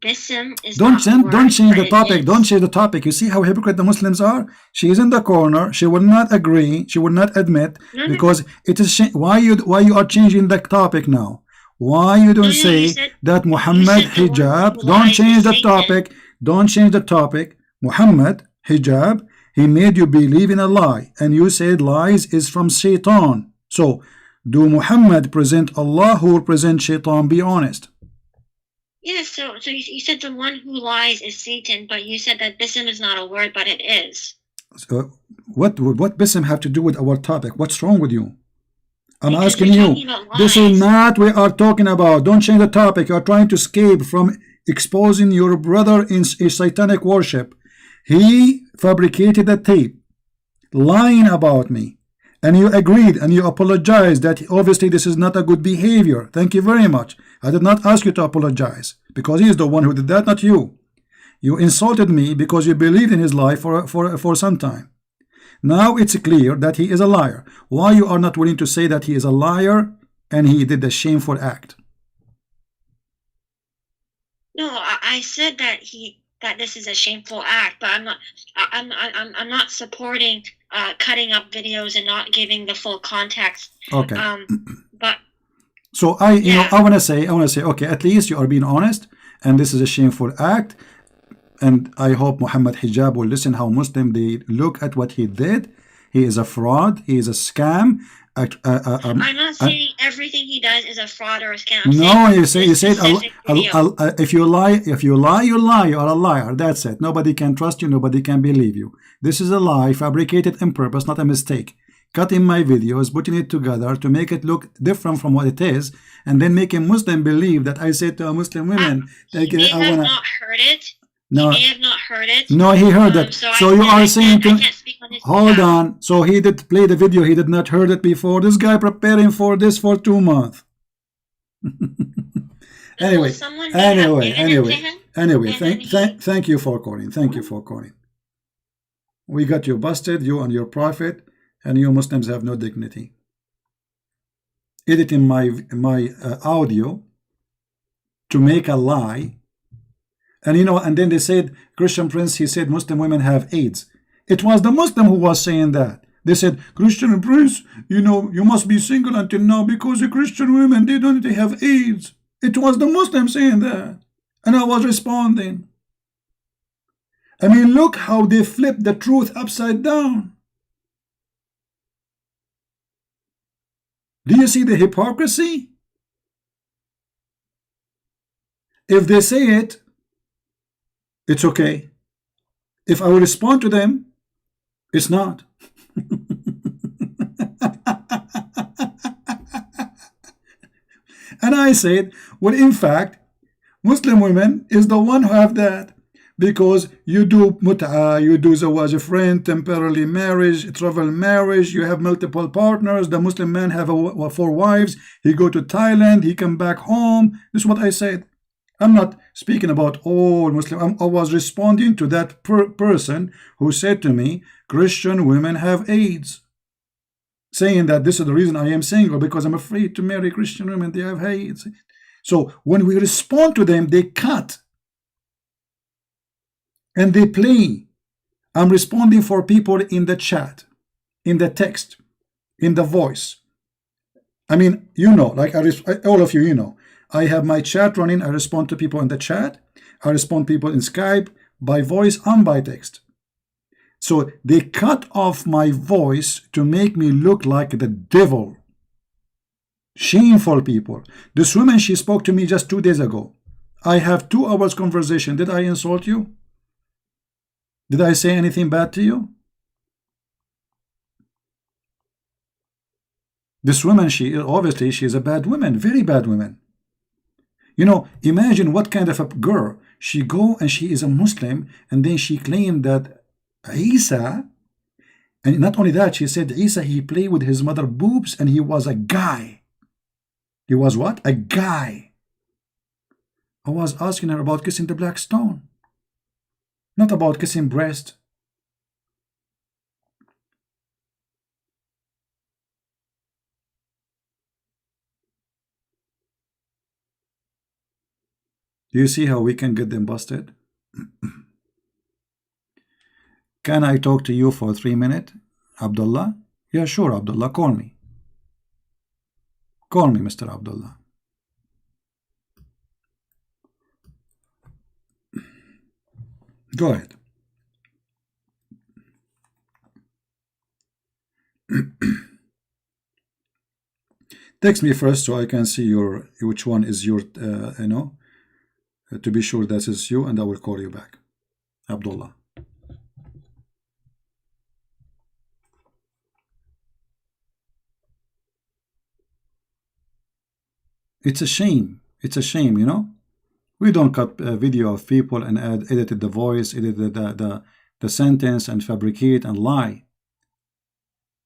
Bism is not a word.
Don't change the topic. Don't change the topic. You see how hypocrite the Muslims are? She is in the corner. She will not agree. She will not admit because it is why you are changing the topic now. Why you don't say that Muhammad Hijab? Don't change the topic. Don't change the topic. Muhammad Hijab, he made you believe in a lie, and you said lies is from Shaitan. So, do Muhammad present Allah who present Shaitan? Be honest.
Yeah, so you said the one who lies is Satan, but you said that Bism is not a word, but it is.
What Bism have to do with our topic? What's wrong with you? I'm asking you. This is not what we are talking about. Don't change the topic. You are trying to escape from exposing your brother in satanic worship. He fabricated a tape lying about me, and you agreed and you apologized that obviously this is not a good behavior. Thank you very much. I did not ask you to apologize because he is the one who did that, not you. You insulted me because you believed in his lie for some time. Now it's clear that he is a liar. Why you are not willing to say that he is a liar and he did a shameful act?
No, I said that this is a shameful act, but I'm not supporting cutting up videos and not giving the full context.
Okay.
But
so you know, I want to say, okay, at least you are being honest, and this is a shameful act. And I hope Muhammad Hijab will listen how Muslim they look at what he did. He is a fraud. He is a scam.
I'm not saying everything he does is a fraud or a scam.
No, you said if you lie, you lie, you are a liar. That's it. Nobody can trust you. Nobody can believe you. This is a lie, fabricated on purpose, not a mistake. Cutting my videos, putting it together to make it look different from what it is, and then making Muslim believe that I said to a Muslim women,
he may have not heard it.
No,
he may have not heard it.
No, he heard it.
So
you are saying to hold
behalf.
on. So he did play the video. He did not heard it before. This guy preparing for this for 2 months. Anyway. Thank you for calling. Thank you for calling. We got you busted, you and your prophet, and you Muslims have no dignity. Editing my audio to make a lie. And you know, and then they said, Christian Prince, he said Muslim women have AIDS. It was the Muslim who was saying that. They said, Christian Prince, you know, you must be single until now because the Christian women, they have AIDS. It was the Muslim saying that. And I was responding. I mean, look how they flipped the truth upside down. Do you see the hypocrisy? If they say it, it's okay. If I will respond to them, it's not. And I said, well, in fact, Muslim women is the one who have that, because you do mut'a, you do zawaj of friend, temporary marriage, travel marriage, you have multiple partners. The Muslim man have 4 wives. He go to Thailand, he come back home. This is what I said. I'm not speaking about all Muslim. I was responding to that person who said to me, Christian women have AIDS. Saying that this is the reason I am single, because I'm afraid to marry Christian women. They have AIDS. So when we respond to them, they cut. And they play. I'm responding for people in the chat, in the text, in the voice. I mean, you know, like all of you, you know. I have my chat running. I respond to people in the chat. I respond to people in Skype by voice and by text. So they cut off my voice to make me look like the devil. Shameful people. This woman, she spoke to me just 2 days ago. I have 2 hours conversation. Did I insult you? Did I say anything bad to you? This woman, obviously she is a bad woman, very bad woman. You know, imagine what kind of a girl. She go and she is a Muslim, and then she claimed that Isa, and not only that, she said Isa, he played with his mother boobs and he was a guy. He was what? A guy. I was asking her about kissing the black stone, not about kissing breast. Do you see how we can get them busted? Can I talk to you for 3 minutes, Abdullah? Yeah, sure, Abdullah. Call me. Call me, Mr. Abdullah. Go ahead. Text me first so I can see which one is your, you know, to be sure that is you, and I will call you back. Abdullah. It's a shame. It's a shame, you know. We don't cut a video of people and edit the voice, edit the sentence, and fabricate and lie.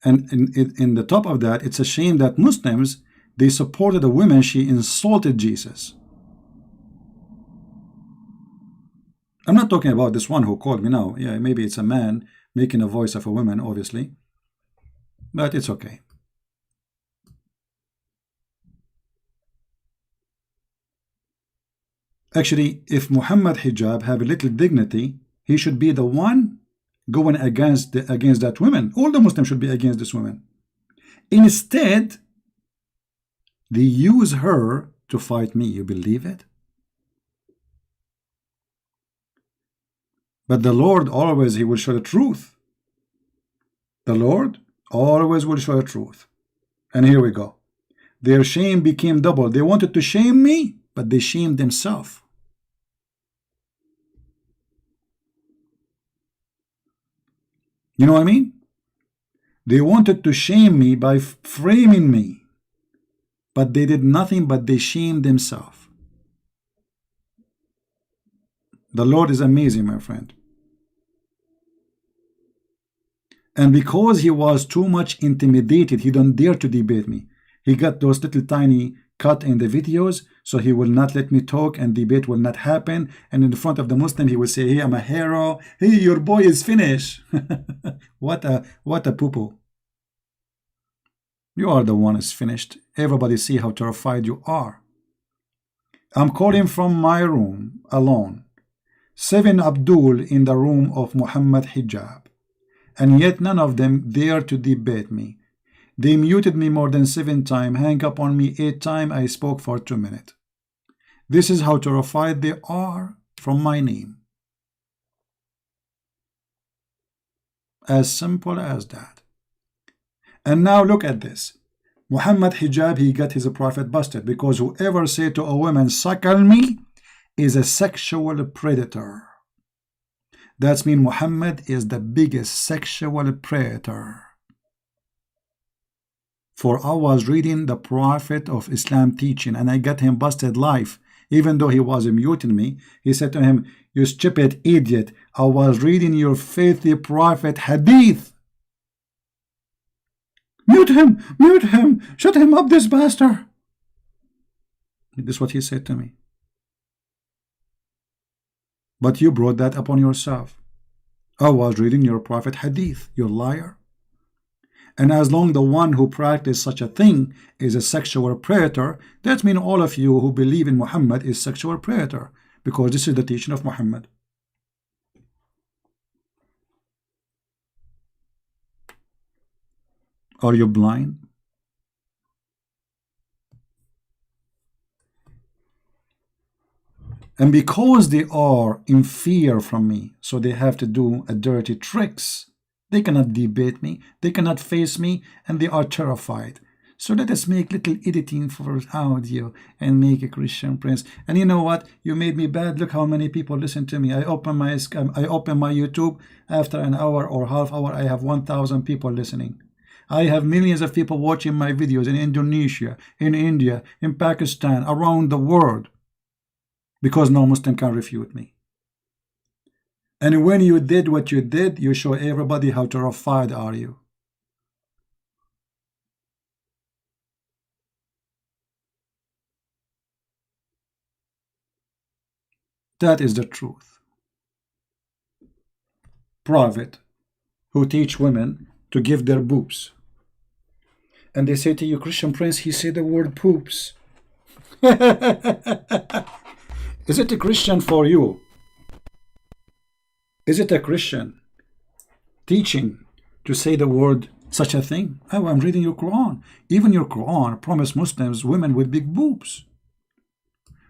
And in the top of that, it's a shame that Muslims, they supported a woman. She insulted Jesus. I'm not talking about this one who called me now. Yeah, maybe it's a man making a voice of a woman, obviously. But it's okay. Actually, if Muhammad hijab have a little dignity, he should be the one going against that woman. All the Muslims should be against this woman. Instead, they use her to fight me. You believe it? But the Lord always, he will show the truth. The Lord always will show the truth. And here we go. Their shame became double. They wanted to shame me, but they shamed themselves. You know what I mean? They wanted to shame me by framing me, but they did nothing but they shamed themselves. The Lord is amazing, my friend. And because he was too much intimidated, he don't dare to debate me. He got those little tiny cut in the videos, so he will not let me talk and debate will not happen. And in front of the Muslim, he will say, hey, I'm a hero. Hey, your boy is finished. What a poo-poo. You are the one who's finished. Everybody see how terrified you are. I'm calling from my room alone. 7 Abdul in the room of Muhammad hijab. And yet none of them dare to debate me. They muted me more than 7 times, hang up on me 8 times. I spoke for 2 minutes. This is how terrified they are from my name. As simple as that. And now look at this. Muhammad hijab, he got his prophet busted because whoever say to a woman, suckle me, is a sexual predator. That means Muhammad is the biggest sexual predator. For I was reading the Prophet of Islam teaching and I got him busted live. Even though he was muting me, he said to him, you stupid idiot, I was reading your faithful Prophet hadith. Mute him, shut him up, this bastard. This is what he said to me. But you brought that upon yourself. I was reading your Prophet hadith, you liar. And as long the one who practices such a thing is a sexual predator, that means all of you who believe in Muhammad is sexual predator, because this is the teaching of Muhammad. Are you blind? And because they are in fear from me, so they have to do a dirty tricks. They cannot debate me, they cannot face me, and they are terrified. So let us make little editing for audio and make a Christian Prince. And you know what? You made me bad. Look how many people listen to me. I open my YouTube. After an hour or half hour, I have 1,000 people listening. I have millions of people watching my videos in Indonesia, in India, in Pakistan, around the world. Because no Muslim can refute me. And when you did what you did, you show everybody how terrified are you. That is the truth. Prophet who teach women to give their boobs. And they say to you, Christian Prince, he said the word poops. Is it a Christian for you? Is it a Christian teaching to say the word such a thing? Oh, I'm reading your Quran. Even your Quran promised Muslims women with big boobs.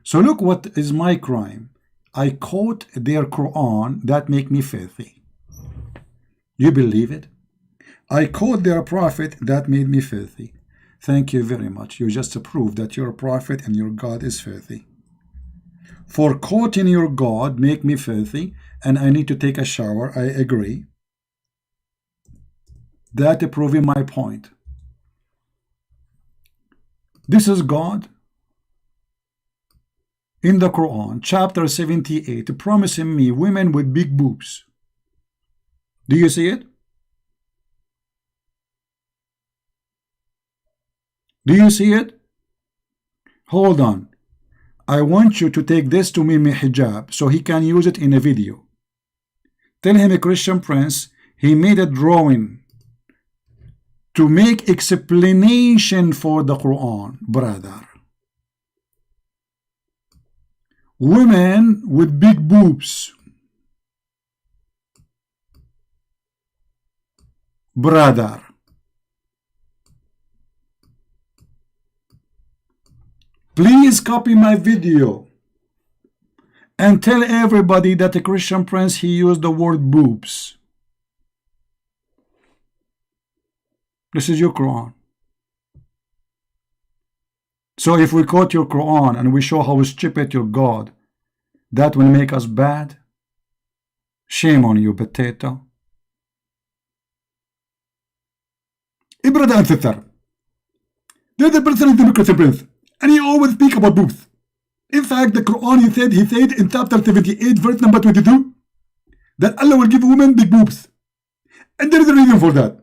So look what is my crime. I quote their Quran that make me filthy. You believe it? I quote their prophet that made me filthy. Thank you very much. You just proved that your prophet and your God is filthy. For quoting your God make me filthy and I need to take a shower, I agree. That proving my point. This is God in the Quran, chapter 78, promising me women with big boobs. Do you see it? Do you see it? Hold on. I want you to take this to Mimi Hijab so he can use it in a video. Tell him, a Christian Prince, he made a drawing to make explanation for the Quran, brother. women with big boobs. Brother, please copy my video and tell everybody that the Christian Prince, he used the word boobs. This is your Quran. So if we quote your Quran and we show how stupid your God, that will make us bad? Shame on you, potato. Brother and sister, there's a person in the Christian Prince, and he always speak about boobs. In fact, the Quran, he said in chapter 78, verse number 22, that Allah will give women big boobs. And there is a reason for that.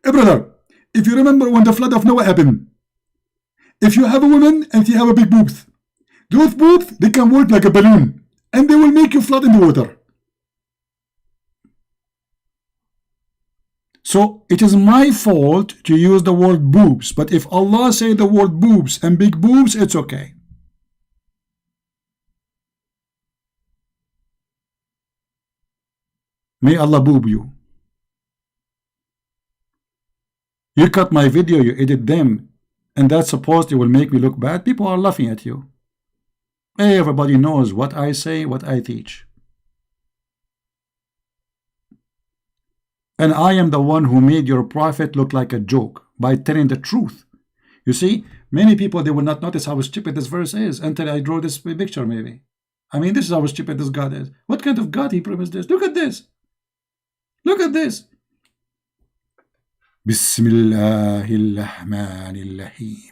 Brother, if you remember when the flood of Noah happened, if you have a woman and she have a big boobs, those boobs, they can work like a balloon, and they will make you float in the water. So it is my fault to use the word boobs, but if Allah say the word boobs and big boobs, it's okay. May Allah boob you. You cut my video, you edit them, and that's supposed it will make me look bad. People are laughing at you. Everybody knows what I say, what I teach. And I am the one who made your prophet look like a joke by telling the truth. You see, many people, they will not notice how stupid this verse is until I draw this picture, maybe. I mean, this is how stupid this God is. What kind of God he promised this? Look at this. Look at this. Bismillahirrahmanirrahim.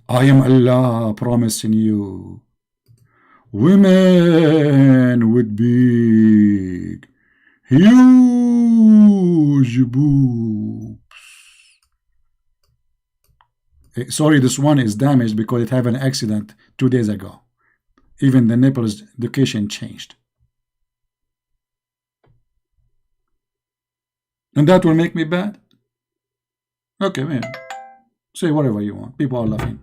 I am Allah promising you women with big, huge boobs. Sorry, this one is damaged because it had an accident 2 days ago. Even the nipples location changed. And that will make me bad? Okay, man. Say whatever you want. People are laughing.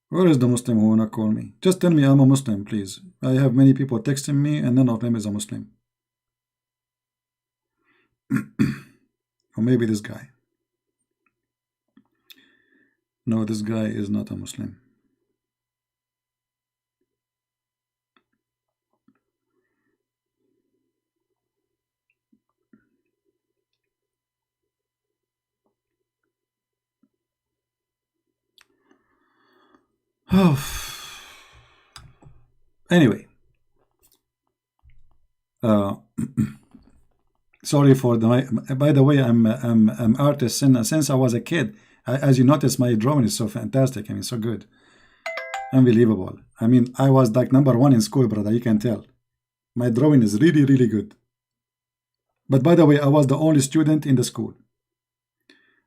Where is the Muslim who wanna call me? Just tell me I'm a Muslim, please. I have many people texting me and none of them is a Muslim. Or maybe this guy. No, this guy is not a Muslim. Anyway, sorry for the. By the way, I'm artist since I was a kid. As you notice, my drawing is so fantastic. I mean, so good, unbelievable. I mean, I was like #1 in school, brother. You can tell. My drawing is really, really good. But by the way, I was the only student in the school.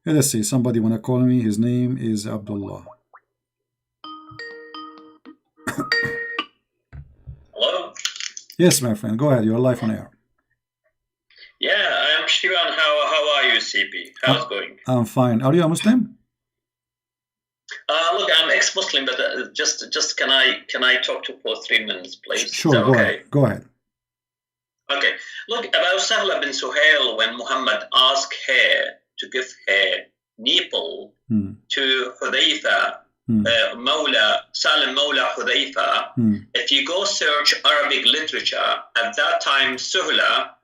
Let's see. Somebody wanna call me? His name is Abdullah.
Hello?
Yes, my friend. Go ahead. You're live on air.
Yeah, I'm Shivan. How are you, CP? How's it going?
I'm fine. Are you a Muslim?
Look, I'm ex-Muslim, but just can I talk to for 3 minutes, please?
Sure. Go ahead. Go ahead.
Okay. Look, about Sahla bin Suhail, when Muhammad asked her to give her nipple to Hudayfa, Salim Mawla Hudayfa, if you go search Arabic literature, at that time Sahla,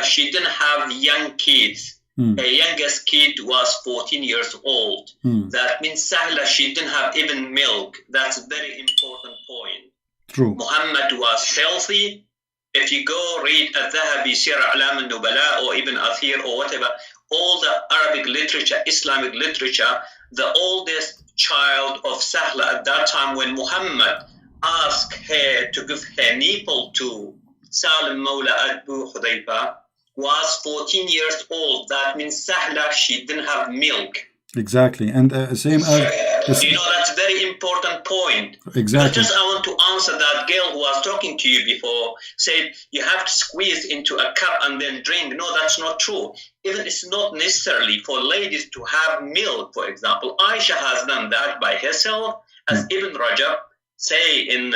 she didn't have young kids. Her youngest kid was 14 years old. That means Sahla, she didn't have even milk. That's a very important point.
True.
Muhammad was healthy. If you go read Al-Dhahabi, Sirah Alam al-Nubala, or even Athir or whatever, all the Arabic literature, Islamic literature, the oldest child of Sahla at that time when Muhammad asked her to give her nipple to Salim Mawla Abu Hudayfa was 14 years old. That means Sahla, she didn't have milk.
Exactly, and same as
You know, that's a very important point.
exactly.
Just I want to answer that girl who was talking to you before, said you have to squeeze into a cup and then drink. No, that's not true. Even it's not necessarily for ladies to have milk, for example. Aisha has done that by herself, as Ibn Rajab say in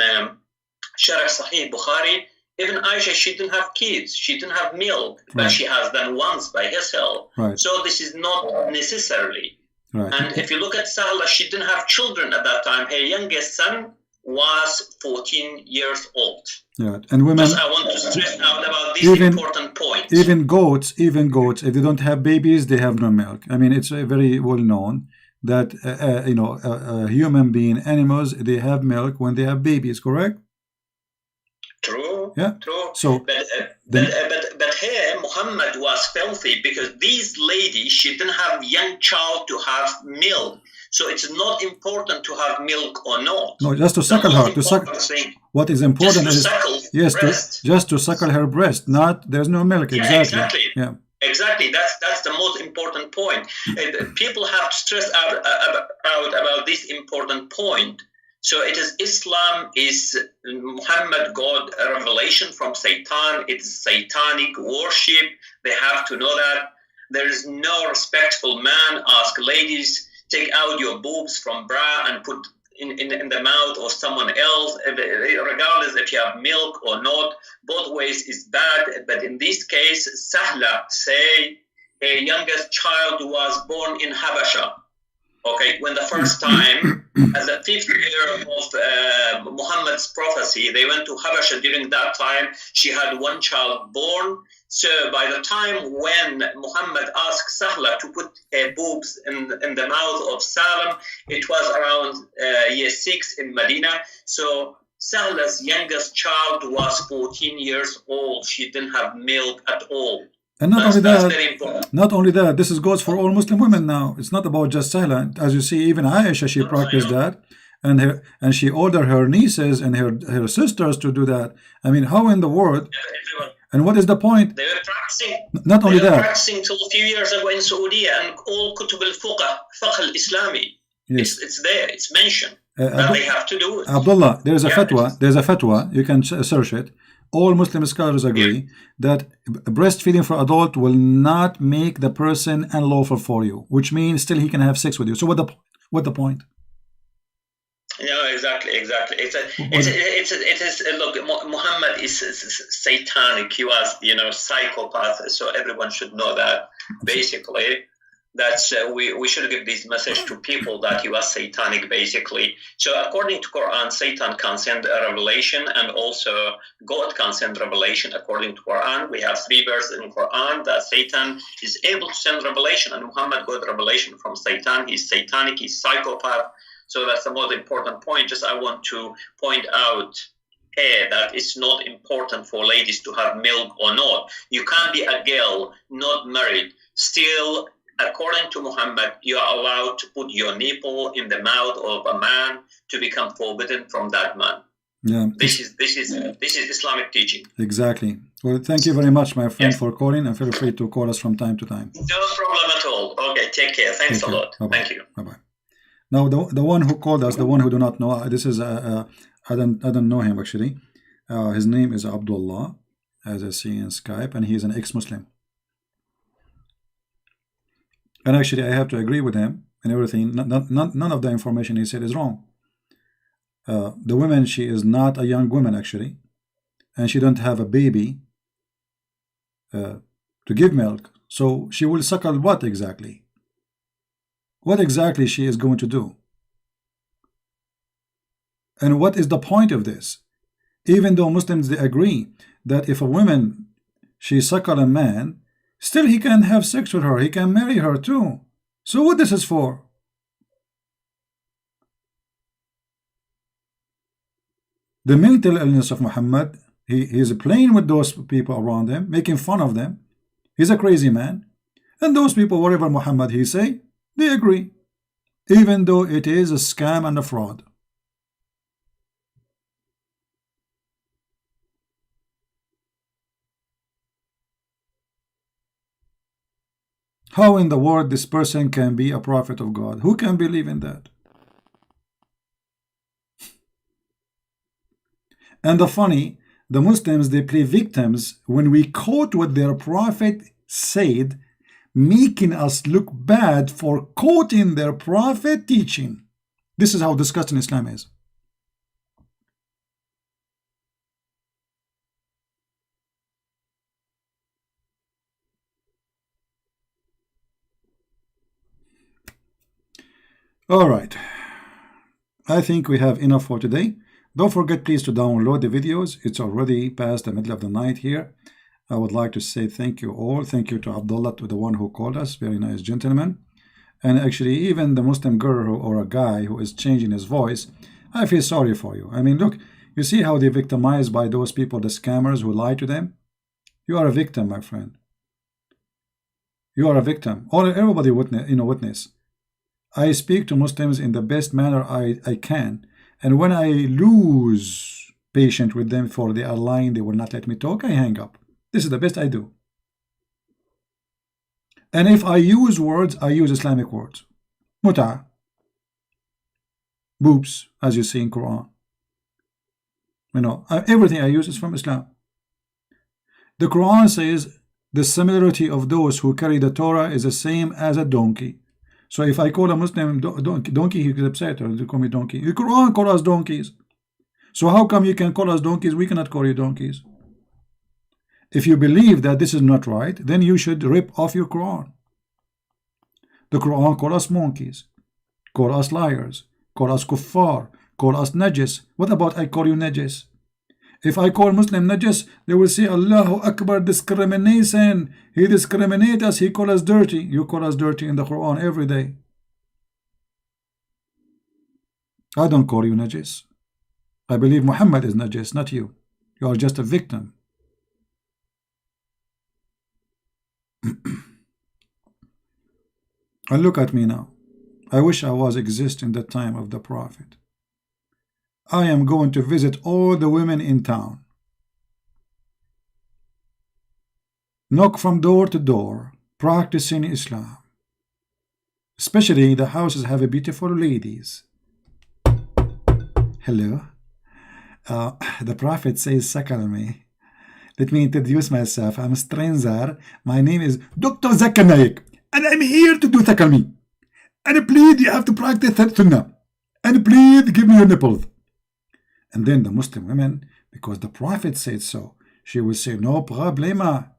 Sharh Sahih Bukhari. Even Aisha, she didn't have kids, she didn't have milk, but she has done once by herself. So this is not necessarily. And if you look at Sahla, she didn't have children at that time. Her youngest son was 14 years old.
And women,
just I want to stress out about this important point.
Even goats, if they don't have babies, they have no milk. I mean, it's very well known that you know, human being, animals, they have milk when they have babies. Correct?
True.
Yeah.
True.
So,
but here Muhammad was filthy because these ladies, she didn't have young child to have milk. So it's not important to have milk or not.
No, just to suckle her. To suckle. What is important is just to suckle her breast. Not there's no milk.
Yeah,
exactly. Yeah.
Exactly. That's the most important point. People have to stress out about this important point. So it is Islam is Muhammad God a revelation from Satan. It's satanic worship. They have to know that. There is no respectful man ask ladies, take out your boobs from bra and put in the mouth of someone else, regardless if you have milk or not. Both ways is bad. But in this case, Sahla say a youngest child was born in Habasha. Okay, when the first time, as the 5th year of Muhammad's prophecy, they went to Habasha during that time, she had one child born. So by the time when Muhammad asked Sahla to put boobs in the mouth of Salam, it was around year 6 in Medina. So Sahla's youngest child was 14 years old. She didn't have milk at all.
And not only that, this goes for all Muslim women now. It's not about just Sahla. As you see, even Aisha, she practiced that, and she ordered her nieces and her sisters to do that. I mean, how in the world? And what is the point?
They were practicing.
Not only that,
practicing till a few years ago in Saudi, and all Kutub al-Fiqh al-Islami.
Yes.
It's there. It's mentioned that they have to do it.
Abdullah, there's a fatwa. There's a fatwa. You can search it. All Muslim scholars agree that breastfeeding for adult will not make the person unlawful for you, which means still he can have sex with you. So what the point?
No, exactly. It is. Look, Muhammad is satanic. He was, psychopath. So everyone should know that. Basically, that's we should give this message to people that he was satanic. Basically, so according to Quran, Satan can send a revelation, and also God can send revelation. According to Quran, we have 3 verses in Quran that Satan is able to send revelation, and Muhammad got revelation from Satan. He's satanic. He's psychopath. So that's the most important point. Just I want to point out here that it's not important for ladies to have milk or not. You can't be a girl not married. Still, according to Muhammad, you are allowed to put your nipple in the mouth of a man to become forbidden from that man.
Yeah.
This is Islamic teaching.
Exactly. Well, thank you very much, my friend, for calling, and feel free to call us from time to time.
No problem at all. Okay, take care. Thanks a lot.
Bye-bye.
Thank you.
Bye-bye. Now, the one who called us, the one who do not know, this is I don't know him actually. His name is Abdullah, as I see in Skype, and he is an ex-Muslim. And actually, I have to agree with him and everything. None of the information he said is wrong. The woman, she is not a young woman actually, and she don't have a baby to give milk. So she will suckle what exactly? What exactly she is going to do? And what is the point of this? Even though Muslims, they agree that if a woman, she suckle a man, still he can have sex with her, he can marry her too. So what this is for? The mental illness of Muhammad, he is playing with those people around him, making fun of them. He's a crazy man. And those people, whatever Muhammad he say, they agree, even though it is a scam and a fraud. How in the world this person can be a prophet of God? Who can believe in that? And the funny, the Muslims, they play victims when we quote what their prophet said, making us look bad for quoting their prophet teaching. This is how disgusting Islam is. All right. I think we have enough for today. Don't forget, please, to download the videos. It's already past the middle of the night here. I would like to say thank you all. Thank you to Abdullah, to the one who called us. Very nice gentleman. And actually, even the Muslim girl or a guy who is changing his voice, I feel sorry for you. I mean, look, you see how they're victimized by those people, the scammers who lie to them? You are a victim, my friend. You are a victim. Everybody witness. I speak to Muslims in the best manner I can. And when I lose patience with them for they are lying, they will not let me talk, I hang up. This is the best I do. And if I use words, I use Islamic words. Muta, boobs, as you see in Quran. You know, everything I use is from Islam. The Quran says the similarity of those who carry the Torah is the same as a donkey. So if I call a Muslim donkey, he gets upset, or they call me donkey. The Quran calls us donkeys. So how come you can call us donkeys? We cannot call you donkeys. If you believe that this is not right, then you should rip off your Quran. The Quran calls us monkeys, call us liars, call us kuffar, call us najis. What about I call you najis? If I call Muslim najis, they will say Allahu Akbar, discrimination. He discriminates us, he calls us dirty. You call us dirty in the Quran every day. I don't call you najis. I believe Muhammad is najis, not you. You are just a victim. And look at me now. I wish I was exist in the time of the Prophet. I am going to visit all the women in town. Knock from door to door, practicing Islam. Especially the houses have a beautiful ladies. Hello. The Prophet says, "Sakal me." Let me introduce myself. I'm a stranger. My name is Dr. Zakir Naik, and I'm here to do sakal me. And please, you have to practice sunnah. And please, give me your nipples. And then the Muslim women, because the Prophet said so, she will say, "No problema.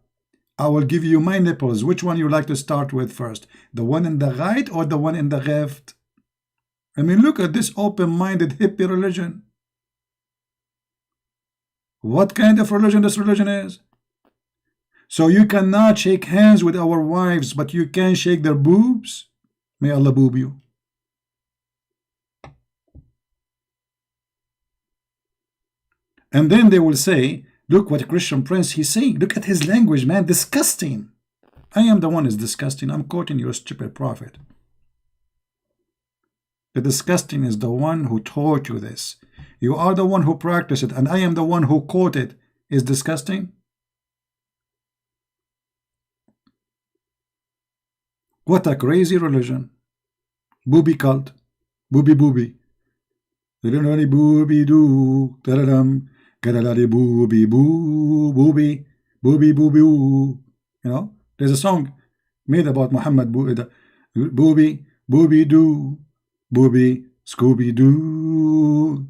I will give you my nipples. Which one you like to start with first? The one in the right or the one in the left?" I mean, look at this open-minded hippie religion. What kind of religion this religion is? So you cannot shake hands with our wives, but you can shake their boobs? May Allah boob you. And then they will say, look what Christian Prince he's saying. Look at his language, man. Disgusting. I am the one who is disgusting. I'm quoting your stupid prophet. The disgusting is the one who taught you this. You are the one who practiced it, and I am the one who quoted. Is disgusting? What a crazy religion. Booby cult. Booby booby. Booby doo. Booby boo. Booby. Booby booby. You know, there's a song made about Muhammad. Booby. Booby doo. Booby. Scooby Doo.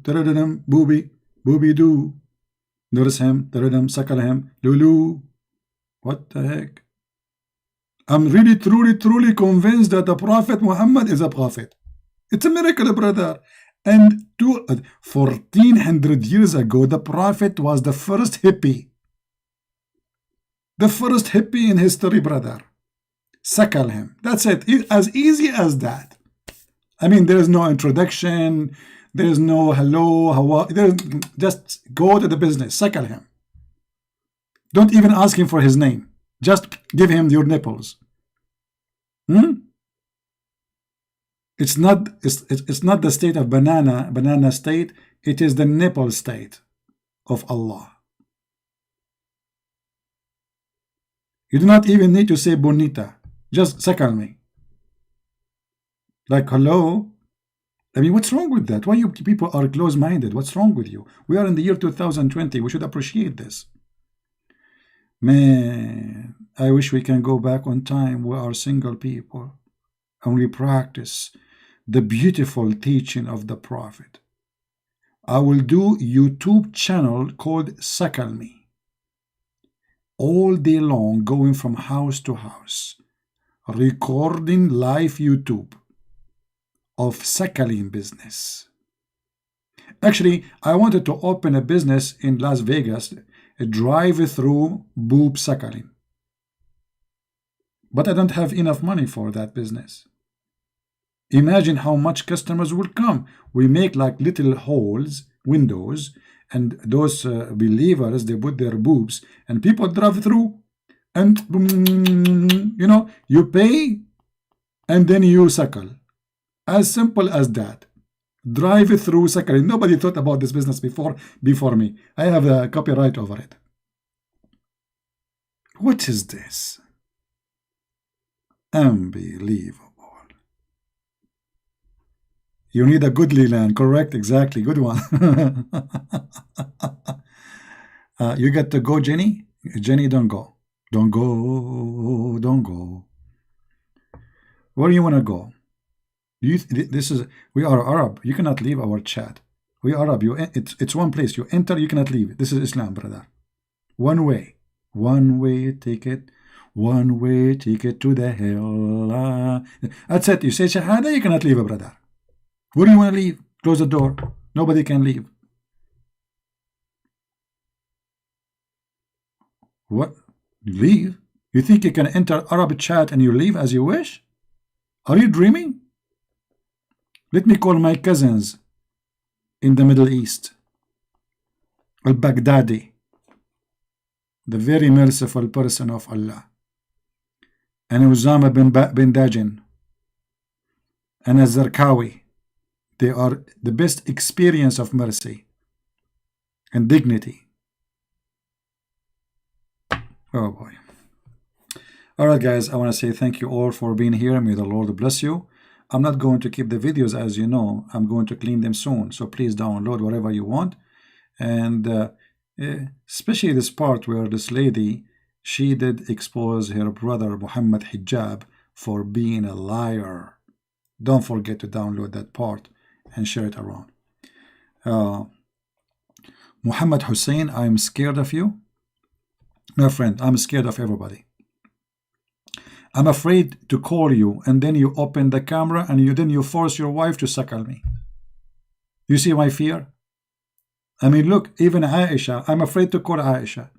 Booby. Booby doo. Notice him. Suckle him. Lulu. What the heck? I'm really, truly convinced that the Prophet Muhammad is a prophet. It's a miracle, brother. And 1400 years ago, the Prophet was the first hippie. The first hippie in history, brother. Suckle him. That's it. As easy as that. I mean, there is no introduction. There is no hello, how are. Just go to the business. Suckle him. Don't even ask him for his name. Just give him your nipples. It's not the state of banana state. It is the nipple state of Allah. You do not even need to say bonita. Just suckle me. Like, hello? I mean, what's wrong with that? Why you people are close-minded? What's wrong with you? We are in the year 2020. We should appreciate this. Man, I wish we can go back on time. We are single people and we practice the beautiful teaching of the Prophet. I will do YouTube channel called Suckle Me. All day long, going from house to house, recording live YouTube of suckling business. Actually, I wanted to open a business in Las Vegas, a drive-through boob suckling. But I don't have enough money for that business. Imagine how much customers will come. We make like little holes, windows, and those believers, they put their boobs, and people drive through, and you know, you pay, and then you suckle. As simple as that. Drive through suckling. Nobody thought about this business before me. I have a copyright over it. What is this? Unbelievable. You need a goodly land. Correct, exactly. Good one. You get to go, Jenny? Jenny, don't go. Don't go. Don't go. Where do you want to go? This is, we are Arab. You cannot leave our chat. We are Arab. It's one place. You enter, you cannot leave. This is Islam, brother. One way. One way ticket. One way ticket to the hell. That's it. You say Shahada, you cannot leave, brother. Where do you want to leave? Close the door. Nobody can leave. What? You leave? You think you can enter Arab chat and you leave as you wish? Are you dreaming? Let me call my cousins in the Middle East. Al-Baghdadi, the very merciful person of Allah, and Usama bin Dajin, and Al-Zarqawi. They are the best experience of mercy and dignity. Oh boy. Alright guys, I want to say thank you all for being here. May the Lord bless you. I'm not going to keep the videos, as you know. I'm going to clean them soon. So please download whatever you want. And especially this part where this lady, she did expose her brother Muhammad Hijab for being a liar. Don't forget to download that part and share it around. Muhammad Hussein, I'm scared of you. My friend, I'm scared of everybody. I'm afraid to call you, and then you open the camera and then you force your wife to suckle me. You see my fear? I mean, look, even Aisha, I'm afraid to call Aisha.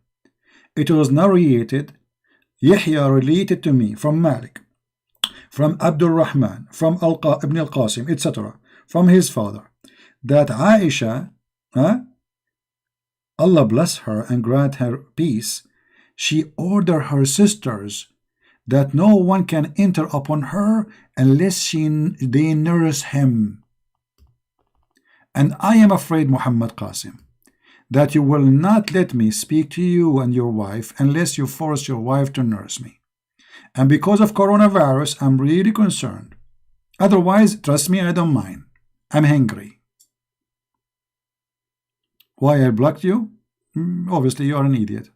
It was narrated, Yahya related to me from Malik, from Abdul Rahman, from Ibn al-Qasim, etc., from his father, that Aisha, Allah bless her and grant her peace, she ordered her sisters that no one can enter upon her unless they nurse him. And I am afraid, Muhammad Qasim, that you will not let me speak to you and your wife unless you force your wife to nurse me. And because of coronavirus, I'm really concerned. Otherwise, trust me, I don't mind. I'm hungry. Why I blocked you? Obviously, you are an idiot.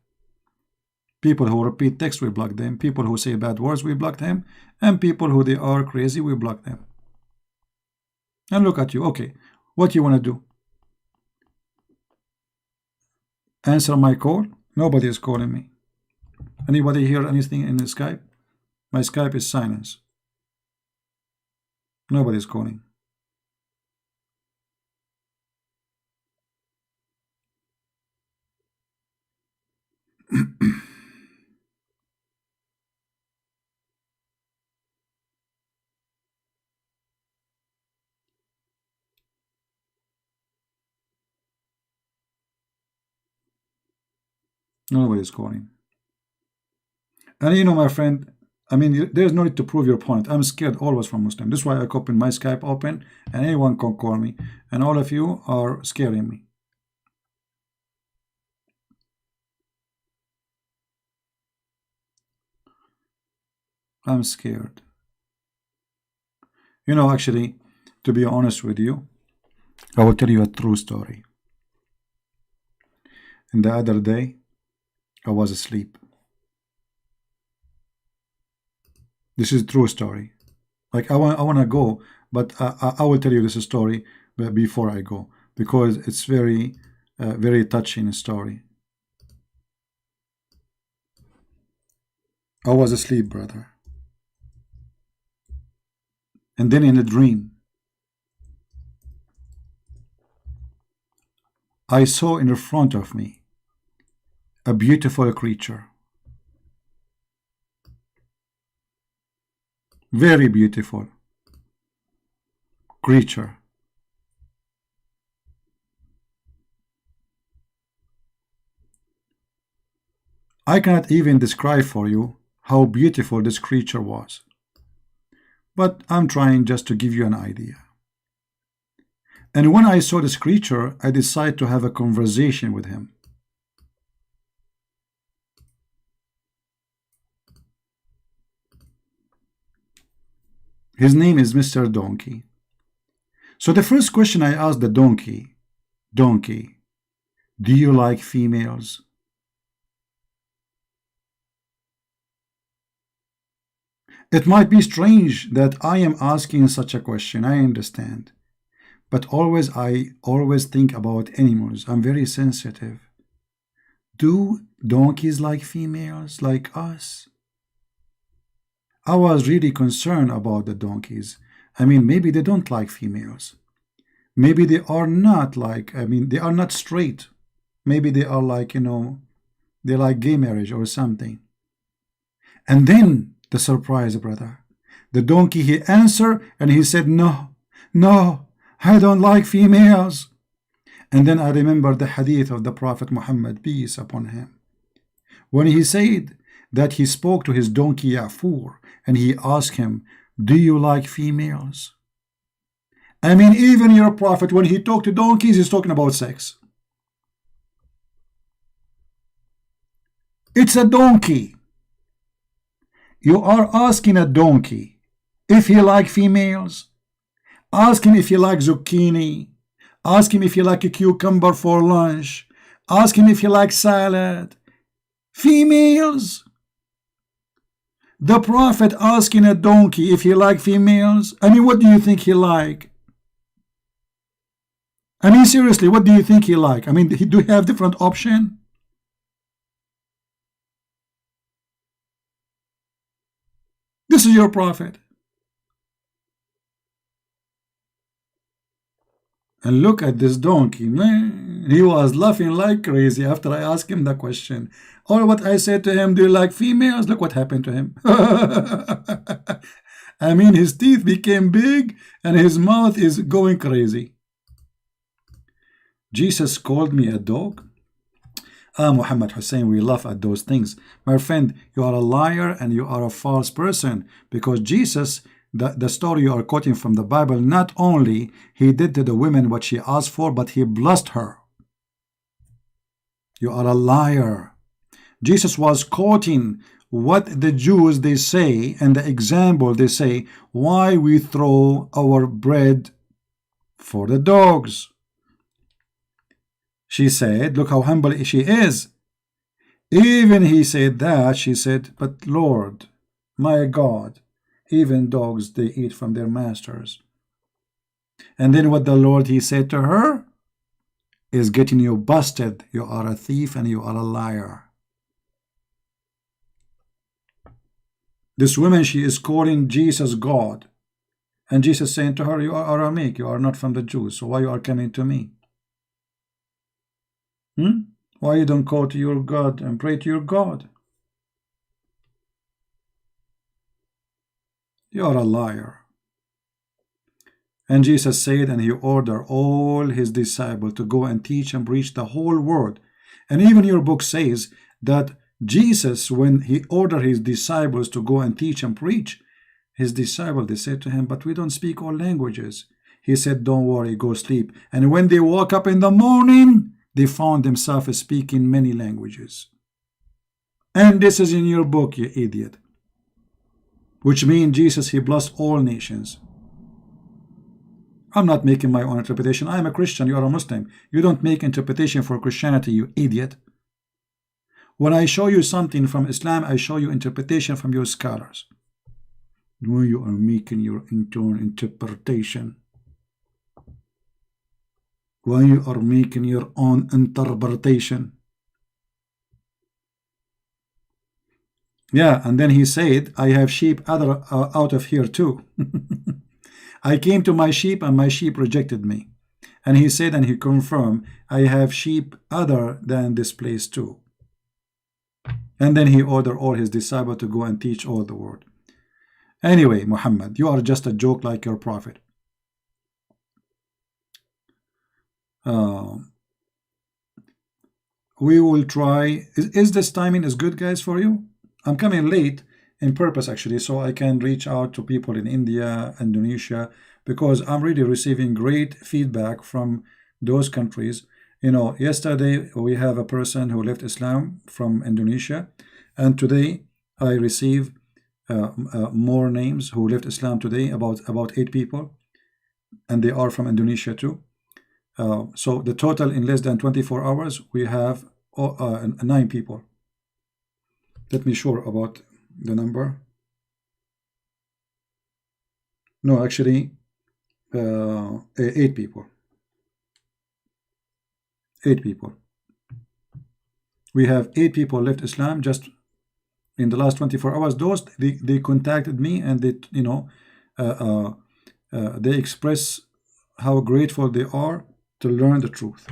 People who repeat text, we block them. People who say bad words, we block them. And people who they are crazy, we block them. And look at you. Okay, what you want to do? Answer my call? Nobody is calling me. Anybody hear anything in the Skype? My Skype is silence. Nobody is calling. Nobody is calling. And you know, my friend, I mean, there's no need to prove your point. I'm scared always from Muslim. This is why I open my Skype open, and anyone can call me. And all of you are scaring me. I'm scared. You know, actually, to be honest with you, I will tell you a true story. And the other day, I was asleep. This is a true story. Like, I want to go, but I will tell you this story before I go, because it's very, very touching story. I was asleep, brother. And then in a dream, I saw in front of me a beautiful creature. Very beautiful creature. I cannot even describe for you how beautiful this creature was, but I'm trying just to give you an idea. And when I saw this creature, I decided to have a conversation with him. His name is Mr. Donkey. So the first question I asked the donkey, Donkey, do you like females? It might be strange that I am asking such a question, I understand. But I always think about animals. I'm very sensitive. Do donkeys like females like us? I was really concerned about the donkeys. I mean, maybe they don't like females. Maybe they are not like, they are not straight. Maybe they are like, they like gay marriage or something. And then the surprise, brother. The donkey, he answered and he said, no, I don't like females. And then I remember the hadith of the Prophet Muhammad, peace upon him, when he said that he spoke to his donkey Ya'fur and he asked him, do you like females? I mean, even your prophet, when he talked to donkeys, he's talking about sex. It's a donkey. You are asking a donkey if he likes females. Ask him if he likes zucchini. Ask him if he likes a cucumber for lunch. Ask him if he likes salad. Females. The prophet asking a donkey if he likes females. I mean, what do you think he like? I mean, seriously, what do you think he like? I mean, do he have different option? This is your prophet. And look at this donkey, man. He was laughing like crazy after I asked him the question. Or what I said to him, do you like females? Look what happened to him. I mean, his teeth became big and his mouth is going crazy. Jesus called me a dog. Muhammad Hussein, we laugh at those things. My friend, you are a liar and you are a false person, because Jesus, the story you are quoting from the Bible, not only he did to the women what she asked for, but he blessed her. You are a liar. Jesus was quoting what the Jews they say, and the example they say, why we throw our bread for the dogs. She said, look how humble she is. Even he said that, she said, but Lord, my God, even dogs, they eat from their masters. And then what the Lord, he said to her, is getting you busted. You are a thief and you are a liar. This woman, she is calling Jesus God. And Jesus saying to her, you are Aramaic, you are not from the Jews, so why you are coming to me? Why you don't call to your God and pray to your God? You are a liar. And Jesus said, and he ordered all his disciples to go and teach and preach the whole world. And even your book says that Jesus, when he ordered his disciples to go and teach and preach, his disciples, they said to him, but we don't speak all languages. He said, don't worry, go sleep. And when they woke up in the morning, they found themselves speaking many languages. And this is in your book, you idiot. which means Jesus, he blessed all nations. I'm not making my own interpretation. I'm a Christian, you are a Muslim. You don't make interpretation for Christianity, you idiot. When I show you something from Islam, I show you interpretation from your scholars. When you are making your own interpretation. When you are making your own interpretation. Yeah, and then he said, I have sheep other out of here too. I came to my sheep and my sheep rejected me. And he said, and he confirmed, I have sheep other than this place too. And then he ordered all his disciples to go and teach all the world. Anyway, Muhammad, you are just a joke like your prophet. We will try. Is this timing is good, guys, for you? I'm coming late in purpose, actually, so I can reach out to people in India, Indonesia, because I'm really receiving great feedback from those countries. You know, yesterday we have a person who left Islam from Indonesia, and today I receive more names who left Islam today, about 8 people, and they are from Indonesia too. So the total in less than 24 hours, we have 9 people. Let me sure about the number. No, actually, 8 people. 8 people. We have 8 people left Islam just in the last 24 hours. Those they contacted me, and they, you know, they express how grateful they are to learn the truth.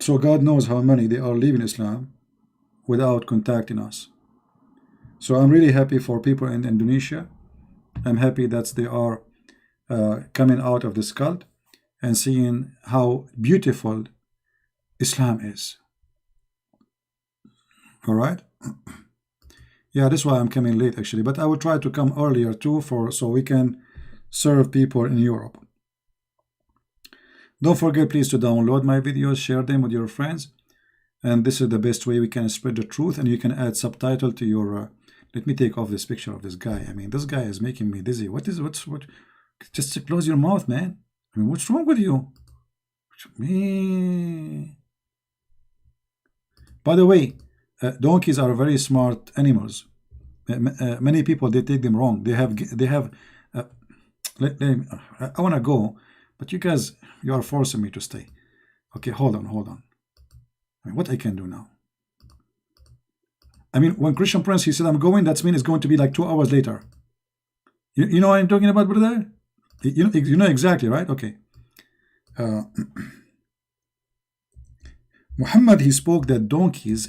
So God knows how many they are leaving Islam without contacting us. So I'm really happy for people in Indonesia. I'm happy that they are coming out of this cult and seeing how beautiful Islam is. All right. Yeah, that's why I'm coming late, actually, but I will try to come earlier too, so we can serve people in Europe. Don't forget, please, to download my videos, share them with your friends, and this is the best way we can spread the truth. And you can add subtitle to your let me take off this picture of this guy. I mean, this guy is making me dizzy. What? Just close your mouth, man. I mean, what's wrong with you? Me. By the way, donkeys are very smart animals. Many people, they take them wrong. They have I want to go, but you guys, you are forcing me to stay. Okay, hold on. I mean, what I can do now? I mean, when Christian Prince, he said, I'm going, that means it's going to be like 2 hours later. You know what I'm talking about, brother? You know exactly, right? Okay. Muhammad, he spoke that donkeys,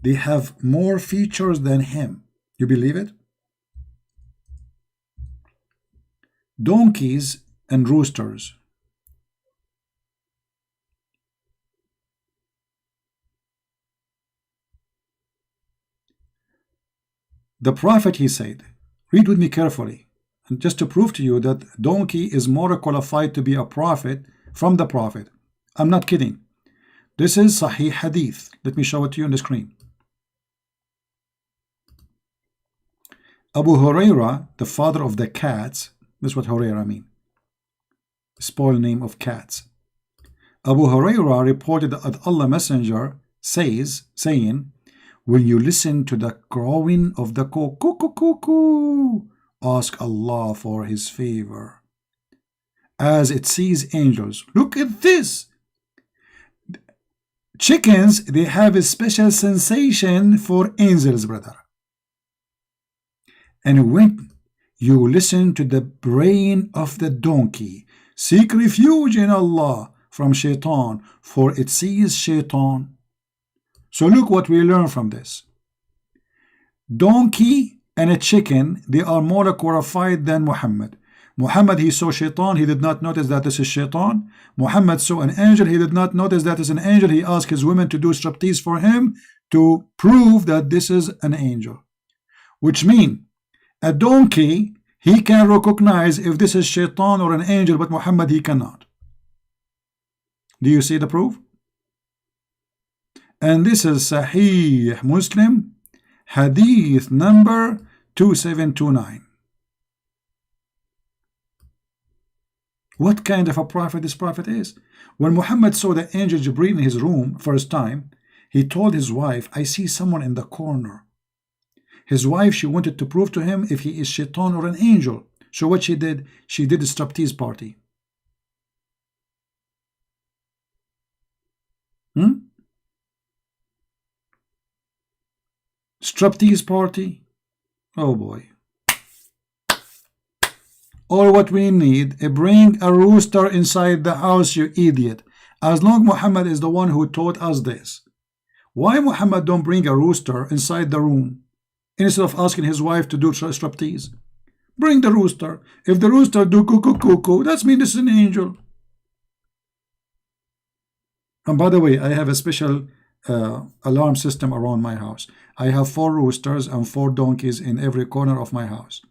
they have more features than him. You believe it? Donkeys and roosters. The prophet, he said, read with me carefully, and just to prove to you that donkey is more qualified to be a prophet from the prophet. I'm not kidding. This is Sahih Hadith. Let me show it to you on the screen. Abu Huraira, the father of the cats, this is what Huraira mean, spoil name of cats. Abu Huraira reported that Allah Messenger saying, when you listen to the crowing of the cuckoo, ask Allah for his favor, as it sees angels. Look at this. Chickens, they have a special sensation for angels, brother. And when you listen to the braying of the donkey, seek refuge in Allah from shaitan, for it sees shaitan. So look what we learn from this. Donkey and a chicken, they are more qualified than Muhammad. Muhammad, he saw shaitan, he did not notice that this is shaitan. Muhammad saw an angel, he did not notice that is an angel. He asked his women to do striptease for him to prove that this is an angel. Which means, a donkey, he can recognize if this is shaitan or an angel, but Muhammad, he cannot. Do you see the proof? And this is Sahih Muslim, Hadith number 2729. What kind of a prophet this prophet is? When Muhammad saw the angel Jibreel in his room first time, he told his wife, I see someone in the corner. His wife, she wanted to prove to him if he is shaitan or an angel. So what she did a striptease party. Striptease party? Oh boy. Or what we need, bring a rooster inside the house, you idiot. As long Muhammad is the one who taught us this. Why Muhammad don't bring a rooster inside the room instead of asking his wife to do striptease? Bring the rooster. If the rooster do cuckoo cuckoo, that means it's an angel. And by the way, I have a special alarm system around my house. I have 4 roosters and 4 donkeys in every corner of my house.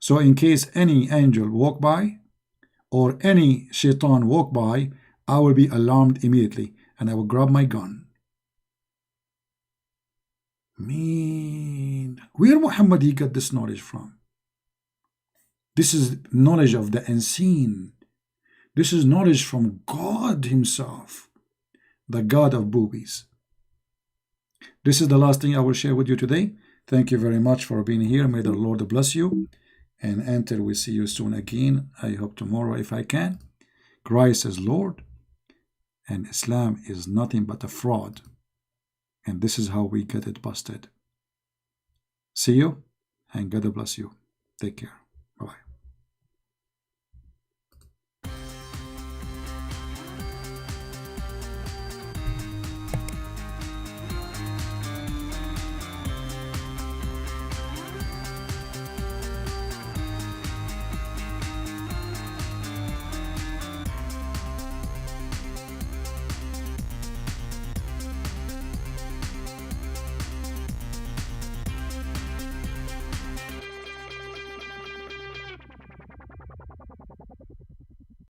So in case any angel walk by or any shaitan walk by, I will be alarmed immediately and I will grab my gun. Mean. Where Muhammad he got this knowledge from? This is knowledge of the unseen. This is knowledge from God himself, the God of boobies. This is the last thing I will share with you today. Thank you very much for being here. May the Lord bless you. And until we see you soon again, I hope tomorrow if I can. Christ is Lord and Islam is nothing but a fraud. And this is how we get it busted. See you and God bless you. Take care.